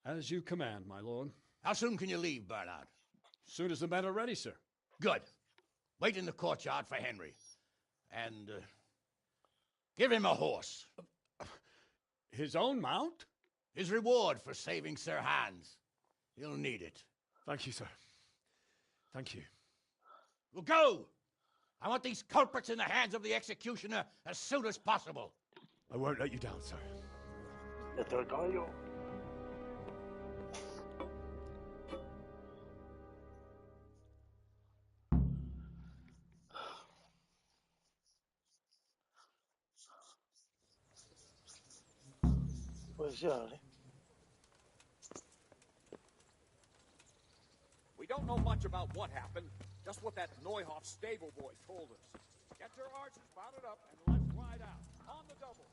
As you command, my lord. How soon can you leave, Bernard? As soon as the men are ready, sir. Good. Wait in the courtyard for Henry. And give him a horse. His own mount? His reward for saving Sir Hans. He'll need it. Thank you, sir. Thank you. Well, go! I want these culprits in the hands of the executioner as soon as possible. I won't let you down, sir. Ito el caballo. Pues ya, ¿eh? We don't know much about what happened, just what that Neuhoff stable boy told us. Get your archers mounted up and let's ride out. On the double.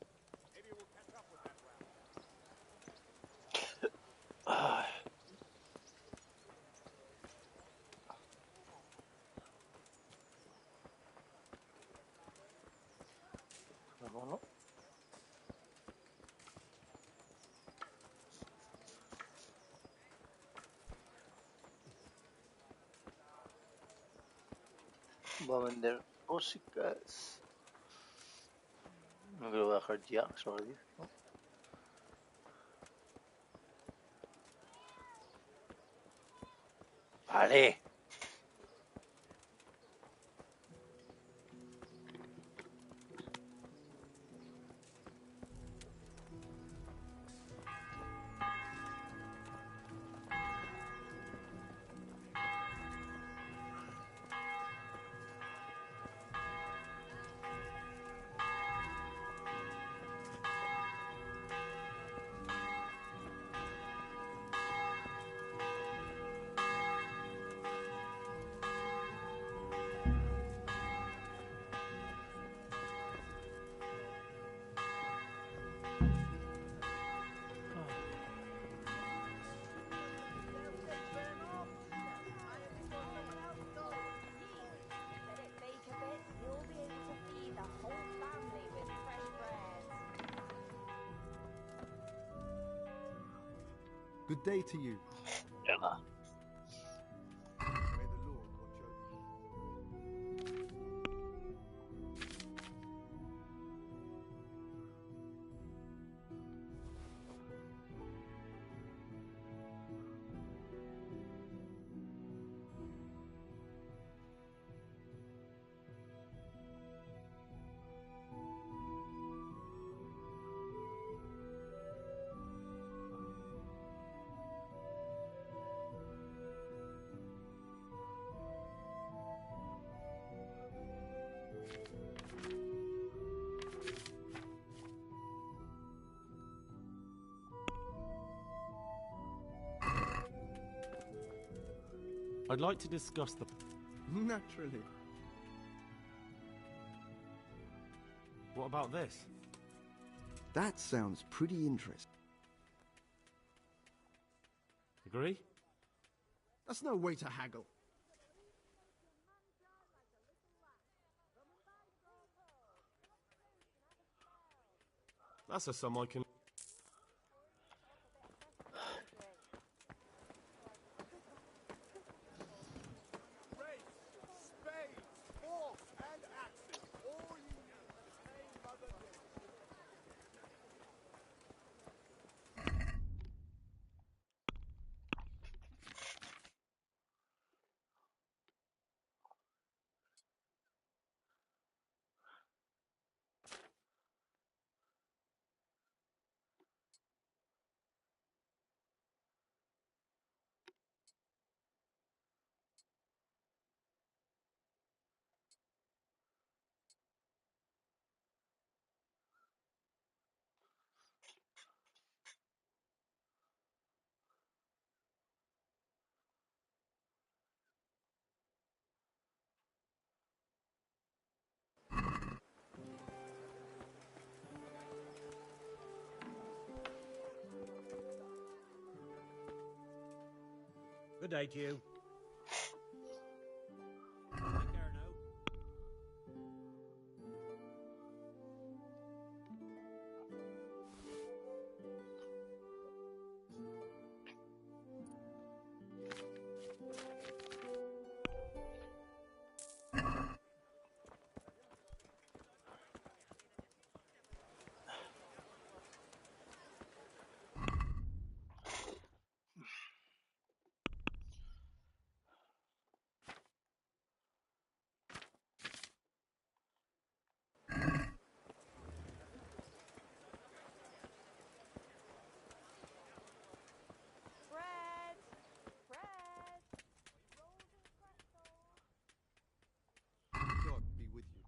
Maybe we'll catch up with that round. Vámonos. Va a vender músicas. No creo que voy a dejar ya, sobre 10, ¿no? Vale. Good day to you. Venga. I'd like to discuss the... Naturally. What about this? That sounds pretty interesting. Agree? That's no way to haggle. That's a sum I can... Good day to you. God be with you.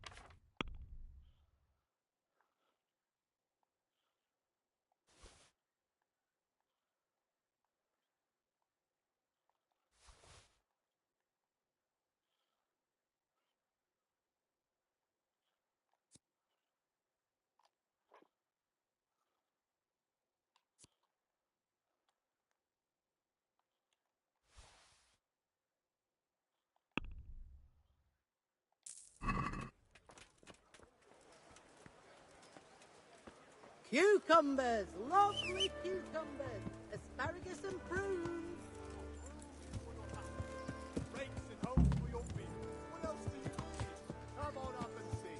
Cucumbers! Lovely cucumbers! Asparagus and prunes! Rakes and hoes for your feet. What else do you need? Come on up and see.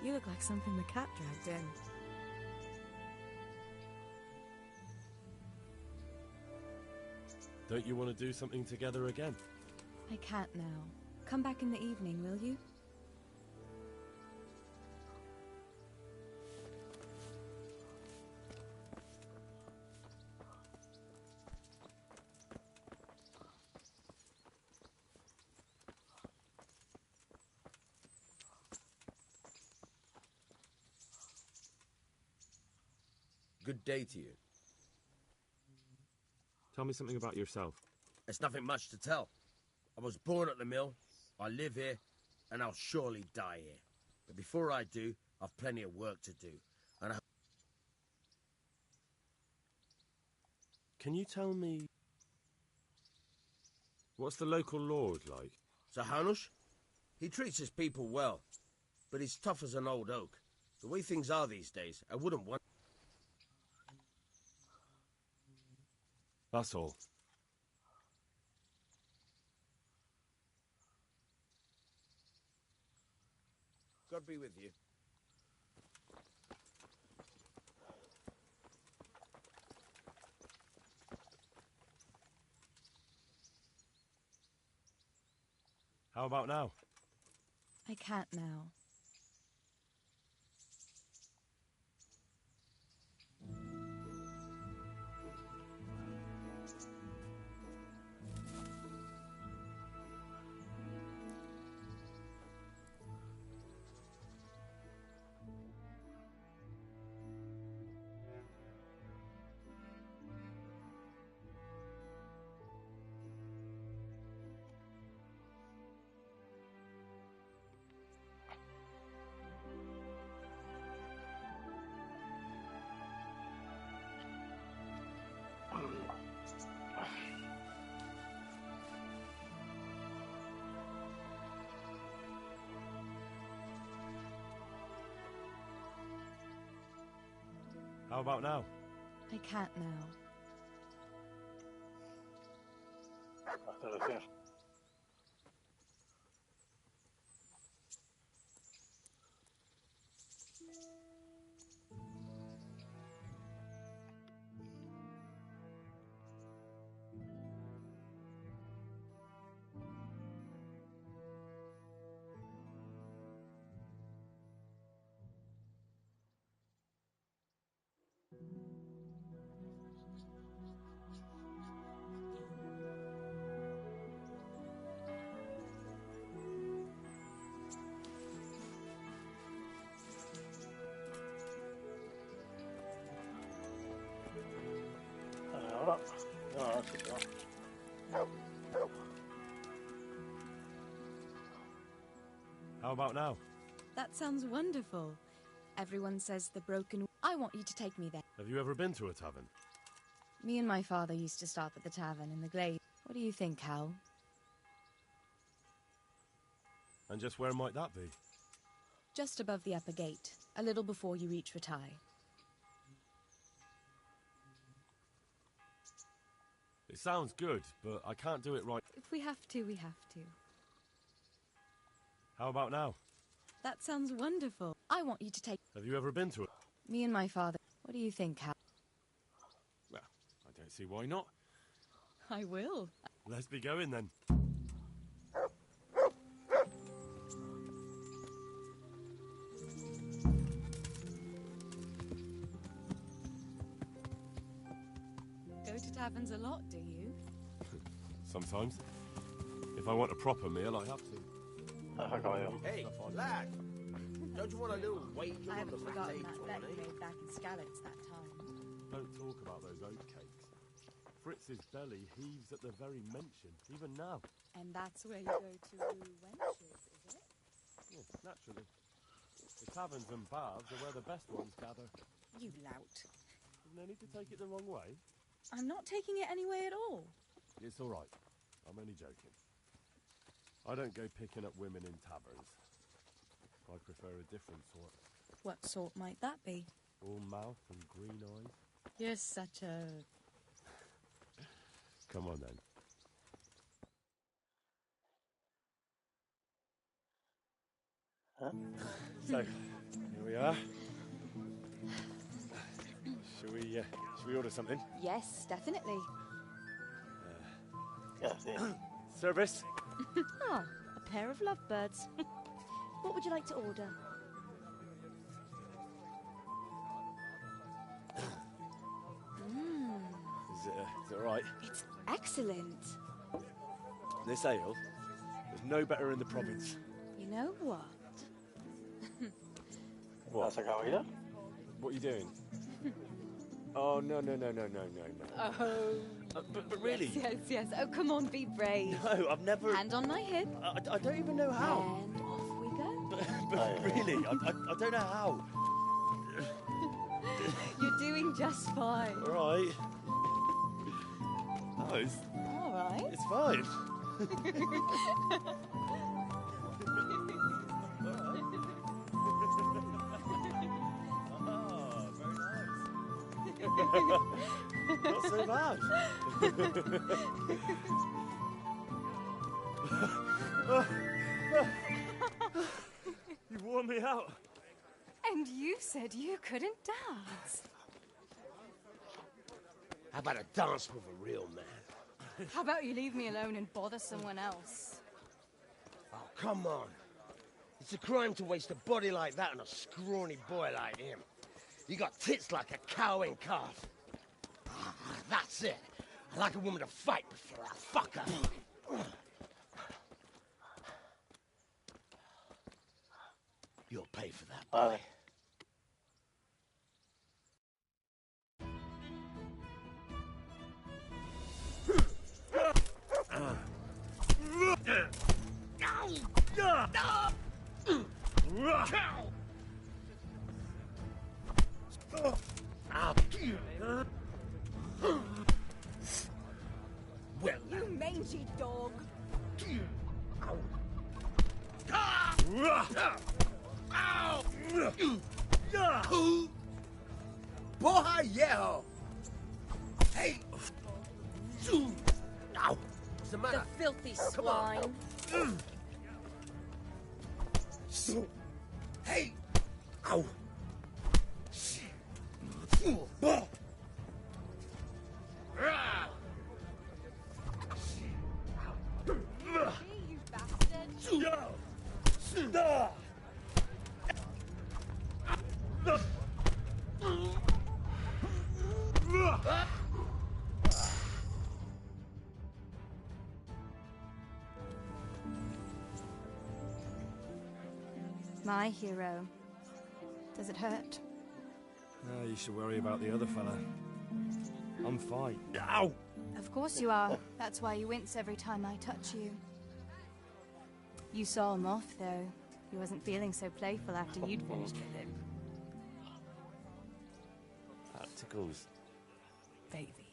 You look like something the cat dragged in. Don't you want to do something together again? I can't now. Come back in the evening, will you? Good day to you. Tell me something about yourself. There's nothing much to tell. I was born at the mill, I live here, and I'll surely die here. But before I do, I've plenty of work to do. And I... Can you tell me... what's the local lord like? Sir Hanush? He treats his people well, but he's tough as an old oak. The way things are these days, I wouldn't want... That's all. God be with you. How about now? I can't now. How about now? I can't now. How about now? That sounds wonderful. Everyone says the broken... I want you to take me there. Have you ever been to a tavern? Me and my father used to stop at the tavern in the glade. What do you think, Hal? And just where might that be? Just above the upper gate, a little before you reach Ratai. It sounds good, but I can't do it right. If we have to, we have to. How about now? That sounds wonderful. I want you to take... Have you ever been to it? Me and my father... What do you think, Hal? Well, I don't see why not. I will. Let's be going then. Go to taverns a lot, do you? Sometimes. If I want a proper meal, I have to. Hey, lad! Don't you want a little wager I on the haven't forgotten Rattay that bet tourney? you made back in Skalitz that time. Don't talk about those oatcakes. Fritz's belly heaves at the very mention, even now. And that's where you go to woo wenches, is it? Yes, naturally. The taverns and baths are where the best ones gather. You lout. There's no need to take it the wrong way. I'm not taking it any way at all. It's all right. I'm only joking. I don't go picking up women in taverns. I prefer a different sort. What sort might that be? All mouth and green eyes. You're such a... Come on then. Huh? So, we are. Shall we order something? Yes, definitely. Service? Oh, a pair of lovebirds. What would you like to order? Is it all right? It's excellent. This ale, there's no better in the province. You know what? What? What are you doing? Oh, no. Oh. But really? Yes. Oh, come on, be brave. No, I've never... Hand on my hip. I don't even know how. And off we go. But really, I don't know how. You're doing just fine. All right. No, it's All right. fine. Not so bad. You wore me out. And you said you couldn't dance. How about a dance with a real man? How about you leave me alone and bother someone else? Oh, come on. It's a crime to waste a body like that on a scrawny boy like him. You got tits like a cow in calf. That's it. I like a woman to fight before I fuck her. You'll pay for that, boy. Well, You mangy dog. Boy, yeah. Hey. Ow. What's the matter? The filthy Come on. swine. Hey. Ow. You bastard. My hero. Does it hurt? You should worry about the other fella. I'm fine. Ow! Of course you are. That's why you wince every time I touch you. You saw him off, though. He wasn't feeling so playful after you'd finished with him. That tickles. Baby.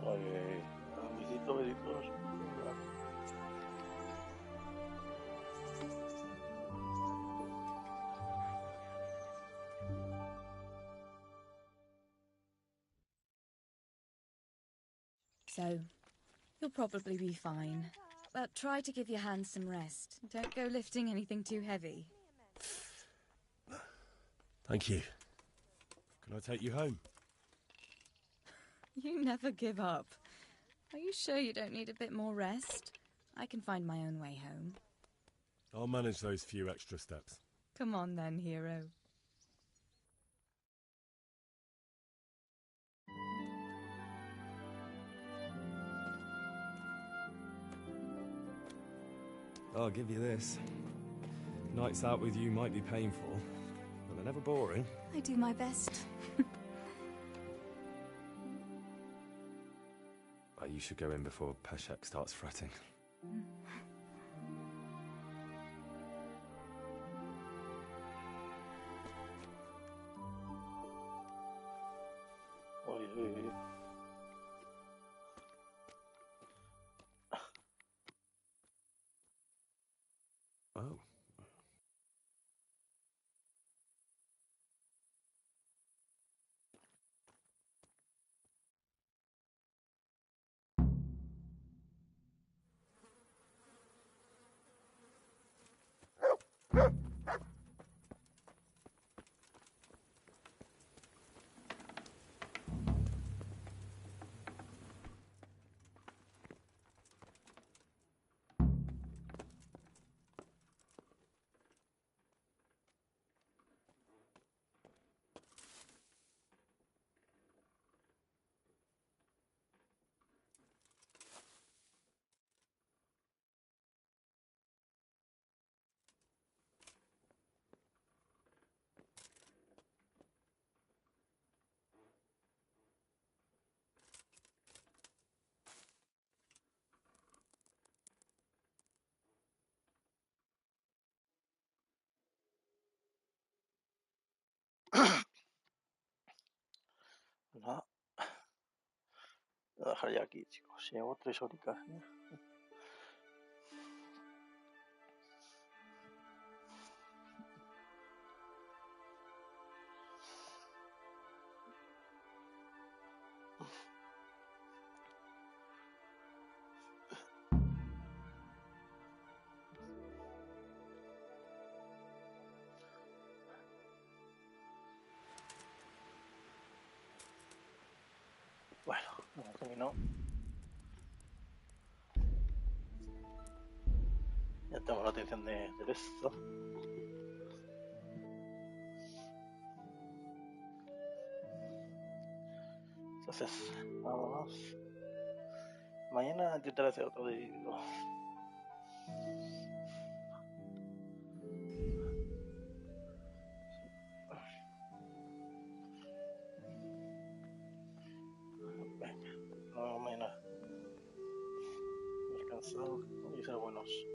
Oye, besitos. So, you'll probably be fine. But try to give your hands some rest. Don't go lifting anything too heavy. Thank you. Can I take you home? You never give up. Are you sure you don't need a bit more rest? I can find my own way home. I'll manage those few extra steps. Come on then, hero. I'll give you this. Nights out with you might be painful, but they're never boring. I do my best. You should go in before Peshek starts fretting. Oh. Nada. Voy a dejar ya aquí, chicos. Llevo 3 horitas. Bueno, hemos terminado. Ya tengo la atención de esto. Entonces, vámonos. Mañana intentaré hacer otro vídeo. Venga, no, mañana. Descansado y ser buenos.